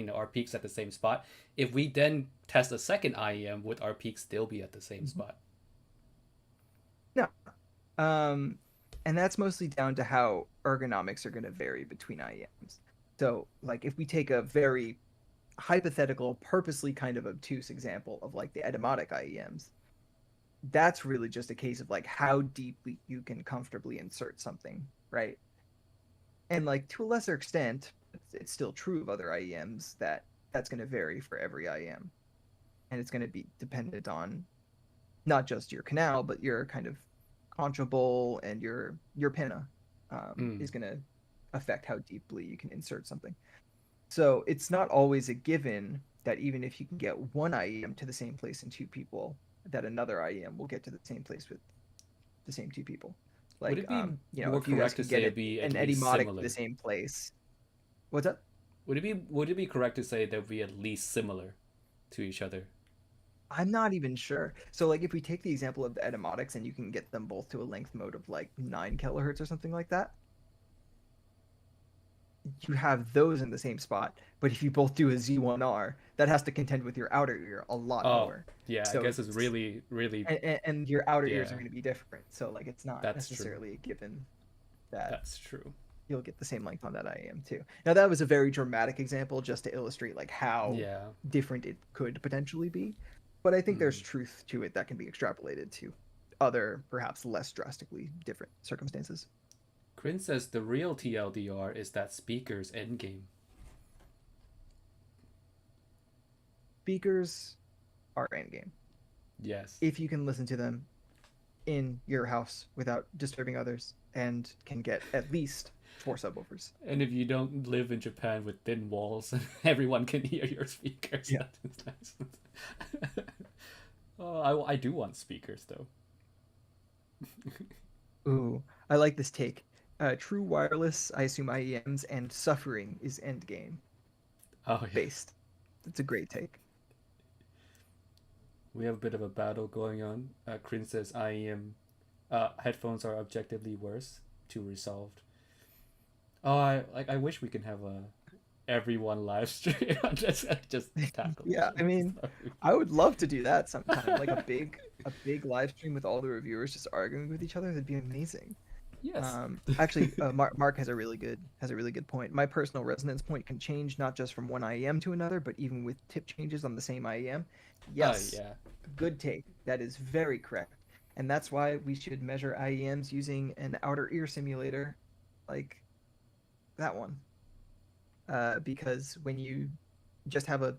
our peaks at the same spot. If we then test a second IEM, would our peaks still be at the same spot? No. And that's mostly down to how ergonomics are going to vary between IEMs. So, like, if we take a very hypothetical, purposely kind of obtuse example of, like, the edemotic IEMs, that's really just a case of, like, how deeply you can comfortably insert something, right? And, like, to a lesser extent, it's still true of other IEMs that's going to vary for every IEM. And it's going to be dependent on not just your canal, but your kind of concha bowl and your pinna is going to affect how deeply you can insert something. So it's not always a given that even if you can get one IEM to the same place in two people, that another IEM will get to the same place with the same two people. Like, would it be more if you guys could get an edemotic to the same place. What's up? Would it be correct to say they'll be at least similar to each other? I'm not even sure. So, like, if we take the example of the edemotics and you can get them both to a length mode of like 9 kilohertz or something like that, you have those in the same spot. But if you both do a Z1R, that has to contend with your outer ear a lot more. Yeah, so I guess it's really, really... And your outer ears are going to be different. So, like, it's not necessarily a given that... That's true. You'll get the same length on that IEM too. Now, that was a very dramatic example just to illustrate, like, how different it could potentially be. But I think there's truth to it that can be extrapolated to other, perhaps less drastically different circumstances. Grin says the real TLDR is that speakers endgame. Speakers are endgame. Yes. If you can listen to them in your house without disturbing others and can get at least 4 subwoofers. And if you don't live in Japan with thin walls and everyone can hear your speakers. Yeah. That's nice. Oh, I do want speakers though. Ooh, I like this take. True wireless, I assume IEMs, and suffering is endgame. Oh, yeah. Based. That's a great take. We have a bit of a battle going on. Crin says IEM headphones are objectively worse to resolved. Oh, I wish we can have everyone live stream. just tackle. Yeah, I mean, I would love to do that sometime. Like a big live stream with all the reviewers just arguing with each other. That'd be amazing. Yes. Actually, Mark has a really good point. My personal resonance point can change not just from one IEM to another, but even with tip changes on the same IEM. Yes. Yeah. Good take. That is very correct. And that's why we should measure IEMs using an outer ear simulator, like that one. Because when you just have a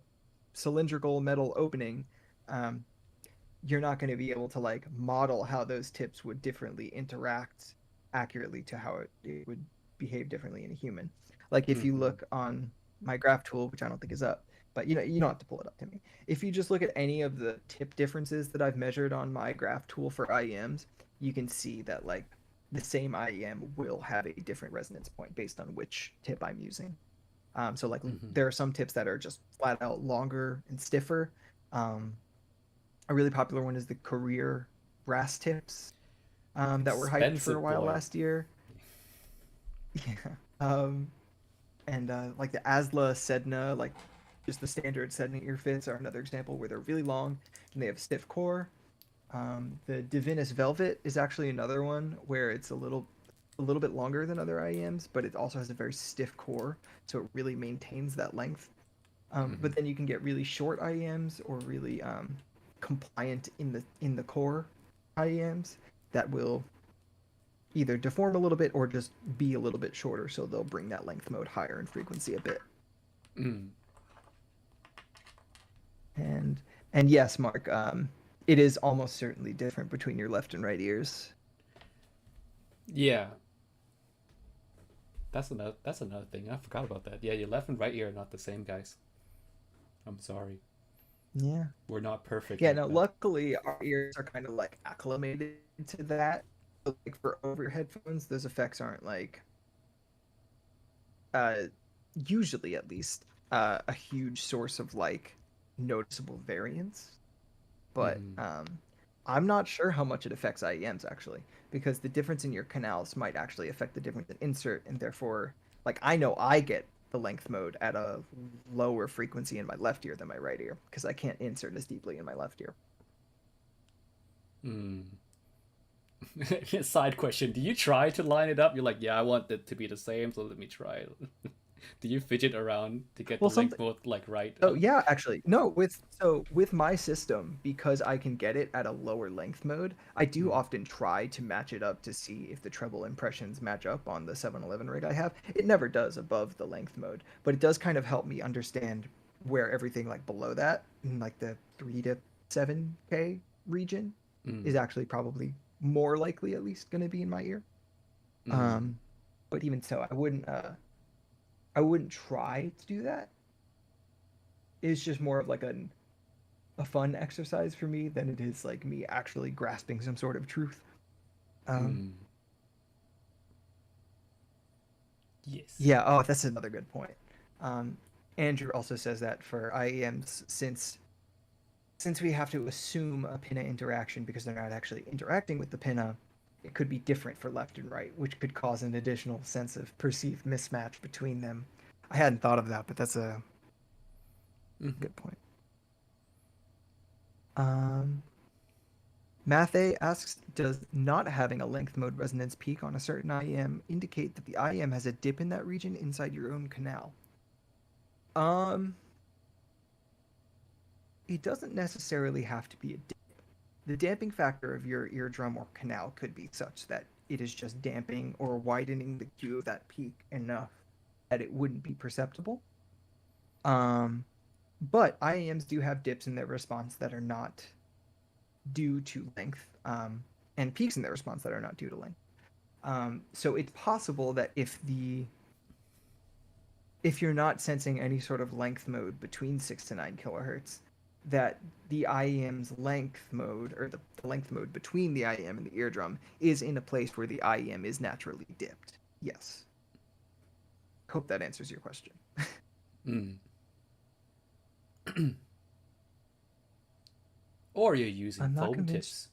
cylindrical metal opening, you're not going to be able to like model how those tips would differently interact accurately to how it would behave differently in a human. Like if you look on my graph tool, which I don't think is up, but you don't have to pull it up to me. If you just look at any of the tip differences that I've measured on my graph tool for IEMs, you can see that like the same IEM will have a different resonance point based on which tip I'm using. So like there are some tips that are just flat out longer and stiffer. A really popular one is the career brass tips that were hyped for a while last year. Yeah. And like the Asla Sedna, like just the standard Sedna ear fits are another example where they're really long and they have stiff core. The Divinus Velvet is actually another one where it's a little bit longer than other IEMs, but it also has a very stiff core, so it really maintains that length. But then you can get really short IEMs or really compliant in the core IEMs that will either deform a little bit or just be a little bit shorter, so they'll bring that length mode higher in frequency a bit. Mm. And yes, Mark, it is almost certainly different between your left and right ears. Yeah. That's another thing. I forgot about that. Yeah, your left and right ear are not the same, guys. I'm sorry. Yeah. We're not perfect. Yeah, like no, that. luckily our ears are kind of like acclimated to that. So, like for over headphones, those effects aren't like uh usually at least a huge source of like noticeable variance. But Mhm. I'm not sure how much it affects IEMs actually, because the difference in your canals might actually affect the difference in insert, and therefore, like I know I get the length mode at a lower frequency in my left ear than my right ear because I can't insert as deeply in my left ear. Mm. Side question: do you try to line it up? You're like, yeah, I want it to be the same, so let me try. Do you fidget around to get the Well, length something. both like right? Oh yeah, actually, no. With my system, because I can get it at a lower length mode, I do Mm. often try to match it up to see if the treble impressions match up on the 711 rig I have. It never does above the length mode, but it does kind of help me understand where everything like below that, in like the 3 to 7K region, Mm. is actually probably more likely at least going to be in my ear. Mm. Um, but even so, I wouldn't try to do that. It's just more of like a fun exercise for me than it is like me actually grasping some sort of truth. Um, Mm. Yes. yeah. Oh, that's another good point. Um, Andrew also says that for IEMs, since we have to assume a pinna interaction because they're not actually interacting with the pinna, it could be different for left and right, which could cause an additional sense of perceived mismatch between them. I hadn't thought of that, but that's a Mm-hmm. good point. Um, Mathe asks, does not having a length mode resonance peak on a certain IEM indicate that the IEM has a dip in that region inside your own canal? Um, it doesn't necessarily have to be a dip. The damping factor of your eardrum or canal could be such that it is just damping or widening the Q of that peak enough that it wouldn't be perceptible. Um, but IEMs do have dips in their response that are not due to length, and peaks in their response that are not due to length. So it's possible that if you're not sensing any sort of length mode between 6 to 9 kilohertz, that the IEM's length mode or the length mode between the IEM and the eardrum is in a place where the IEM is naturally dipped. Yes. Hope that answers your question. Mm. Or you're using I'm not foam convinced. tips.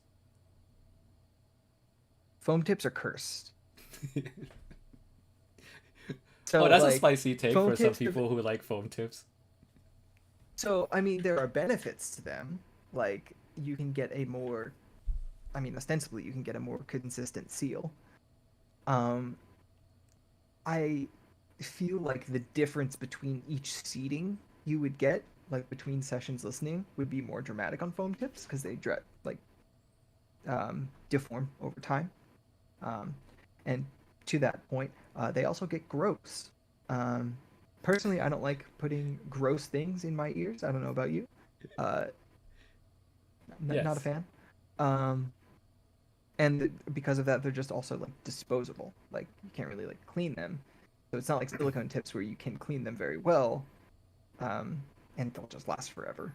Foam tips are cursed. Oh, So that's a like spicy take foam for some tips are, people who like foam tips. so I mean there are benefits to them. Like you can get a more, I mean ostensibly you can get a more consistent seal. Um, I feel like the difference between each seating you would get, like between sessions listening, would be more dramatic on foam tips because they deform over time. Um, and to that point, they also get gross. Um, Personally, I don't like putting gross things in my ears. I don't know about you. Uh, not a Yes. fan. Um, and because of that, they're just also like disposable. Like you can't really like clean them. So it's not like silicone tips where you can clean them very well, um, and they'll just last forever.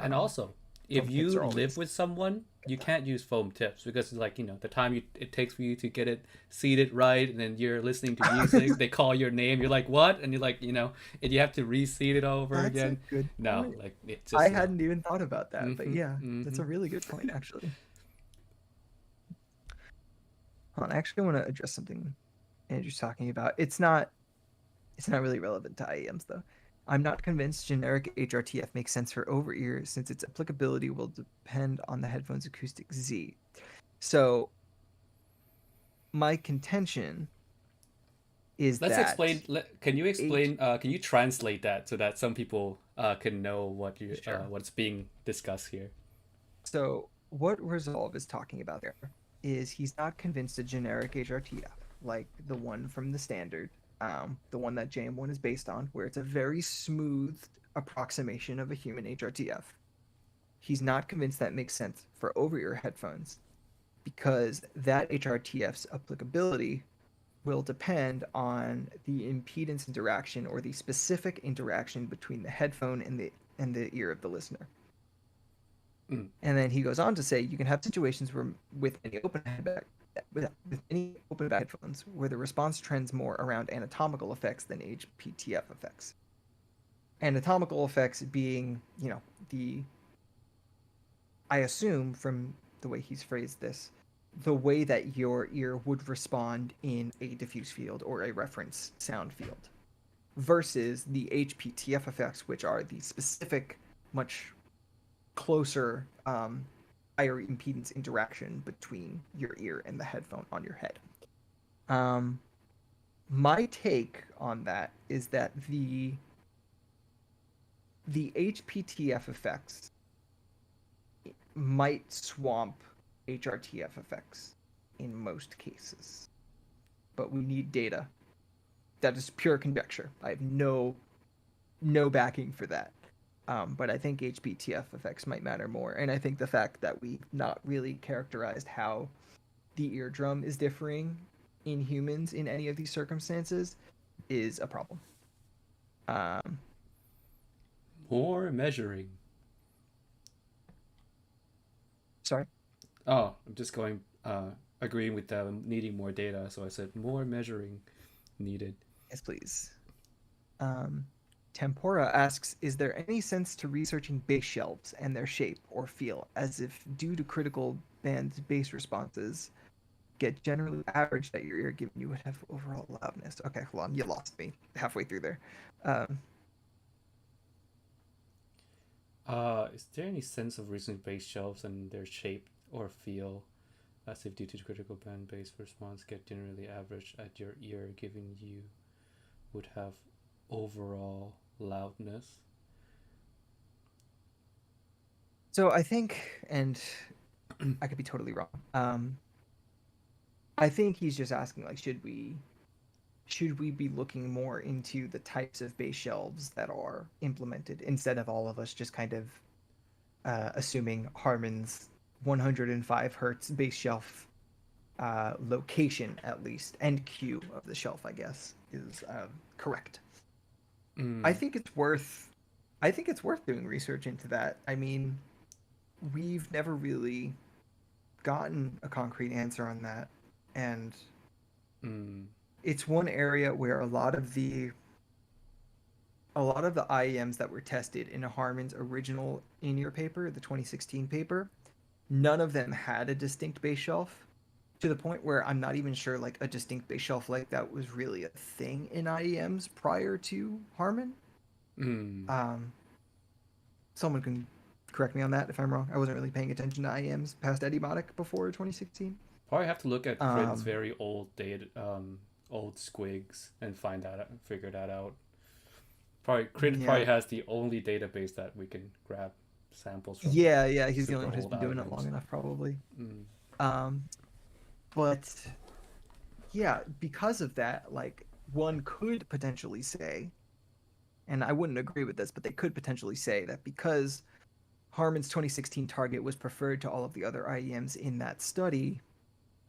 And Um, also, if Foam tips you are live always with someone, you can't use foam tips because, like, the time it takes for you to get it seated right, and then you're listening to music, they call your name, you're like, what? And you're like, and you have to reseat it over That's a again. good No, point. like, it's I just no. hadn't even thought about that, but Mm-hmm. yeah, that's Mm-hmm. a really good point actually. Hold on, I actually want to address something Andrew's talking about. It's not really relevant to IEMs though. I'm not convinced generic HRTF makes sense for over ear since its applicability will depend on the headphone's acoustic Z. So my contention is Let's that explain. Can you H explain? Can you translate that so that some people can know sure. what's being discussed here? So what Resolve is talking about there is he's not convinced a generic HRTF, like the one from the standard, the one that JM1 is based on, where it's a very smooth approximation of a human HRTF. He's not convinced that makes sense for over-ear headphones because that HRTF's applicability will depend on the impedance interaction or the specific interaction between the headphone and the ear of the listener. Mm. And then he goes on to say you can have situations where with any open headback with any open back headphones where the response trends more around anatomical effects than HPTF effects. Anatomical effects being, the I assume from the way he's phrased this, the way that your ear would respond in a diffuse field or a reference sound field versus the HPTF effects, which are the specific, much closer, higher impedance interaction between your ear and the headphone on your head. My take on that is that the HPTF effects might swamp HRTF effects in most cases, but we need data. That is pure conjecture. I have no backing for that. But I think HPTF effects might matter more, and I think the fact that we've not really characterized how the eardrum is differing in humans in any of these circumstances is a problem. More measuring. Sorry. Oh, I'm just going agreeing with them needing more data. So I said more measuring needed. Yes, please. Tempora asks, is there any sense to researching bass shelves and their shape or feel, as if due to critical band bass responses get generally averaged at your ear, giving you would have overall loudness? Okay, hold on, you lost me halfway through there. Is there any sense of reasoning bass shelves and their shape or feel, as if due to critical band bass response get generally average at your ear, giving you would have overall loudness? So I think, and I could be totally wrong. I think he's just asking, like, should we be looking more into the types of bass shelves that are implemented instead of all of us just kind of assuming Harmon's 105 hertz bass shelf location, at least, and Q of the shelf, I guess, is correct. I think it's worth doing research into that. I mean, we've never really gotten a concrete answer on that, and it's one area where a lot of the IEMs that were tested in Harmon's original in-ear paper, the 2016 paper, none of them had a distinct bass shelf, to the point where I'm not even sure like a distinct bass shelf like that was really a thing in IEMs prior to Harmon. Someone can correct me on that if I'm wrong. I wasn't really paying attention to IEMs past Eddiemotic before 2016. Probably have to look at Crin's very old data, old squigs and figure that out. Crin probably has the only database that we can grab samples from. Yeah, he's the only one who's been doing it long enough, probably. But yeah, because of that, like, one could potentially say, and I wouldn't agree with this, but they could potentially say that because Harmon's 2016 target was preferred to all of the other IEMs in that study,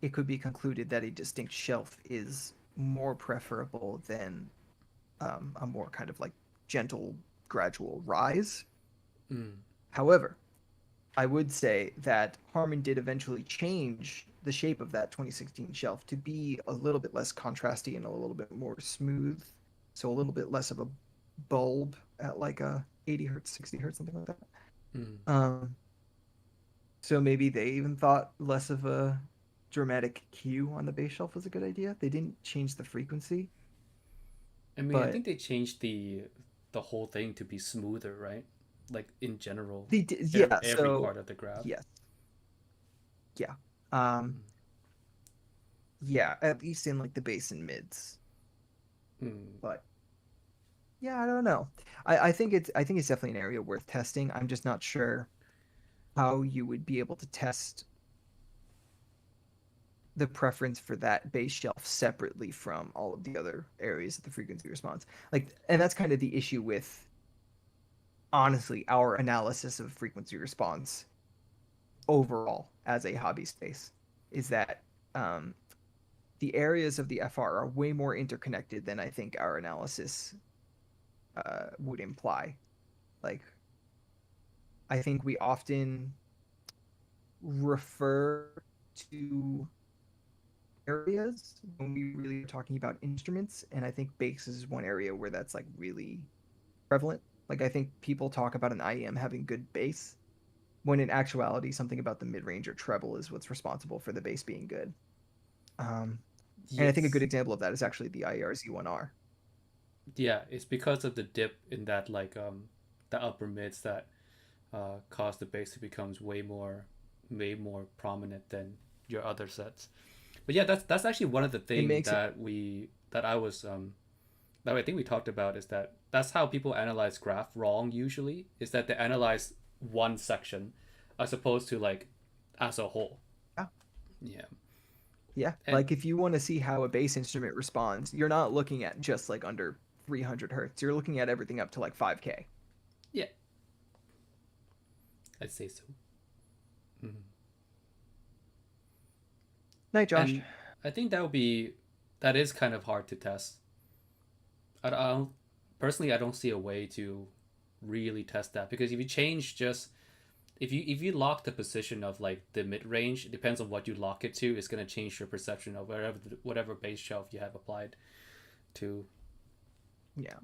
it could be concluded that a distinct shelf is more preferable than a more kind of like gentle, gradual rise. However, I would say that Harmon did eventually change the shape of that 2016 shelf to be a little bit less contrasty and a little bit more smooth. So a little bit less of a bulb at like a 80 hertz, 60 hertz, something like that. So maybe they even thought less of a dramatic Q on the bass shelf was a good idea. They didn't change the frequency, I mean, I but think they changed the whole thing to be smoother, right? Like in general, they did. Yeah. every So part of the graph. yes. Yeah. Um. Yeah. At least in like the bass and mids. Mm. But yeah, I don't know. I think it's definitely an area worth testing. I'm just not sure how you would be able to test the preference for that base shelf separately from all of the other areas of the frequency response. Like, and that's kind of the issue with honestly our analysis of frequency response overall as a hobby space is that um, the areas of the FR are way more interconnected than I think our analysis would imply. Like, I think we often refer to areas when we really are talking about instruments, and I think bass is one area where that's like really prevalent. Like I think people talk about an IEM having good bass, when in actuality something about the mid range or treble is what's responsible for the bass being good. Um, and I think a good Yes. example of that is actually the IER Z1R. Yeah, it's because of the dip in that the upper mids that cause the bass to becomes way more prominent than your other sets. But yeah, that's actually one of the It thing makes it that I was that I think we talked about is that that's how people analyze graph wrong usually is that they analyze one section as opposed to like as a whole. yeah, Yeah. yeah. And Like if you want to see how a bass instrument responds, you're not looking at just like under 300 hertz. You're looking at everything up to like 5K. yeah, I'd say so. Mhm. Night, Josh. And I think that is kind of hard to test. I don't personally I don't see a way to really test that because if you change just if you lock the position of like the mid range, it depends on what you lock it to. It's gonna change your perception of whatever base shelf you have applied to. Yeah.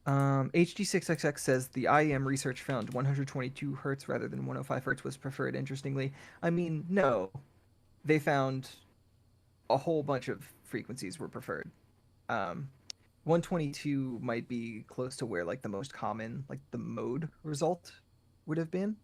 HD6XX says the IEM research found 122 hertz rather than 105 hertz was preferred. Interestingly, I mean, no, they found a whole bunch of frequencies were preferred. 122 might be close to where like the most common, like the mode result would have been.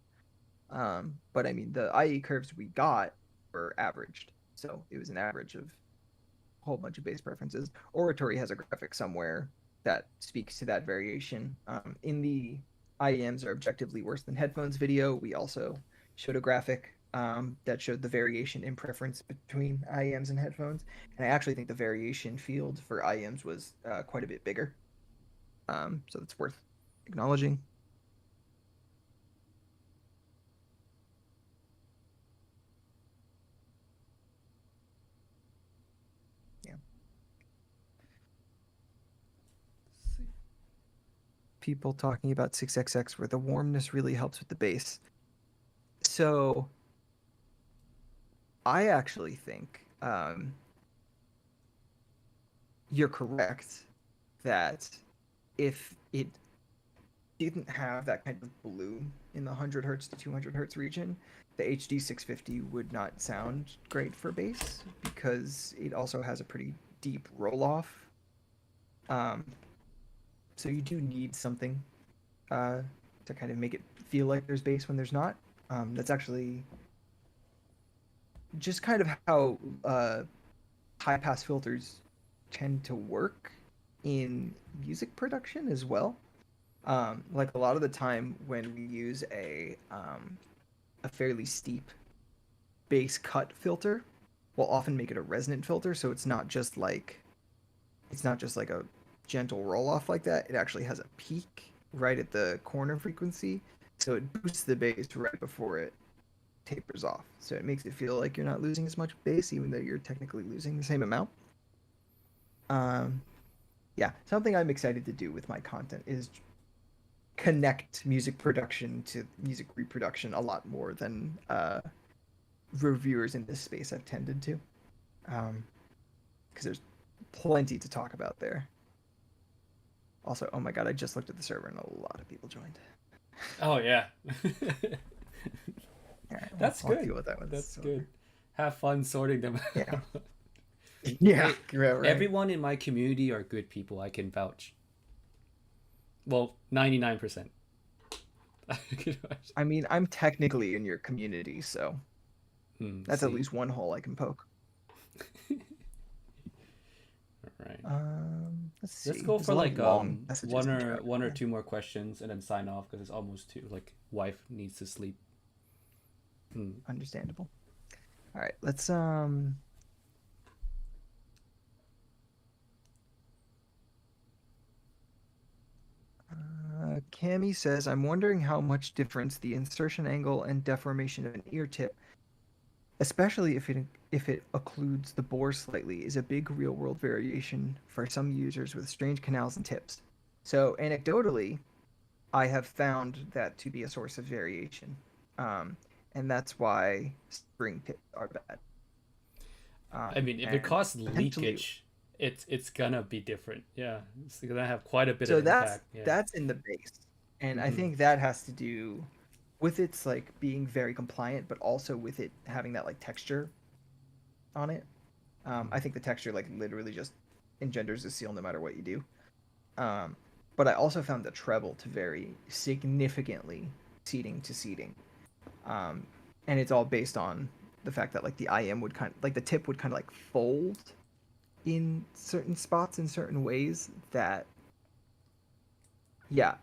But I mean, the IE curves we got were averaged, so it was an average of a whole bunch of base preferences. Oratory has a graphic somewhere that speaks to that variation. In the IEMs are objectively worse than headphones video, we also showed a graphic that showed the variation in preference between IEMs and headphones. And I actually think the variation field for IEMs was quite a bit bigger. So that's worth acknowledging. Yeah. People talking about 6XX where the warmness really helps with the bass. So I actually think you're correct that if it didn't have that kind of bloom in the 100 hertz to 200 hertz region, the HD 650 would not sound great for bass because it also has a pretty deep roll off. Um, so you do need something to kind of make it feel like there's bass when there's not. That's actually just kind of how high pass filters tend to work in music production as well. Like a lot of the time when we use a fairly steep bass cut filter, we'll often make it a resonant filter, so it's not just like a gentle roll off like that. It actually has a peak right at the corner frequency, so it boosts the bass right before it tapers off. So it makes it feel like you're not losing as much bass, even though you're technically losing the same amount. Um, yeah, something I'm excited to do with my content is connect music production to music reproduction a lot more than reviewers in this space have tended to, because there's plenty to talk about there. Also, oh my god, I just looked at the server and a lot of people joined. Oh yeah. All right, That's I'll good. deal with that one. That's So, good. have fun sorting them Yeah. out. Yeah, Hey, right. everyone in my community are good people. I can vouch. Well, 99%. I mean, I'm technically in your community, so that's at See, least one hole I can poke. all right. Let's Let's see. go There's for a lot of like long messages one in or chat. one or two more questions and then sign off because it's almost two. Like wife needs to sleep. Understandable. All right, let's Cami says, I'm wondering how much difference the insertion angle and deformation of an ear tip, especially if it occludes the bore slightly, is a big real world variation for some users with strange canals and tips. So anecdotally, I have found that to be a source of variation, and that's why spring tips are bad. I mean, if it And causes potentially, leakage, it's gonna be different. Yeah, it's gonna have quite a bit of so that's impact. Yeah. that's in the base, and I Mm-hmm. think that has to do with its like being very compliant, but also with it having that like texture on it. I think the texture like literally just engenders a seal no matter what you do. But I also found the treble to vary significantly seating to seating, um, and it's all based on the fact that like the IM would kind of like the tip would kind of like fold in certain spots in certain ways that yeah,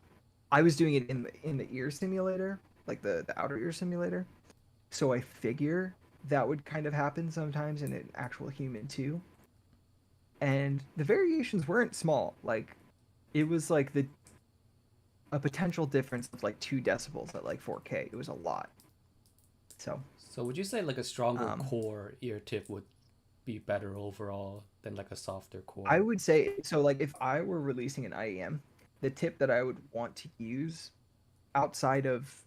I was doing it in the ear simulator, like the outer ear simulator. So I figure that would kind of happen sometimes in an actual human too. And the variations weren't small. Like it was like the a potential difference of like 2 decibels at like 4K. It was a lot. So So would you say like a stronger um, core ear tip would be better overall than like a softer I core? would say so. Like if I were releasing an IEM, the tip that I would want to use outside of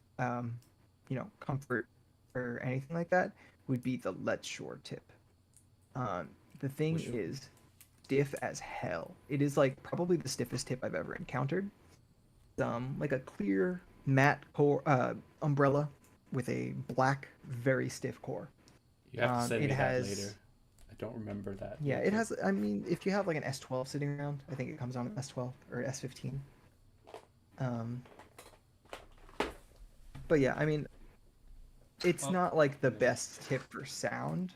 comfort or anything like that would be the Let's Shore tip. The thing Which is stiff as hell. It is like probably the stiffest tip I've ever encountered. Like a clear matte core umbrella with a black, very stiff core. you have to send It me that later. has I don't remember that yeah, ear it tip. has. I mean, if you have like an S12 sitting around, I think it comes on an S12 or S15. Um, but yeah, I mean, it's Oh, not like the best tip for sound,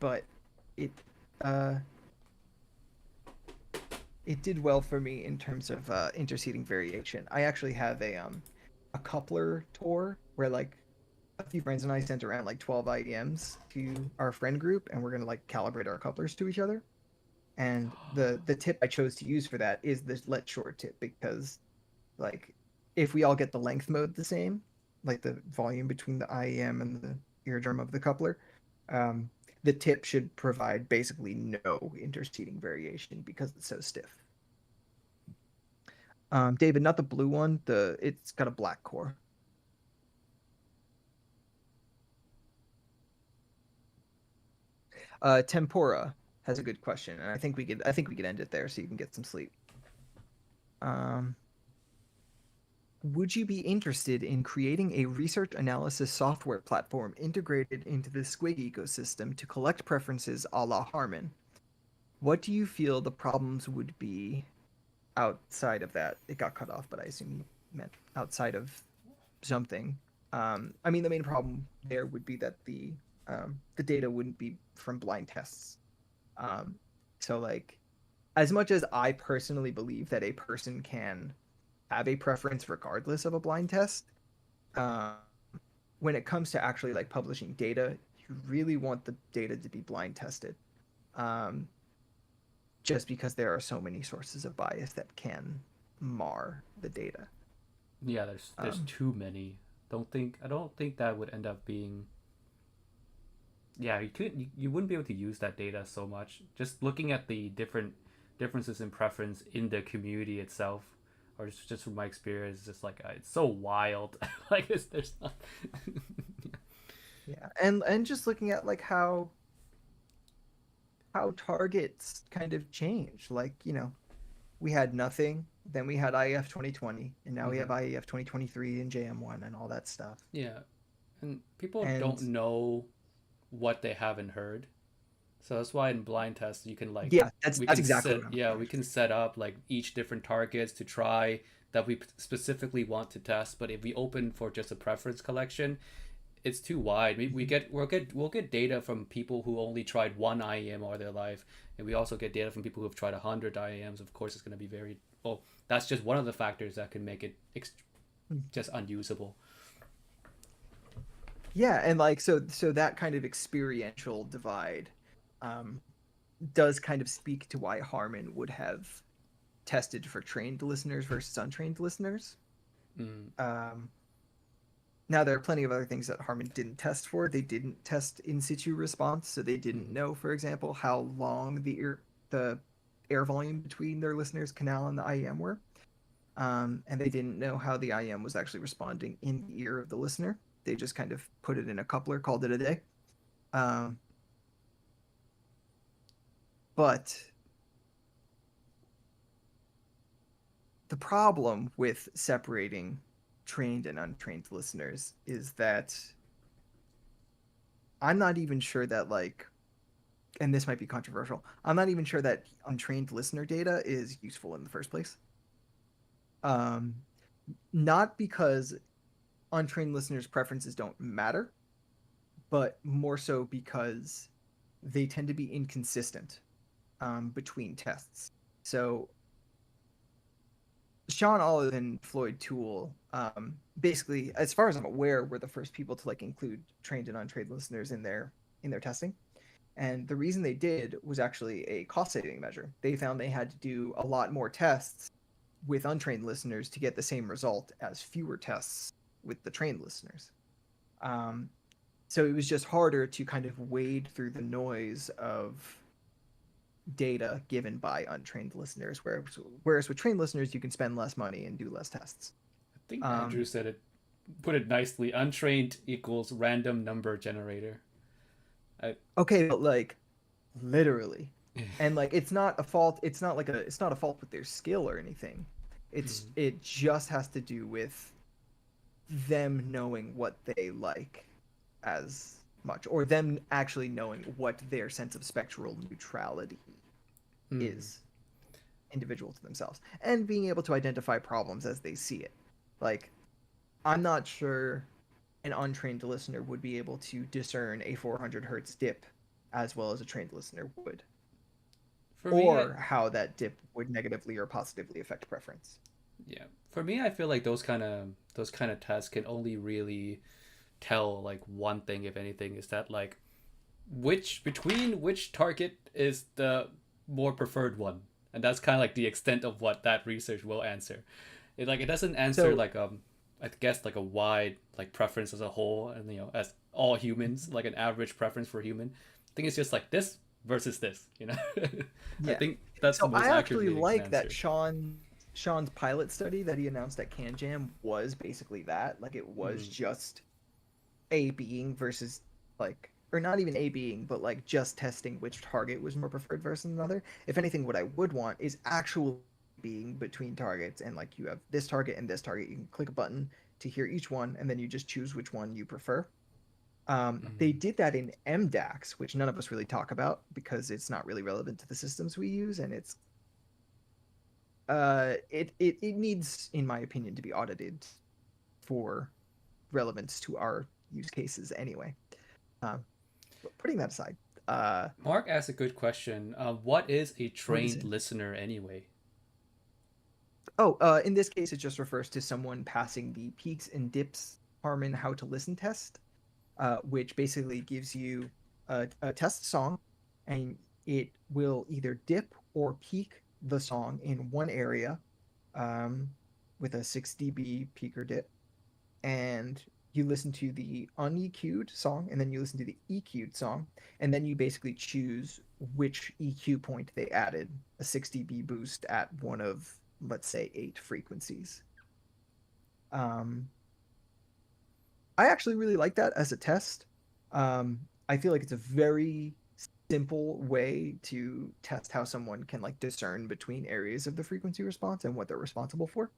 but it uh it did well for me in terms of interseating variation. I actually have a coupler tour where like a few friends and I sent around like 12 IEMs to our friend group, and we're gonna like calibrate our couplers to each other. And the tip I chose to use for that is the let short tip because like if we all get the length mode the same, like the volume between the IEM and the eardrum of the coupler, um, the tip should provide basically no interseating variation because it's so stiff. David, not the blue one. It's got a black core. Tempora has a good question, and I think we could end it there so you can get some sleep. Um, would you be interested in creating a research analysis software platform integrated into the Squig ecosystem to collect preferences a la Harmon? What do you feel the problems would be outside of that? It got cut off, but I assume you meant outside of something. I mean, the main problem there would be that the data wouldn't be from blind tests. Um, so, like, as much as I personally believe that a person can have a preference regardless of a blind test, uh, when it comes to actually like publishing data, you really want the data to be blind tested, um, just because there are so many sources of bias that can mar the data. Yeah, there's Um, too many. I don't think that would end up being. Yeah, you wouldn't be able to use that data so much. Just looking at the differences in preference in the community itself, or just from my experience, it's just like it's so wild. Like there's not. yeah, and just looking at like how targets kind of change. Like, we had nothing, then we had IEF 2020, and now we have Mhm. IEF 2023 and JM1 and all that stuff. Yeah, and people don't And know what they haven't heard. So that's why in blind tests you can like Yeah, we that's can exactly set what I'm yeah trying we to can say. set up like each different targets to try that we specifically want to test. But if we open for just a preference collection, it's too wide. Mhm. We'll get data from people who only tried one IEM all their life, and we also get data from people who have tried 100 IEMs. Of course, it's going to be very well. That's just one of the factors that can make it Mm. just unusable. Yeah, and like so that kind of experiential divide um, does kind of speak to why Harmon would have tested for trained listeners versus untrained listeners. Mm. Um, Now there are plenty of other things that Harmon didn't test for. They didn't test in situ response, so they didn't Mm. know, for example, how long the air volume between their listener's canal and the IEM were. And they didn't know how the IEM was actually responding in the ear of the listener. They just kind of put it in a coupler, called it a day. Um, but the problem with separating trained and untrained listeners is that I'm not even sure that like, and this might be controversial, I'm not even sure that untrained listener data is useful in the first place. Um, Not because untrained listeners' preferences don't matter, but more so because they tend to be inconsistent between tests. So Sean Olive and Floyd Toole, basically, as far as I'm aware, were the first people to like include trained and untrained listeners in their testing. And the reason they did was actually a cost saving measure. They found they had to do a lot more tests with untrained listeners to get the same result as fewer tests with the trained listeners. Um, so it was just harder to kind of wade through the noise of data given by untrained listeners, whereas with trained listeners, you can spend less money and do less tests. I think Andrew Um, said it, put it nicely. Untrained equals random number generator. I, okay, but like literally, and like it's not a fault. It's not a fault with their skill or anything. mm. It just has to do with them knowing what they like as much, or them actually knowing what their sense of spectral neutrality Mm. is individual to themselves, and being able to identify problems as they see it. Like, I'm not sure an untrained listener would be able to discern a 400 hertz dip as well as a trained listener would, For me, or how that dip would negatively or positively affect preference. yeah. For me, I feel like those kind of tests can only really tell like one thing, if anything, is that like which target is the more preferred one, and that's kind of like the extent of what that research will answer. It doesn't answer So, like I guess like a wide like preference as a whole, and as all humans like an average preference for a human. I think it's just like this versus this. I yeah. think that's the So I most actually accurately it can like that answer. Sean's pilot study that he announced at CanJam was basically that. Like it was Mm. just A being versus like, or not even A being, but like just testing which target was more preferred versus another. If anything, what I would want is actual being between targets, and like you have this target and this target. You can click a button to hear each one, and then you just choose which one you prefer. They Mm. did that in MDAX, which none of us really talk about because it's not really relevant to the systems we use, and it needs, in my opinion, to be audited for relevance to our use cases anyway. Um, but putting that aside, uh, Mark asked a good question. What is a what is trained it? listener anyway? Oh, in this case, it just refers to someone passing the peaks and dips Harmon how to listen test, which basically gives you a test song, and it will either dip or peak the song in one area um, with a 6 dB peak or dip, and you listen to the uneq'd song, and then you listen to the EQ'd song, and then you basically choose which EQ point they added a 6 dB boost at one of, let's say, 8 frequencies. Um, I actually really like that as a test. I feel like it's a very simple way to test how someone can like discern between areas of the frequency response and what they're responsible for.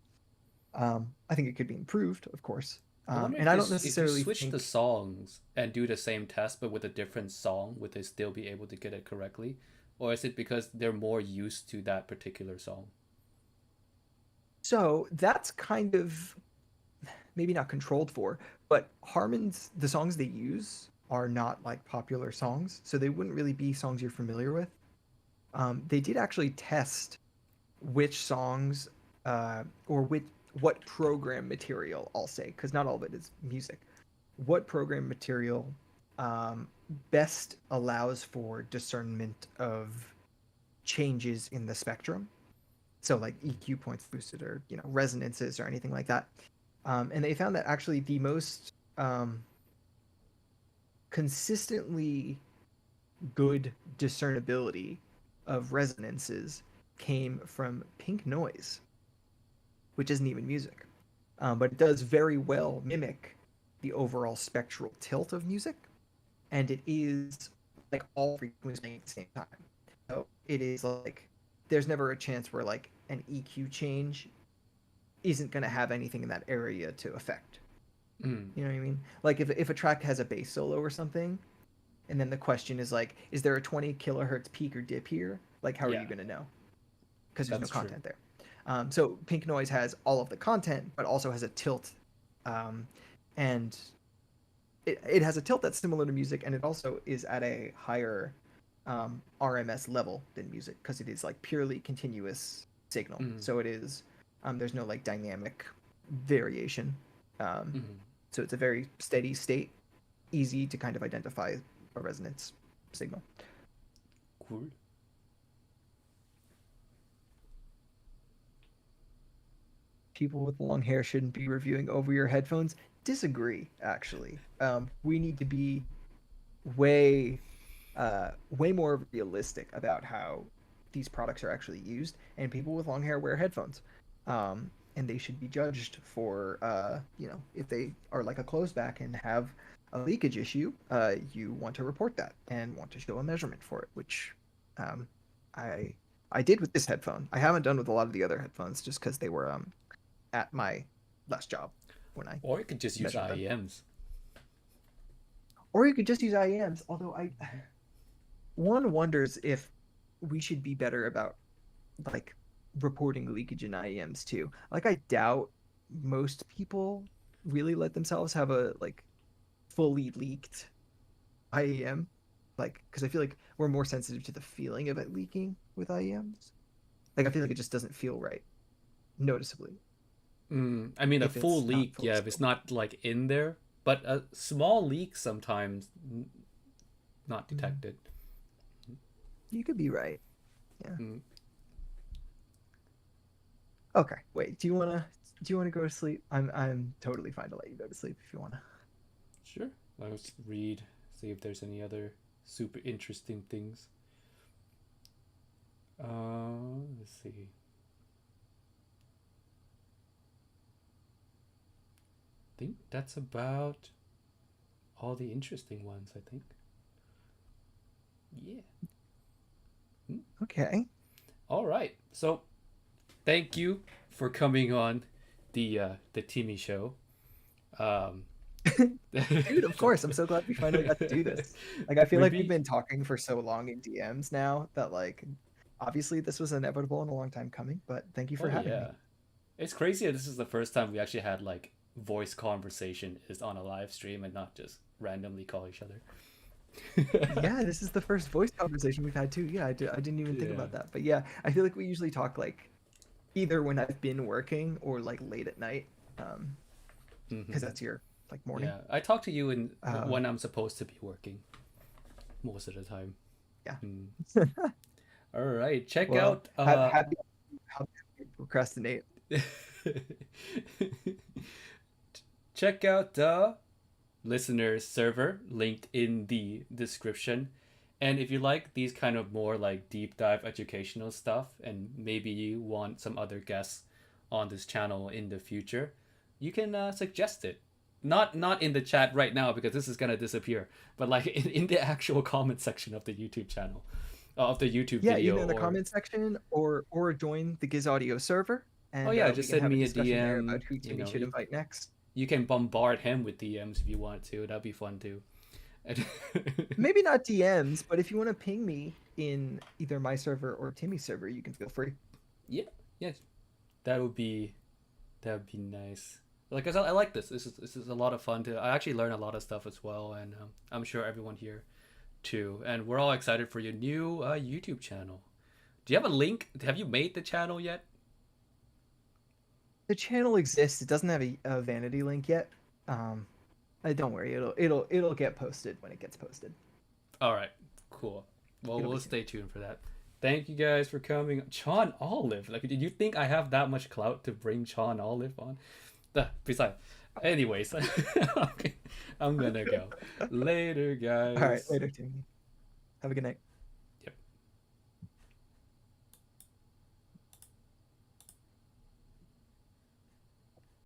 I think it could be improved, of course, I wonder And I don't if you necessarily switch the think songs and do the same test but with a different song, would they still be able to get it correctly? Or is it because they're more used to that particular song? so. That's kind of maybe not controlled for, but the songs they use are not like popular songs, so they wouldn't really be songs you're familiar with. They did actually test which songs or what program material, I'll say, because not all of it is music. What program material um, best allows for discernment of changes in the spectrum? So like EQ points boosted, or resonances, or anything like that. And they found that actually the most consistently good discernibility of resonances came from pink noise, which isn't even music, but it does very well mimic the overall spectral tilt of music, and it is like all frequencies playing at the same time. So it is like there's never a chance where like an EQ change isn't going to have anything in that area to affect. Mm. You know what I mean? Like if a track has a bass solo or something, and then the question is like, is there a 20 kilohertz peak or dip here? Like, how are Yeah, you going to know? Because there's no that's true. content there. So pink noise has all of the content, but also has a tilt, and it has a tilt that's similar to music, and it also is at a higher RMS level than music because it is like purely continuous signal. Mm. So it is there's no like dynamic variation. Um, Mm. so it's a very steady state, easy to kind of identify a resonance signal. Cool. People with long hair shouldn't be reviewing over-ear headphones. Disagree, actually. We need to be way, way more realistic about how these products are actually used, and people with long hair wear headphones. And they should be judged for, if they are like a closed back and have a leakage issue, you want to report that and want to show a measurement for it, which I did with this headphone. I haven't done with a lot of the other headphones just because they were at my last job when I Or you could just use measured them. IEMs. Or you could just use IEMs, although one wonders if we should be better about like reporting leakage in IEMs too. Like I doubt most people really let themselves have a like fully leaked IEM, like because I feel like we're more sensitive to the feeling of it leaking with IEMs. Like I feel like it just doesn't feel right, noticeably, I mean, a if full it's not leak, fully yeah, if it's scoped. not like in there, but a small leak sometimes not Mm. detected. You could be right. Yeah. Mm. Okay. Wait. Do you wanna go to sleep? I'm totally fine to let you go to sleep if you wanna. Sure. Let's read, see if there's any other super interesting things. Let's see. I think that's about all the interesting ones, I think. Yeah. Okay. All right. So, thank you for coming on the Timmy show. Um, Dude, of course. I'm so glad we finally got to do this. Like I feel like we've maybe. been talking for so long in DMs now that like obviously this was inevitable and a long time coming, but thank you for Oh having me. yeah, it's crazy that this is the first time we actually had like voice conversation is on a live stream and not just randomly call each other. Yeah, this is the first voice conversation we've had too. Yeah, I didn't even think Yeah. about that. But yeah, I feel like we usually talk like either when I've been working or like late at night. Because Hmm. that's your like morning. Yeah, I talk to you in Um, when I'm supposed to be working most of the time. yeah. Mm. All right, check Well, out happy how to procrastinate. check out the listeners server linked in the description. And if you like these kind of more like deep dive educational stuff and maybe you want some other guests on this channel in the future, you can suggest it. Not in the chat right now because this is gonna disappear, but like in the actual comment section of the YouTube channel, of the YouTube Yeah, video, either in the or comment section or join the Giz Audio server, oh and yeah, we just can send have a me a discussion there DM. about who You Timmy know, should invite next. you can bombard him with DMs if you want to. That'd be fun too. Maybe not DMs, but if you want to ping me in either my server or Timmy's server, you can feel free. Yeah, yes, that would be nice. Like, 'cause I like this. This is a lot of fun to. I actually learn a lot of stuff as well, and I'm sure everyone here too. And we're all excited for your new YouTube channel. Do you have a link? Have you made the channel yet? The channel exists. It doesn't have a vanity link yet. Don't worry. It'll get posted when it gets posted. All right, cool. Well, It'll we'll be soon. stay tuned for that. Thank you guys for coming. Sean Olive. Like, did you think I have that much clout to bring Sean Olive on? Besides, anyways, okay, I'm gonna go. Later, guys. All right, later, Timmy. Have a good night.